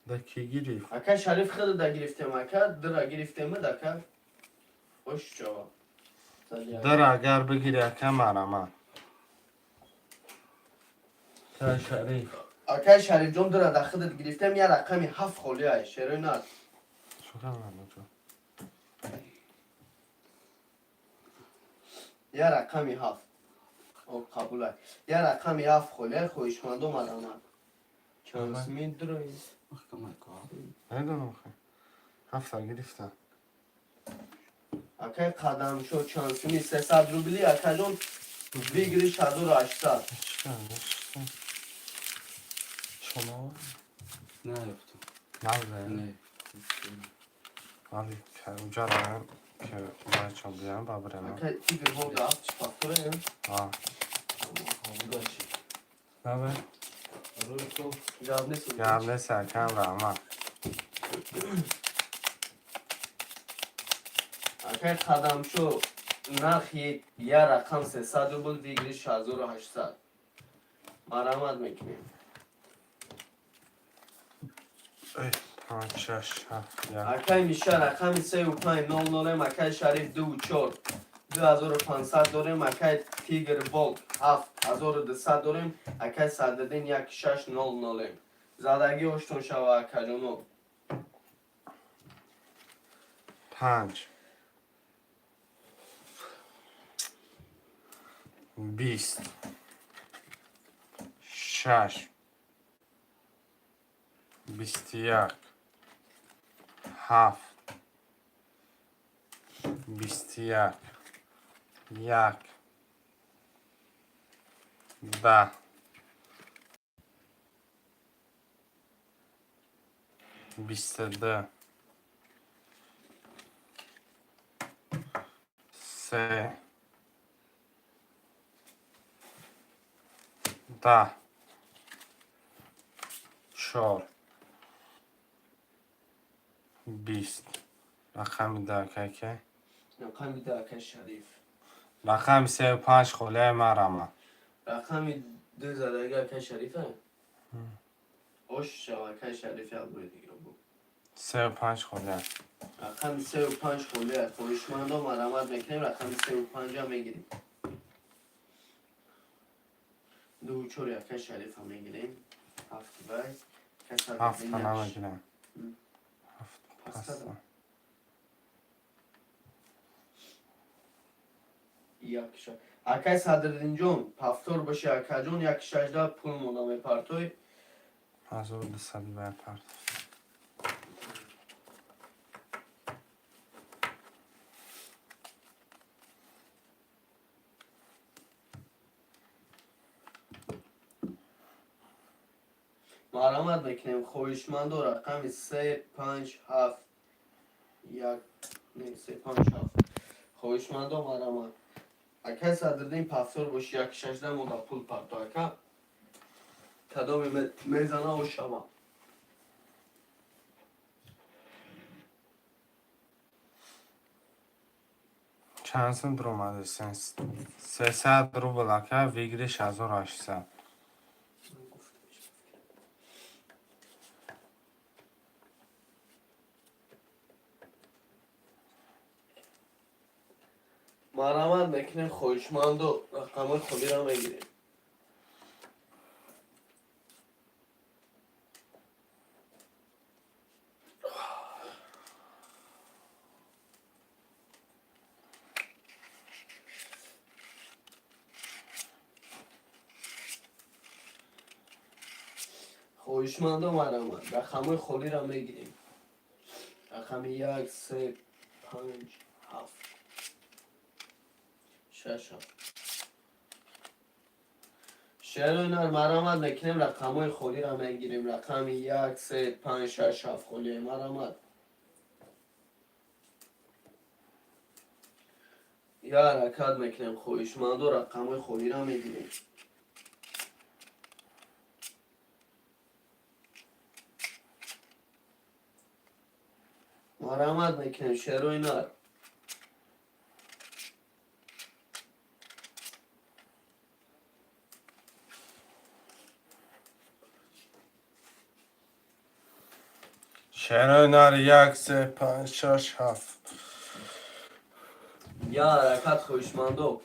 да ки гирифт اکه شریف خود دا گرفتیم اکه در گرفتیم دکه خوش جواب дар агар бигири акам мараман акай шариф اکه شریف جون در دا خودت گرفتیم یه رقمی هفت خالی های شروع ناد یه رقمی هفت او قبول های یه رقمی هفت خالی های خوشمندو مرامن چانسمی دروی محکمه کار نمیدونم خیلی هفته گرفتم اکه قدم شد چانسمی 300 روبلی اکه جون بگیری 1800 شما نه یفتم نبوده نه ولی که اونجا رایم که باید چون بیارم با برم اکه تیگر بود هفت چی فاکتوره هم بوداشی نبوده روی تو جواب نیست گرم نیست اکم رحمه اکه قدم شد نخی یه رقم 300 روبل بگیری 1800 مرامت میکنیم ای پانچ شش هفت یک اکه میشه رقم 3500 مکه شریف 24 2500 داریم اکه تیگر بولک 7200 داریم اکه صددین 1600 زدگی هشتون شوه اکه جونو پنج بیست شش بیست یک هفت بیست یک یک ده بیست دو سه ده چهار بیست رقم ده که رقم ده اکه شریف رقم 35 خوله مرمه رقم دو زدگی اکه شریفه هوش شوه اکه شریف یک بوی دیگه بود 35 خوله رقم 35 خوله خوشمند و مرامت میکنیم رقم 35 هم میگیریم دو چور یکه شریف هم میگیریم هفت بای هفت نمیگیرم هفت پس یک شش اکه صدرین جون پفتور باشه اکه جون یک 16 پول مونده میپرتوی از او دستدی باید پرد مرامت میکنیم خویشمند و رقم 357 یک نه 357 خویشمند و مرامت اکه صدردین پفتور باشه یک 16 مونده پول پرتو اکه کدام میزنه و شما چند سن در اومده 300 روبل اکه ویگریش 1800 مرحمت میکنیم خویشمند و رقم خودی را میگیریم. خویشمند و مرحمت رقم خودی را میگیریم. رقم 1 3 5 7 6 7. شعر و اینار مرحمت میکنیم رقم خودی را میگیریم. رقم 1 3 5 6 7 خودی مرحمت. یا حرکت میکنیم خویشمند و رقم خودی را میگیریم. مرحمت میکنیم شعر و اینار. شعر نار 1 3 5 6 7. یا حرکت خویشمند و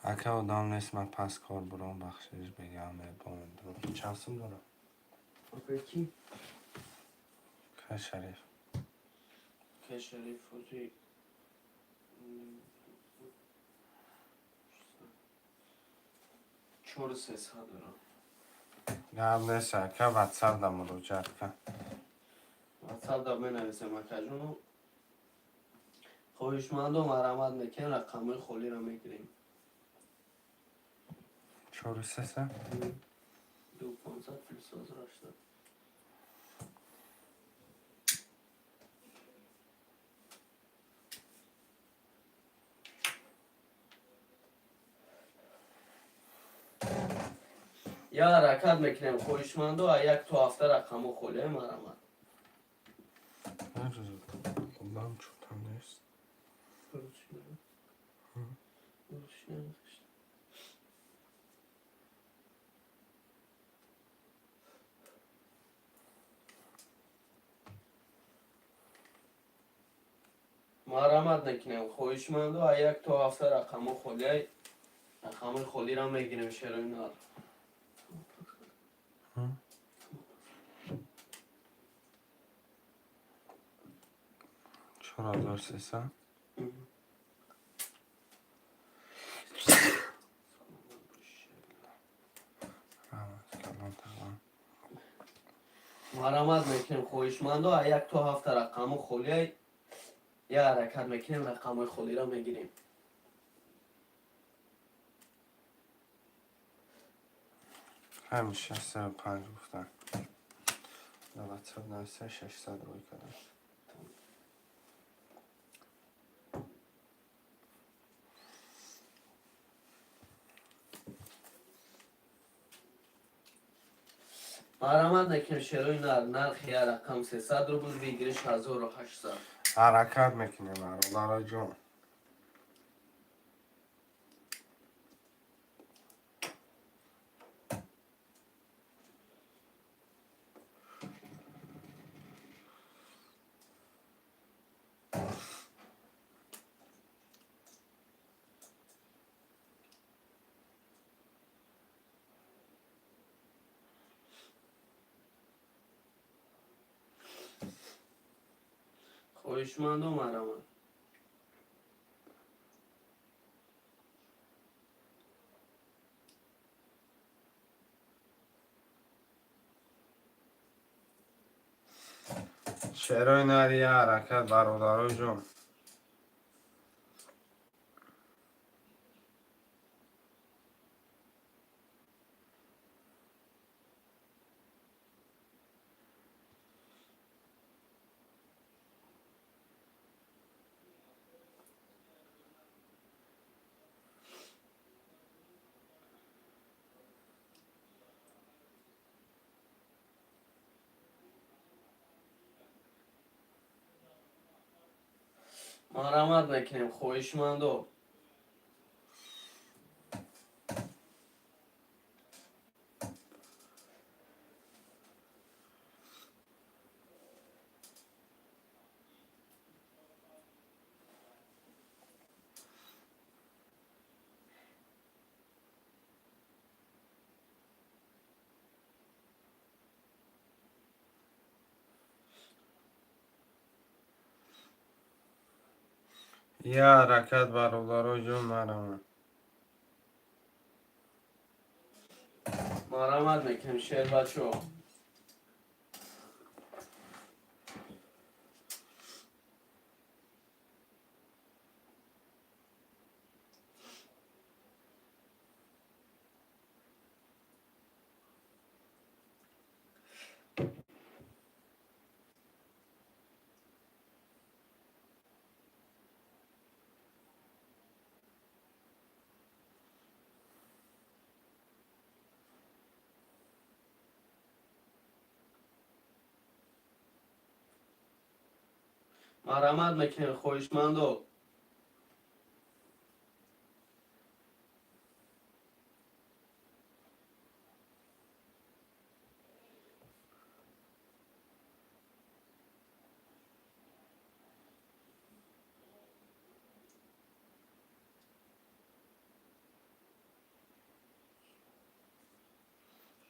اگه آدم نیست من پس کار برام بخشش بگم باید چند سم دارم؟ کی؟ که شریف که شریف فوزی 400 دارم. گرم نیست که واتساپ دا مروجت کن. واتساپ دا بنویسم اکجونو. خویشمند و مرحمت میکنیم رقم خودی را میگیریم. 400 2 500 فیلسوز راشته. یا حرکت میکنیم خویشمند و یک تو هفته رقم خودی مرحمت. خودم چوتم نیست. مرحمت میکنیم خویشمند و یک تو هفته رقم خودی را میگیریم. شعر و اینار. 4300 مرحمت میکنیم خویشمند و یک تو هفته رقم خودی یا حرکت میکنیم رقم خودی را میگیریم. همیشه 35 گفتن 97 600 روی کردم. مرحمت میکنیم شعر و اینار نرخ یا رقم 300 روبل بگیرش 1800. حرکت میکنیم برادر جون. خویشمند و مرحمت. شعرهای نری یه حرکت برادرای جون. مرحمت میکنیم خویشمند و یه حرکت برادرای جون مرمه. مرحمت میکنم شیر بچه ها. مرحمت میکنم خویشمندو.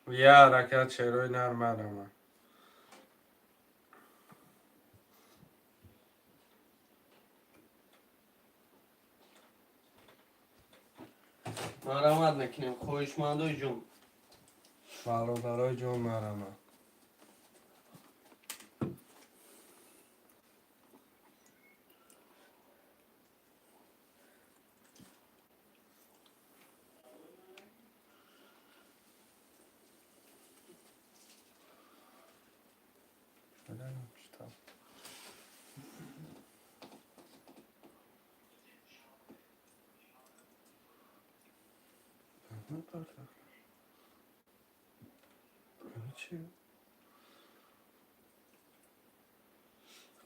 یه حرکت شیروی نر مرمه. مرحمت میکنم خویشمندو جون. برادرای جون مرمه.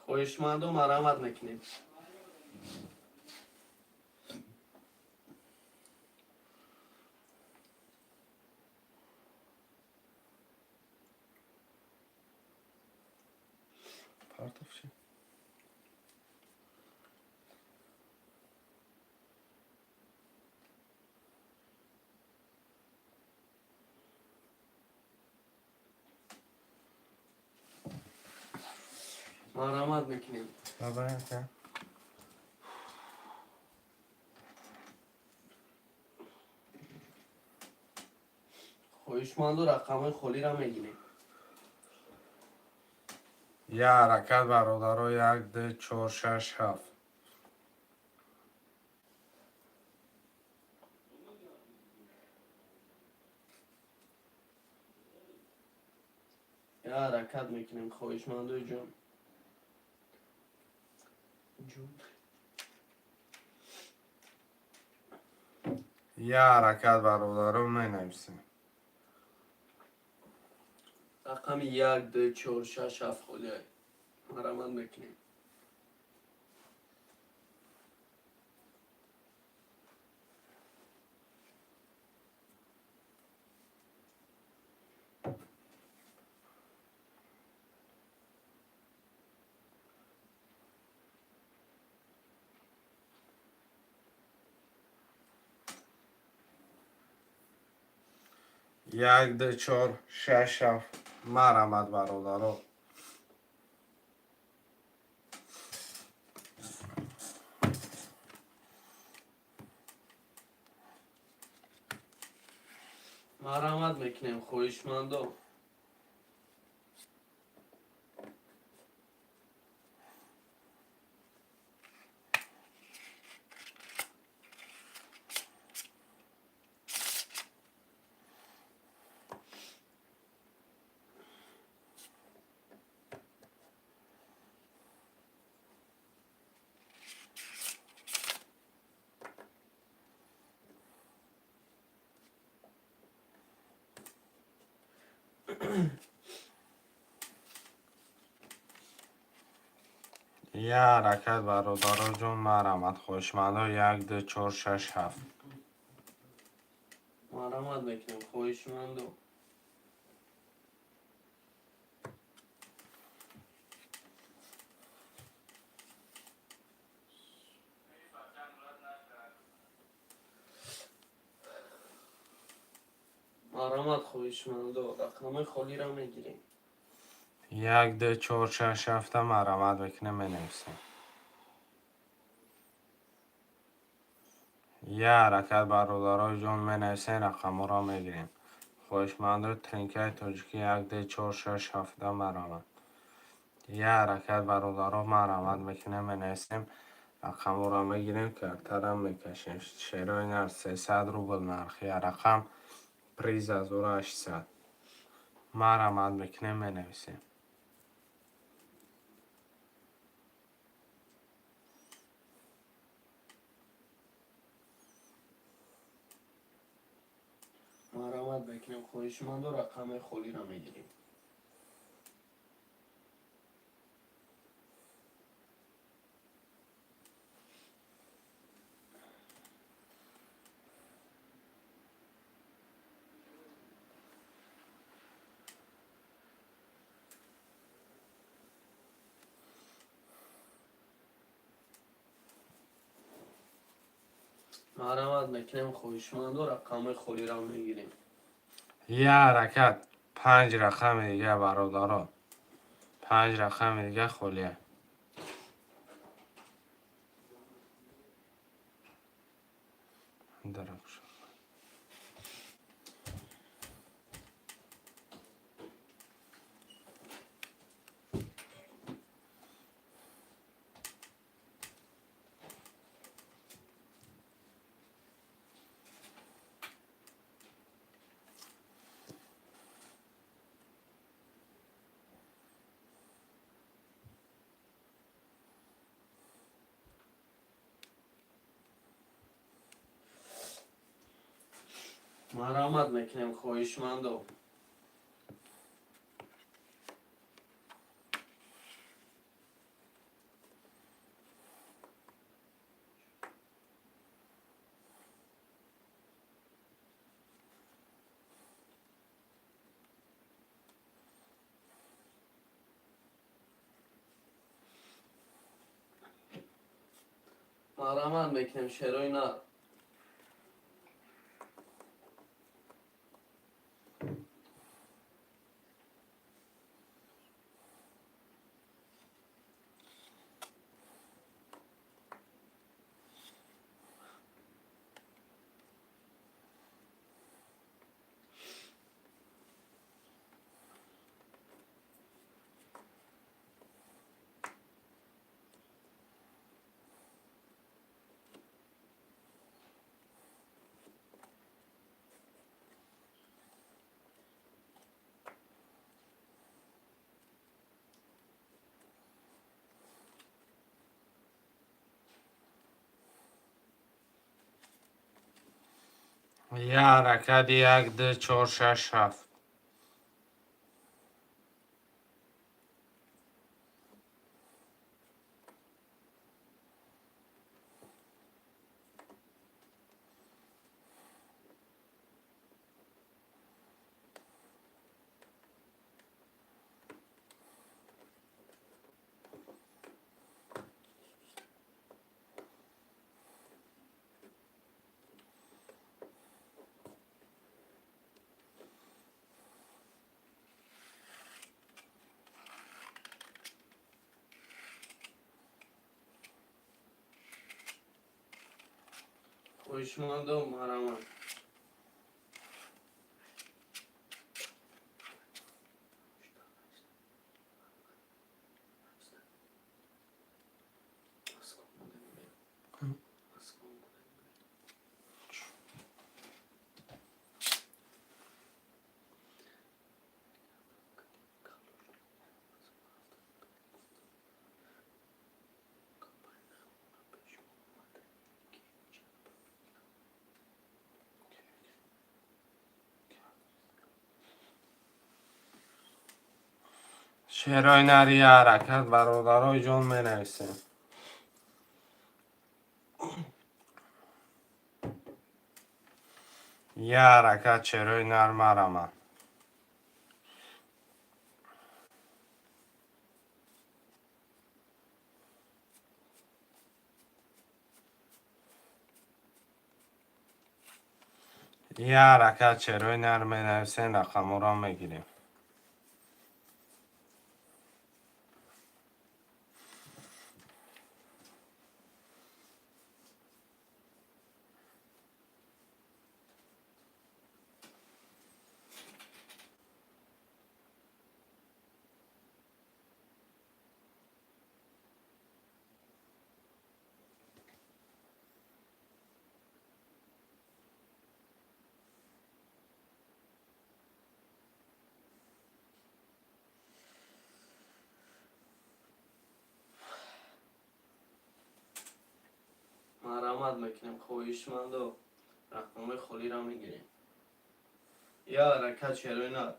خویشمندو مرحمت میکنم. پارتوف چی؟ مرحمت میکنم. بابا که خویشمندو رقم خالی را میگیریم. یه حرکت برادرای 1 2 4 6 7. یه حرکت میکنیم خویشمندو جون. یه حرکت برادرای می نویسیم. رقم 1 2 4 6 7 خالی. مرحمت میکنیم. یک دو چهار شش هفت. مرحمت برادرها. مرحمت میکنیم خویشمندو. یه حرکت برادرها جون مرحمت خوشمندا 1 2 4 6 7. مرحمت میکنیم خویشمندو. مرحمت خویشمندو. رقم خالی را میگیریم. 1 2 4 6 7 مرحمت بکنه می نویسیم. یه حرکت برادرای جان منویسین رقم را میگیریم. خواهشمند ترینکای تاجیکی 1 2 4 6 7 مرامد. یه حرکت برادرها مرامد میکنه منویسیم رقم را میگیریم کرتر هم میکشیم. شیرای نر 300 روبل نرخی رقم پریز از 800 مرامد میکنه منویسیم. مرامت بکنیم خواهشمند و رقم خولی را میگیریم. مرامت میکنیم خواهشمند و رقم خولی را میگیریم. یه حرکت 5 رقم دیگه برادرها 5 رقم دیگه خولیه. درخش. مرامت میکنیم خواهشمند و مرامت میکنیم شیرای نر یه حرکت 1 2 4 6 7 خواهشمند و مرامت شیرای نر یه حرکت برادرای جان منویسیم. یه حرکت شیرای نر مرامد. یه حرکت شیرای نر منویسین رقم را میگیریم. مرامت میکنیم خواهشمند و رقم خالی را میگیریم. یا حرکت شروع.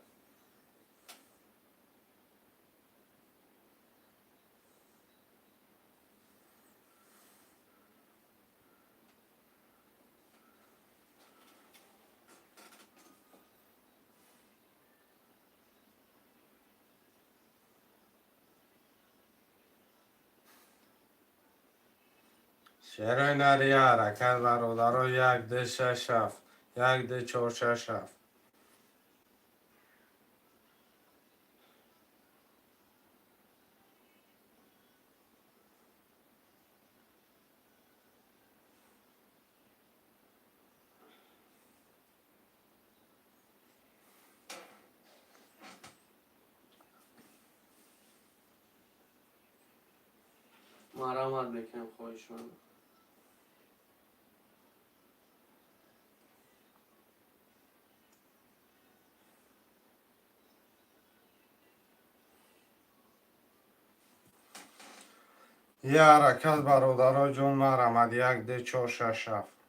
شیرای نری حرکت برادرها 1 2 6 7 1 2 4 6 7 مرامت میکنیم خواهشمند. یه حرکت برادرها جون مرمد 1 2 4 6 7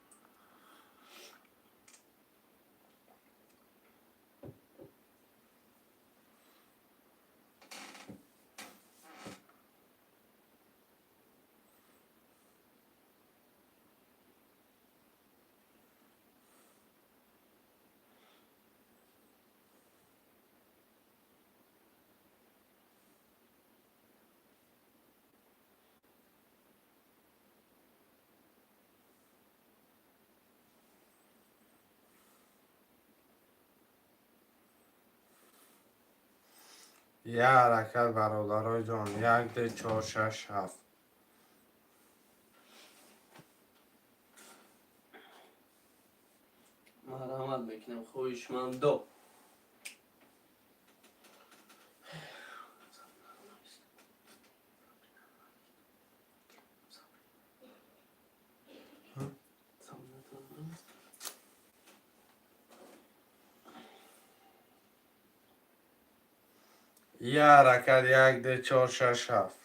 یه حرکت برادرها جون 1 2 4 6 7 مرامت میکنیم خواهشمند. دو یه حرکت 1 2 4 6 7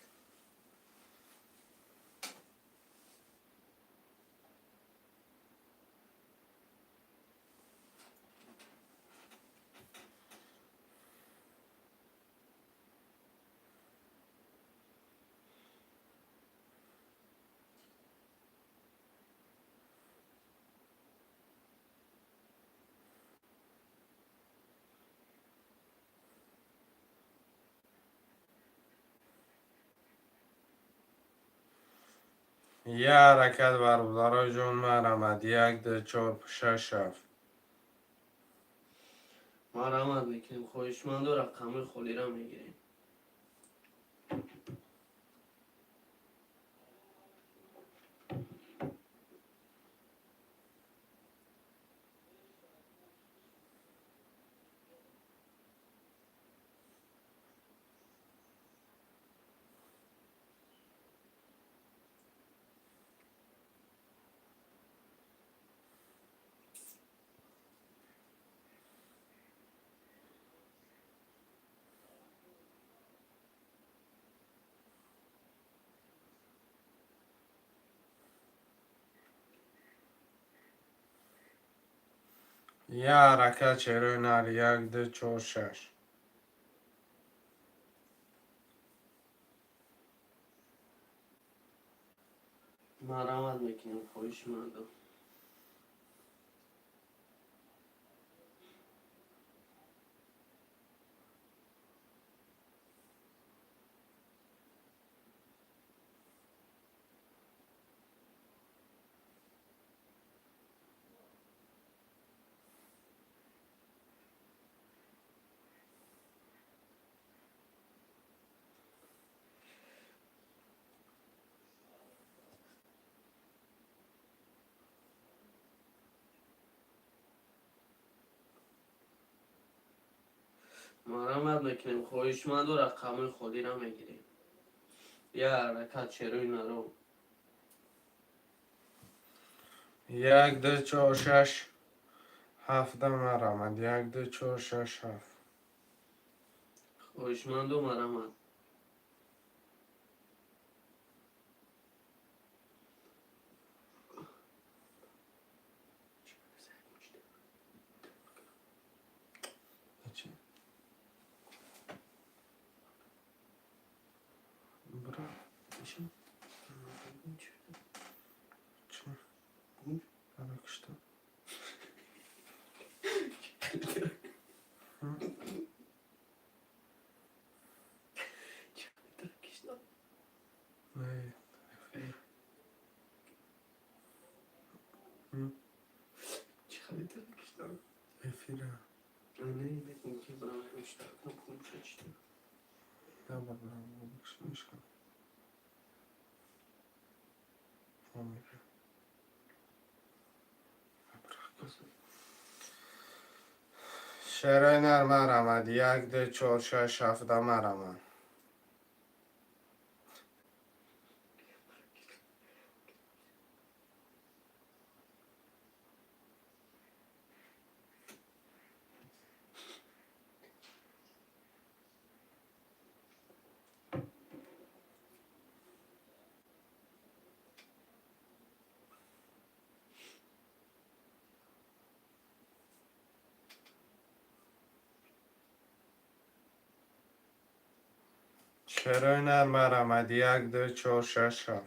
یه حرکت برادرها جون مرمد 1 2 4 6 7 مرامت میکنیم خواهشمند و رقم خالی را میگیریم. یه حرکت چهره نری 1 2 4 6 مرامت میکنیم خواهشمند. مرامت میکنیم خواهشمند و رقم خالی را میگیریم. یه حرکت چروی نرو. 1 2 4 6 7 مرمد 1 2 4 6 7 خواهشمند و مرامت. شعرهای نرم مرمد 1 2 4 6 7 مرمد شعرهای نرم مرمد 1 2 4 6 7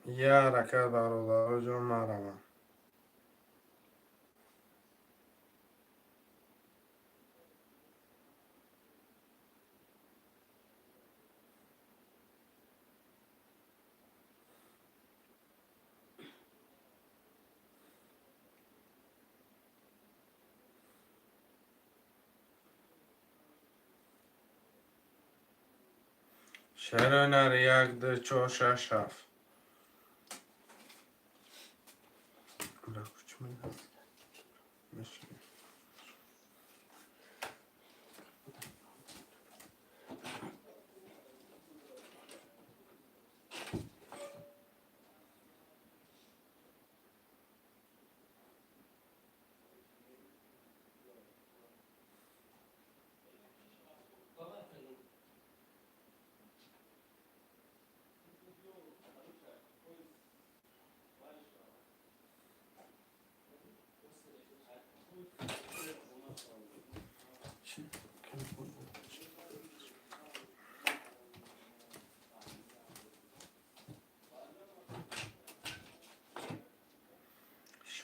یه حرکت برادر جون مرمد شعرهای نر 1 2 4 6 7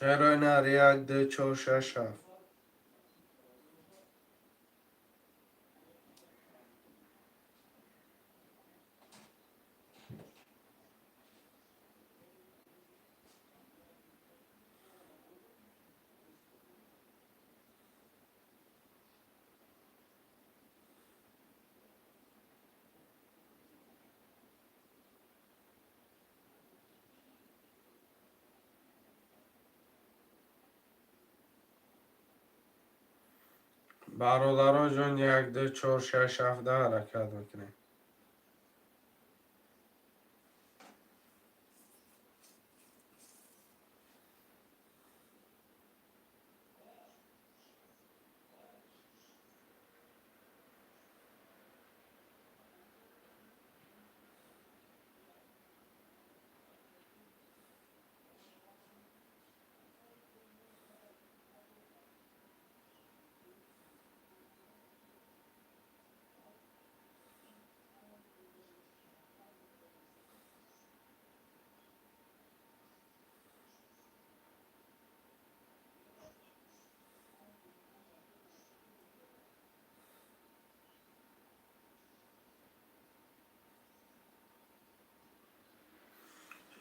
شعرهای نر 1 2 4 6 7 برادرها جون 1 2 4 6 7 حرکت میکنیم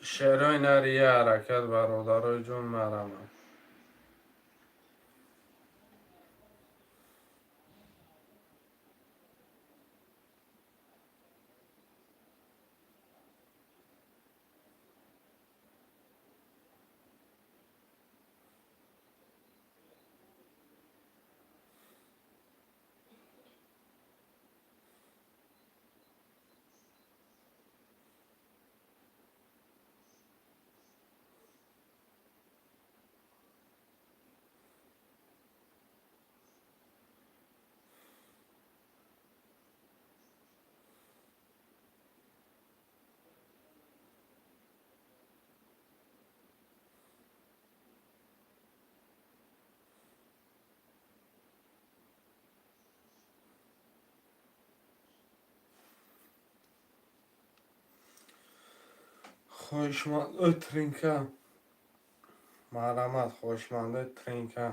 شعرهای نر یه حرکت برادرها جون مرمد خوشمند ترینکه مرمد خوشمنده ترینکه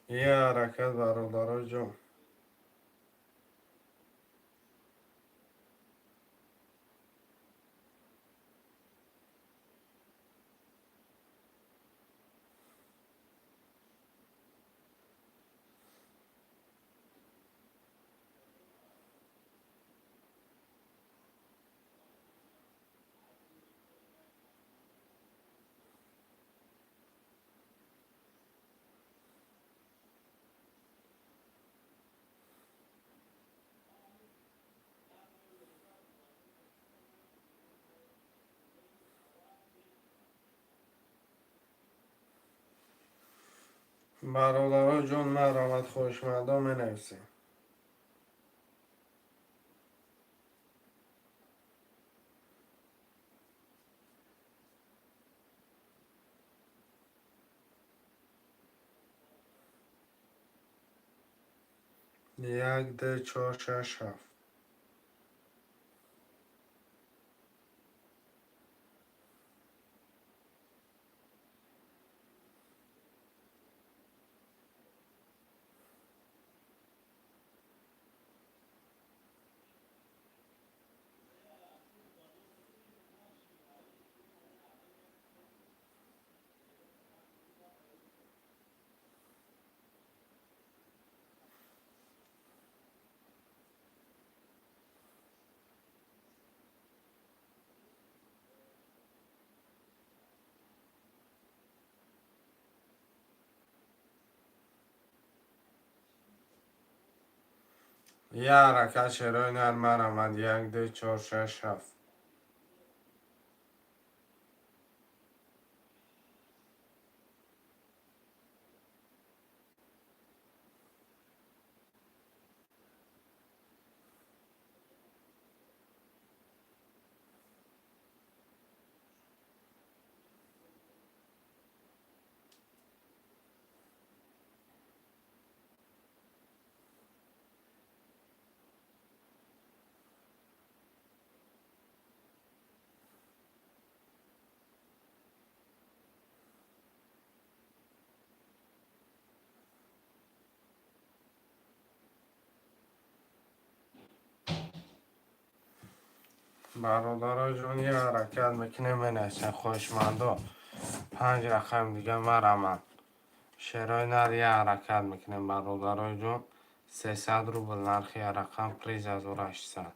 یه حرکت برادرای جان. برادرای جان مرحمت خوشمندان می نویسیم. یک ده چهار شش هفت. یه حرکت شرای نر مرحمت. یک ده چهار شش هفت. برادرای جان یه حرکت میکنه می نویسیم. خوشمندان 5 رقم دیگه مرحمت. شرای نر یه حرکت میکنیم برادرای جان. 300 روبل نرخی رقم پریز از 800.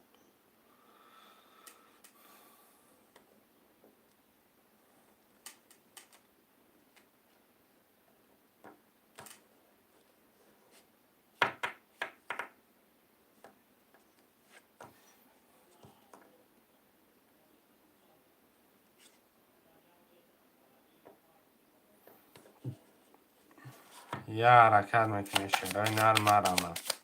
یه حرکت میکنه شرای نر مرحمت.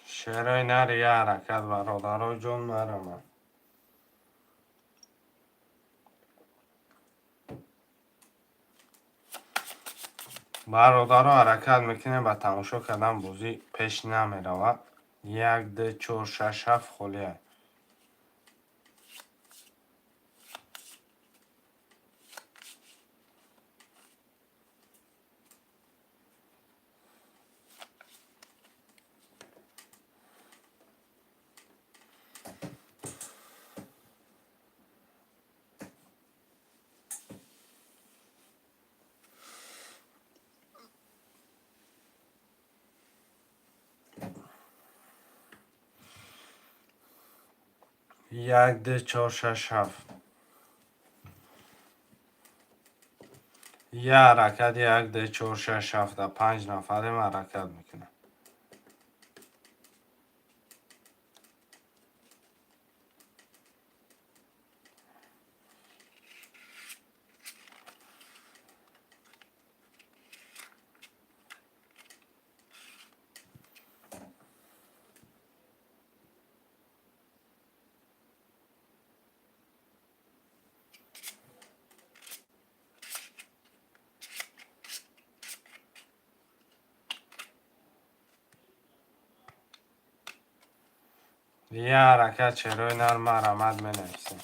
شرای نر یه حرکت برادرای جان مرحمت. برادرها حرکت میکنه به تماشا کردن بازی پیش نمیرود. یک ده چهار شش هفت خلیه. یک ده چهار شش هفت. یه حرکت یک ده چهار شش هفت. 5 نفریم حرکت میکنه. یه حرکت چهره نرم مرمت می نویسیم.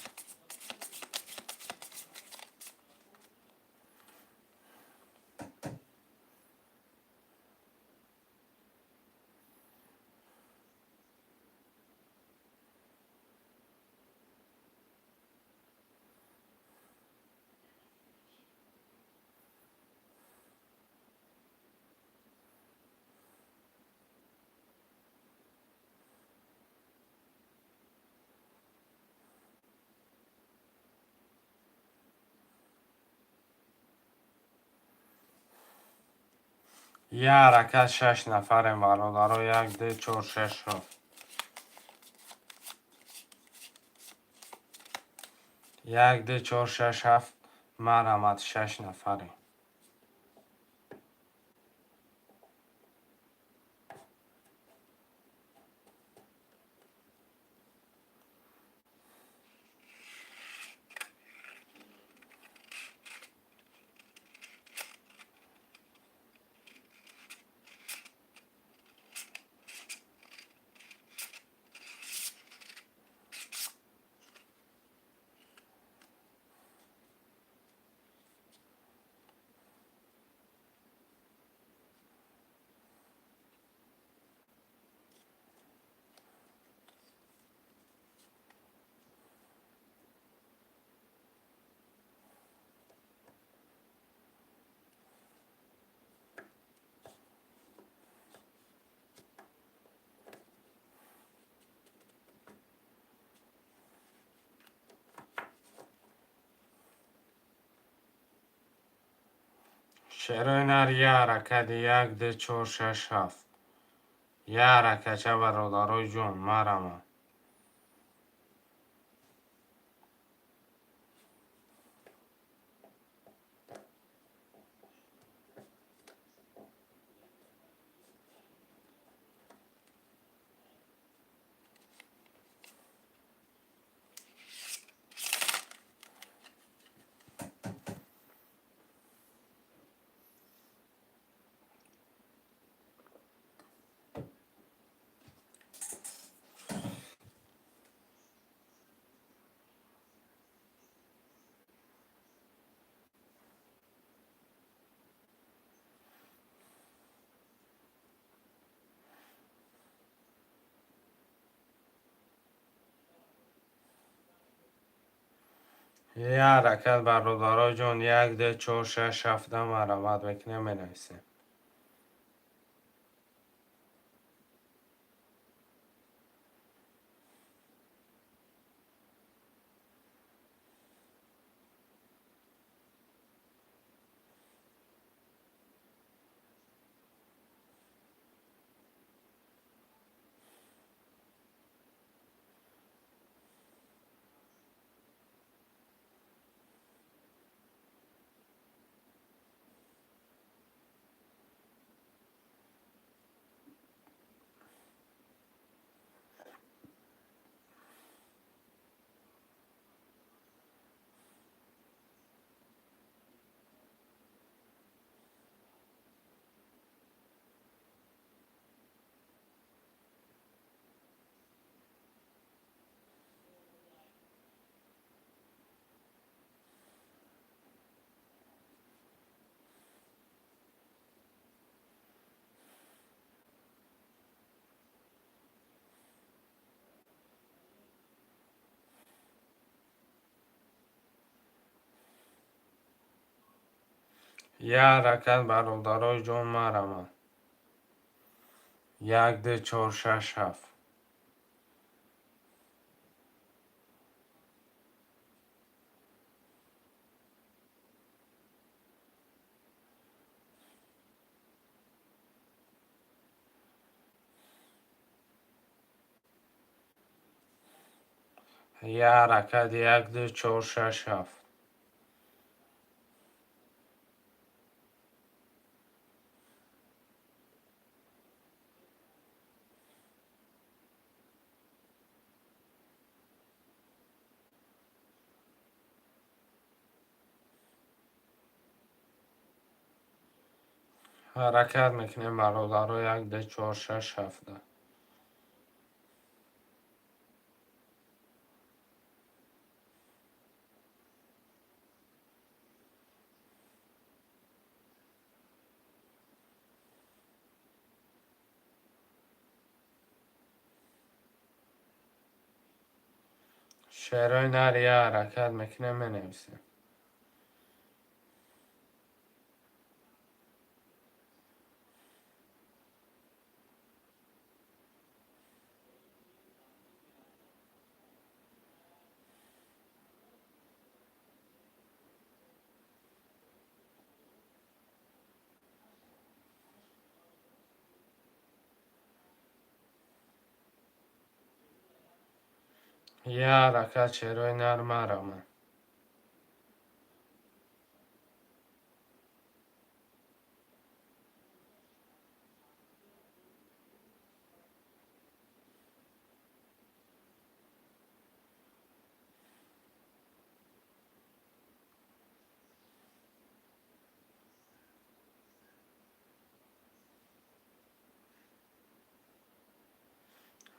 یه حرکت 6 نفریم برادر. یک ده چهار شش هفت. یک ده چهار شش هفت مرمت 6 نفریم. چهره نر یه حرکت یک ده چهار شش هفت. یه حرکت چه برادرای جون مرمت. یه حرکت برادرای جون یک ده چهار شش هفته مرمت میکنه می نویسیم. یه حرکت برادرای جون مرمت. یک ده چهار شش هفت. یه حرکت 1 2 4 6 7. حرکت میکنیم برادرها 1 2 4 6 7. شعرهای نر یه حرکت میکنیم منویسیم. یه حرکت شعرهای نر مرامه.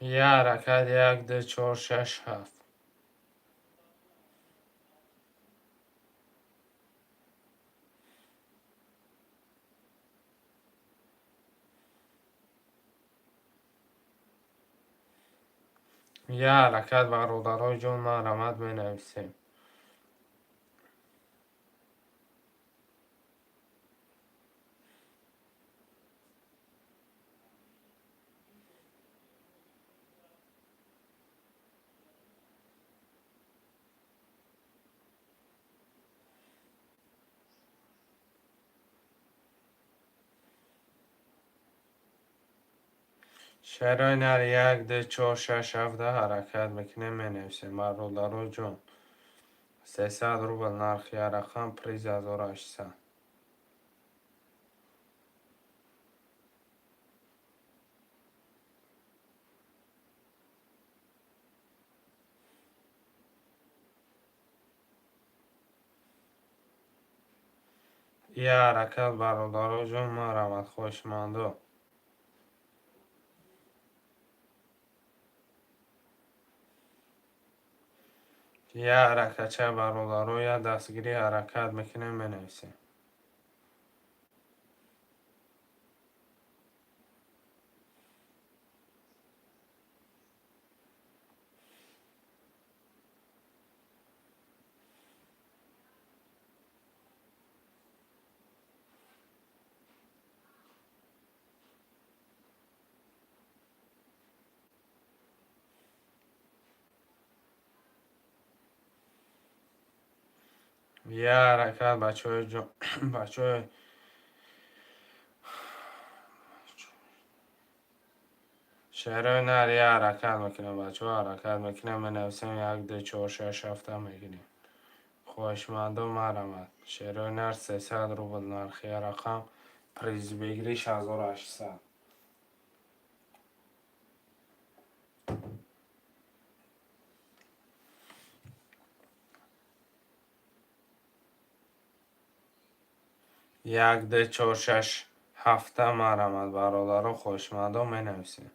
یه حرکت 1 2 4 6 7. یه حرکت برادرهای جان مرامت بنویسیم. شعرهای نر 1 2 4 6 7 حرکت میکنیم منویسیم برادرهای جان. 300 روبل نرخ یه رقم پریز 1800. یه حرکت برادرهای جان مرامت خوشمنده. یه حرکت چه برادرهای دستگیری حرکت میکنیم بنویسیم. یه حرکت بچه های جان بچه های شعرهای نر یه حرکت میکنیم بچه ها حرکت میکنیم بنویسیم 1 2 4 6 7 میگیریم. خوشمنده مرامت شعرهای نر 300 روبل نرخ یه رقم پریز بگیریش 1800. یک ده 4 6 7 مرامت برادرها خوشمنده منویسیم.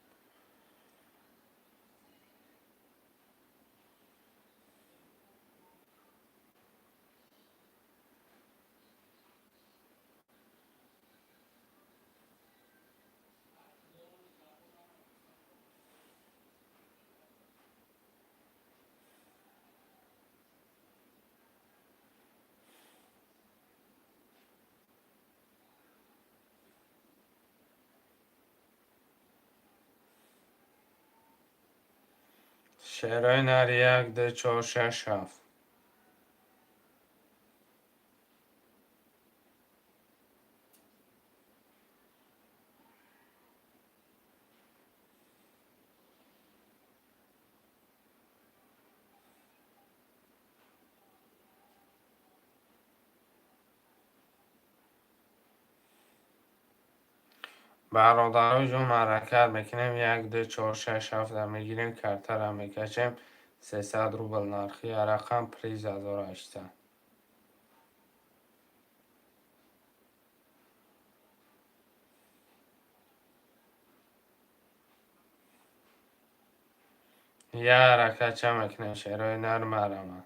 شعرهای نر 1 ده 4 6 7. برادرای جون حرکت میکنیم 1 2 4 6 7 میگیریم کرتر هم میکشیم 300 روبل نرخی رقم پریز 1800 یه حرکت چه میکنیم شیرای نرم رمه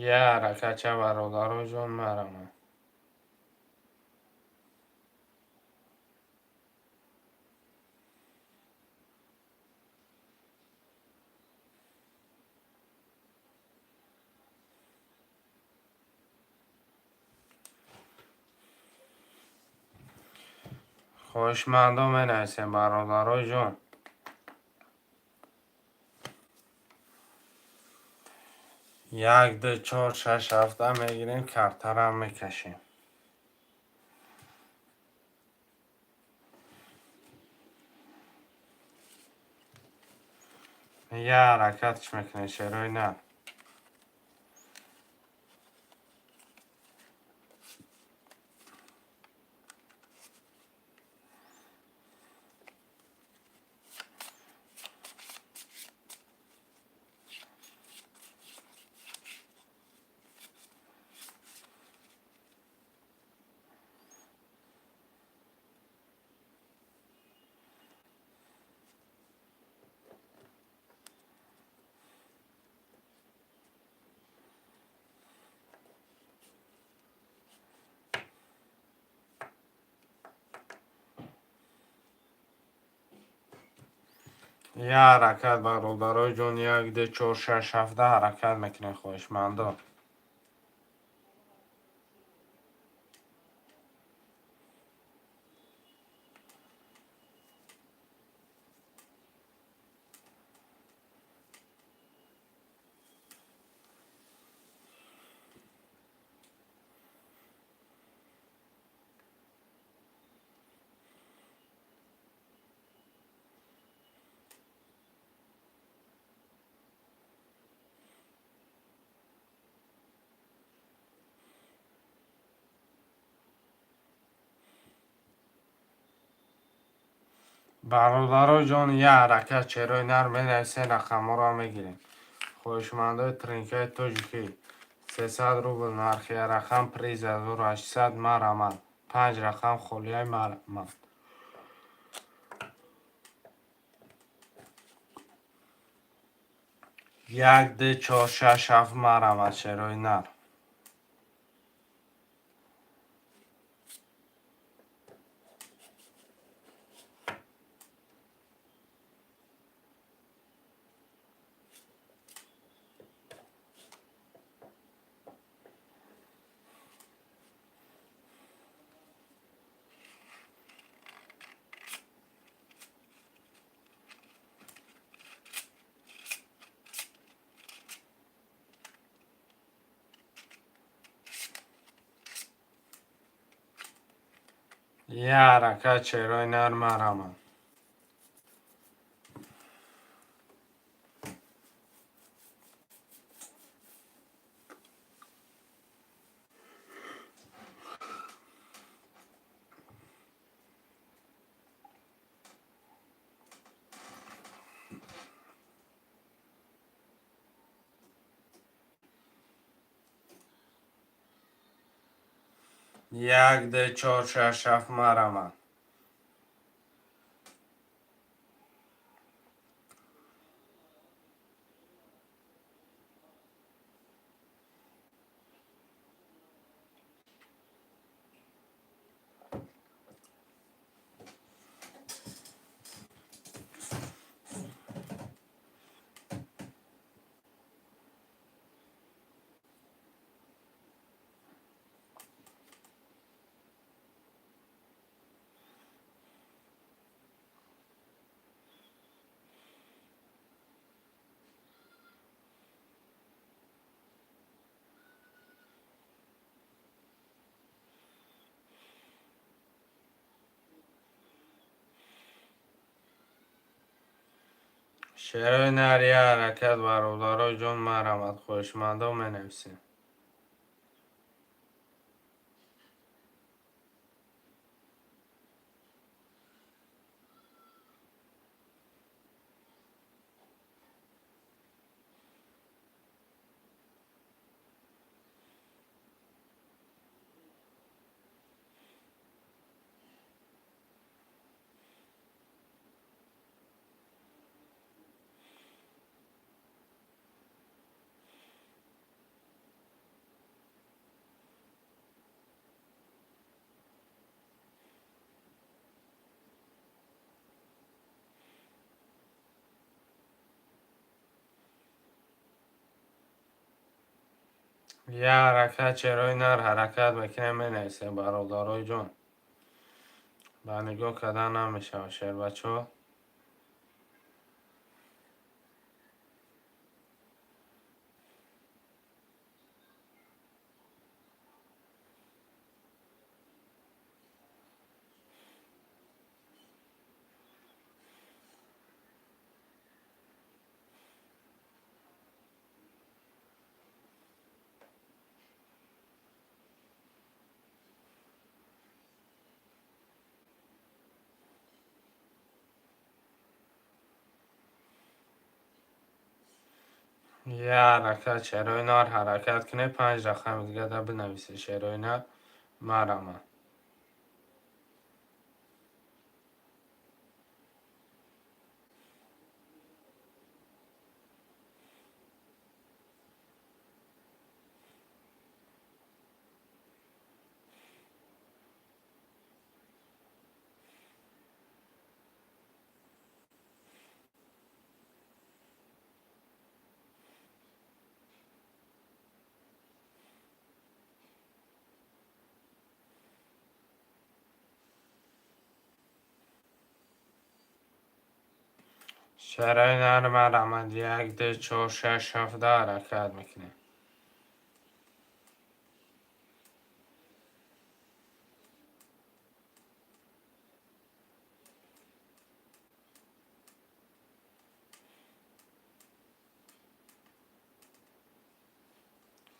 یه حرکت چه برادرای جون مرمه خوشمندم اینایسیم برادرای جون 1 2 4 6 7 میگیریم کرتر هم میکشیم یه حرکتش میکنه شیرای نرم یه حرکت برادرای جون 1 2 4 6 7 حرکت میکنه خوشمندم برادرای جان یه حرکت چرای نرم مینویسین رقم را میگیریم خوشمنده ترینکای توجیکی 300 روبل نرخی رقم پریز 1800 مرمه 5 رقم خولیای مرمه 1 2 4 6 7 مرمه چرای نرم یه حرکت چرای نرم مرمه یک ده 4 6 7 مرمه شعرهای نر یه حرکت برادرای جان مرحمت خواهشمندان منویسیم. یه حرکت شعرهای نر حرکت بکنه منویسیم برادرای جان. به نگاه کردن نمیشه شعر بچه ها. یه حرکت شعرهای نر حرکت کنه 5 رقم دیگه در بنویسه شعرهای نر مرحمت. شعرهای نر مرحمت 1 2 4 6 7 حرکت میکنه.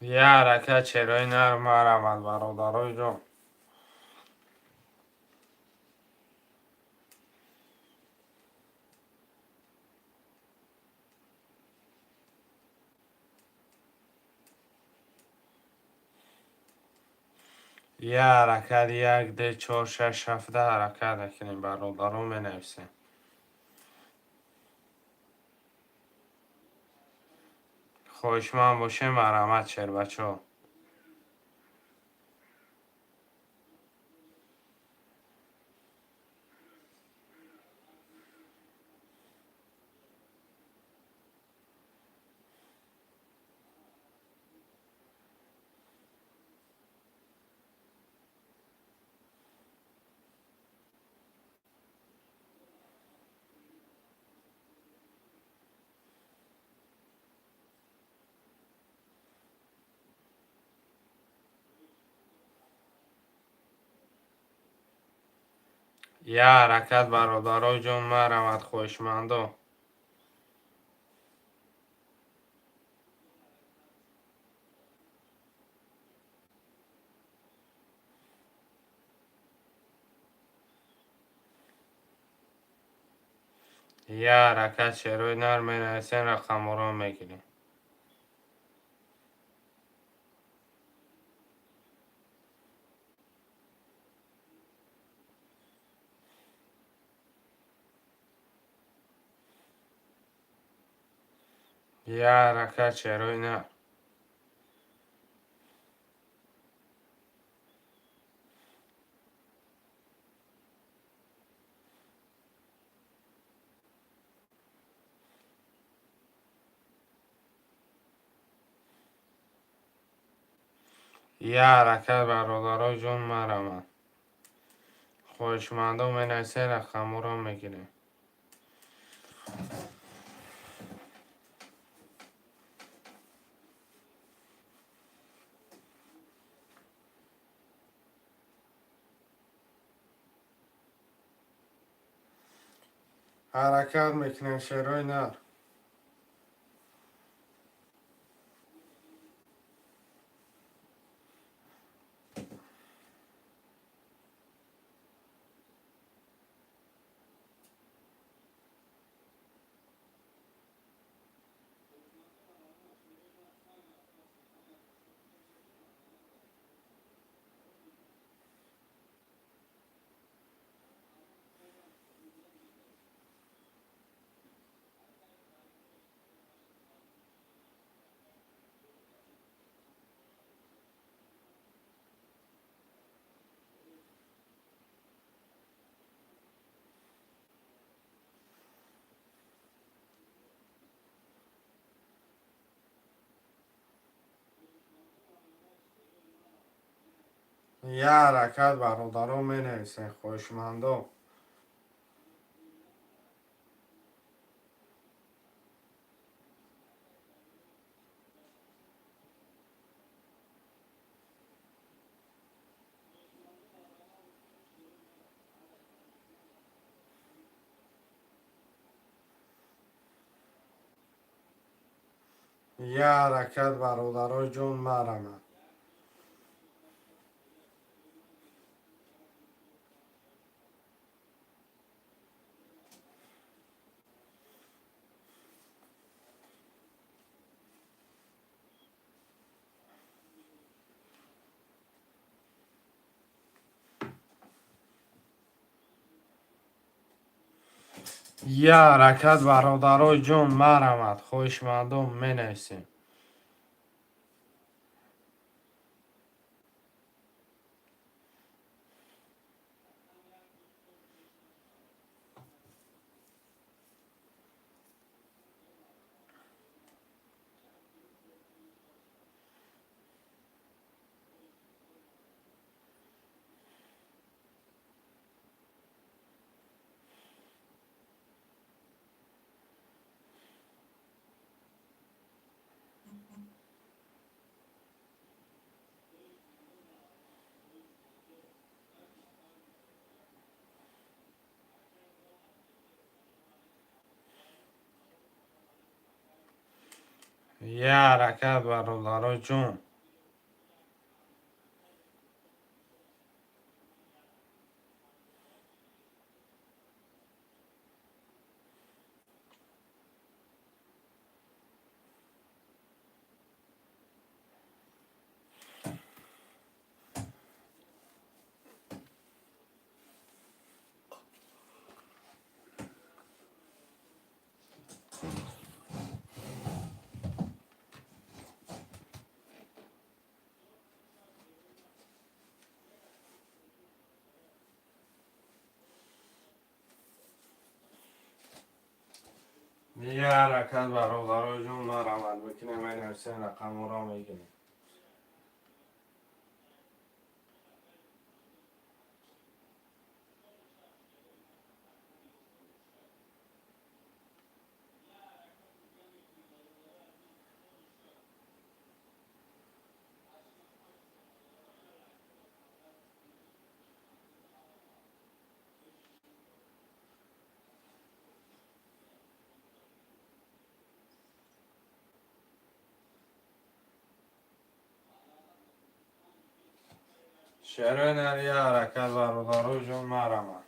یه حرکت شعرهای نر مرحمت برادرای جان. یه حرکت 1 2 4 6 7 حرکت میکنیم برادران منویسیم. خواهشمند باشه مرحمت شعر بچه ها. یه حرکت برادرای جان مرحمت خواهشمندان. یه حرکت شعرهای نر منویسیم رقم رو میگیریم. یه حرکت شعرهای نر. یه حرکت برادرای جان مرحمت خواهشمندان منویسیم رقم رو میگیریم. حرکت میکنیم شعرهای نر. یه حرکت برادران می نویسین خوشمندم. یه حرکت برادرای جون مرمد. یه حرکت برادرای جون مرمد خوشمندم می نویسین. یه حرکت برادرای جون. یه حرکت برادرای جون مرمد بکنه می نویسین رقم را میگیرین. شعر نری یه حرکت برادرای جون مرمد.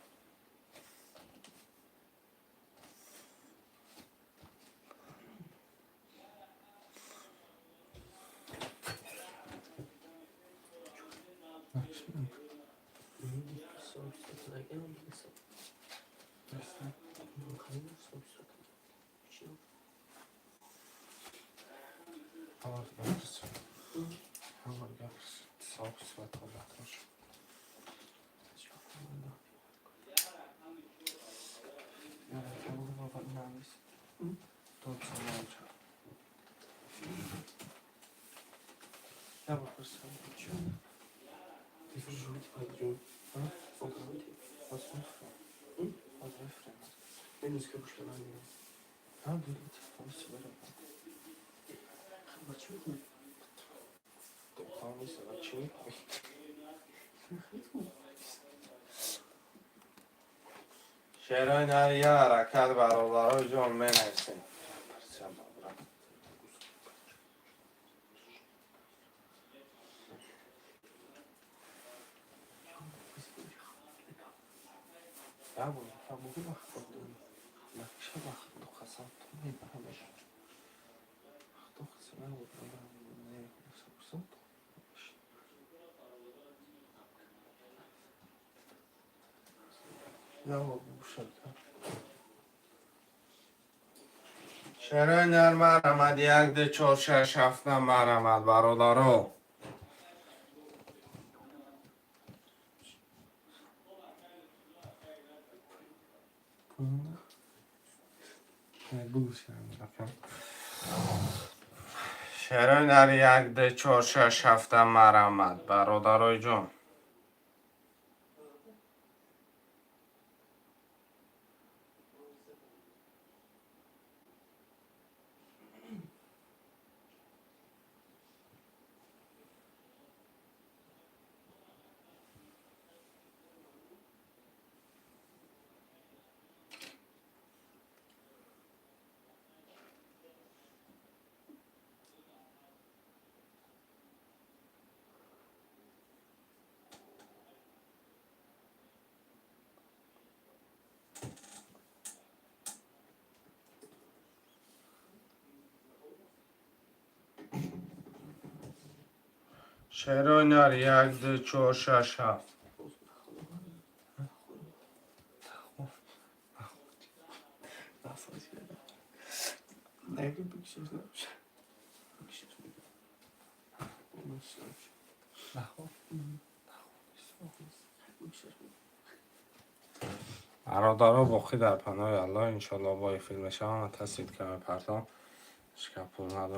شعر نری یه حرکت برادرای جون می نویسین. شعر نر مرمد یک ده چار شش هفته مرمد برادرو. شعر نر یک ده چار شش هفته مرمد برادرای جون. شیرونر 1 2 4 6 7 Neydi büküşüz neymiş? Büküşüz müydü? Onu istemiş. برادرها باقی در پناه الله انشالله با این فیلم شما تصویر کمه پرتام شکر پر نداره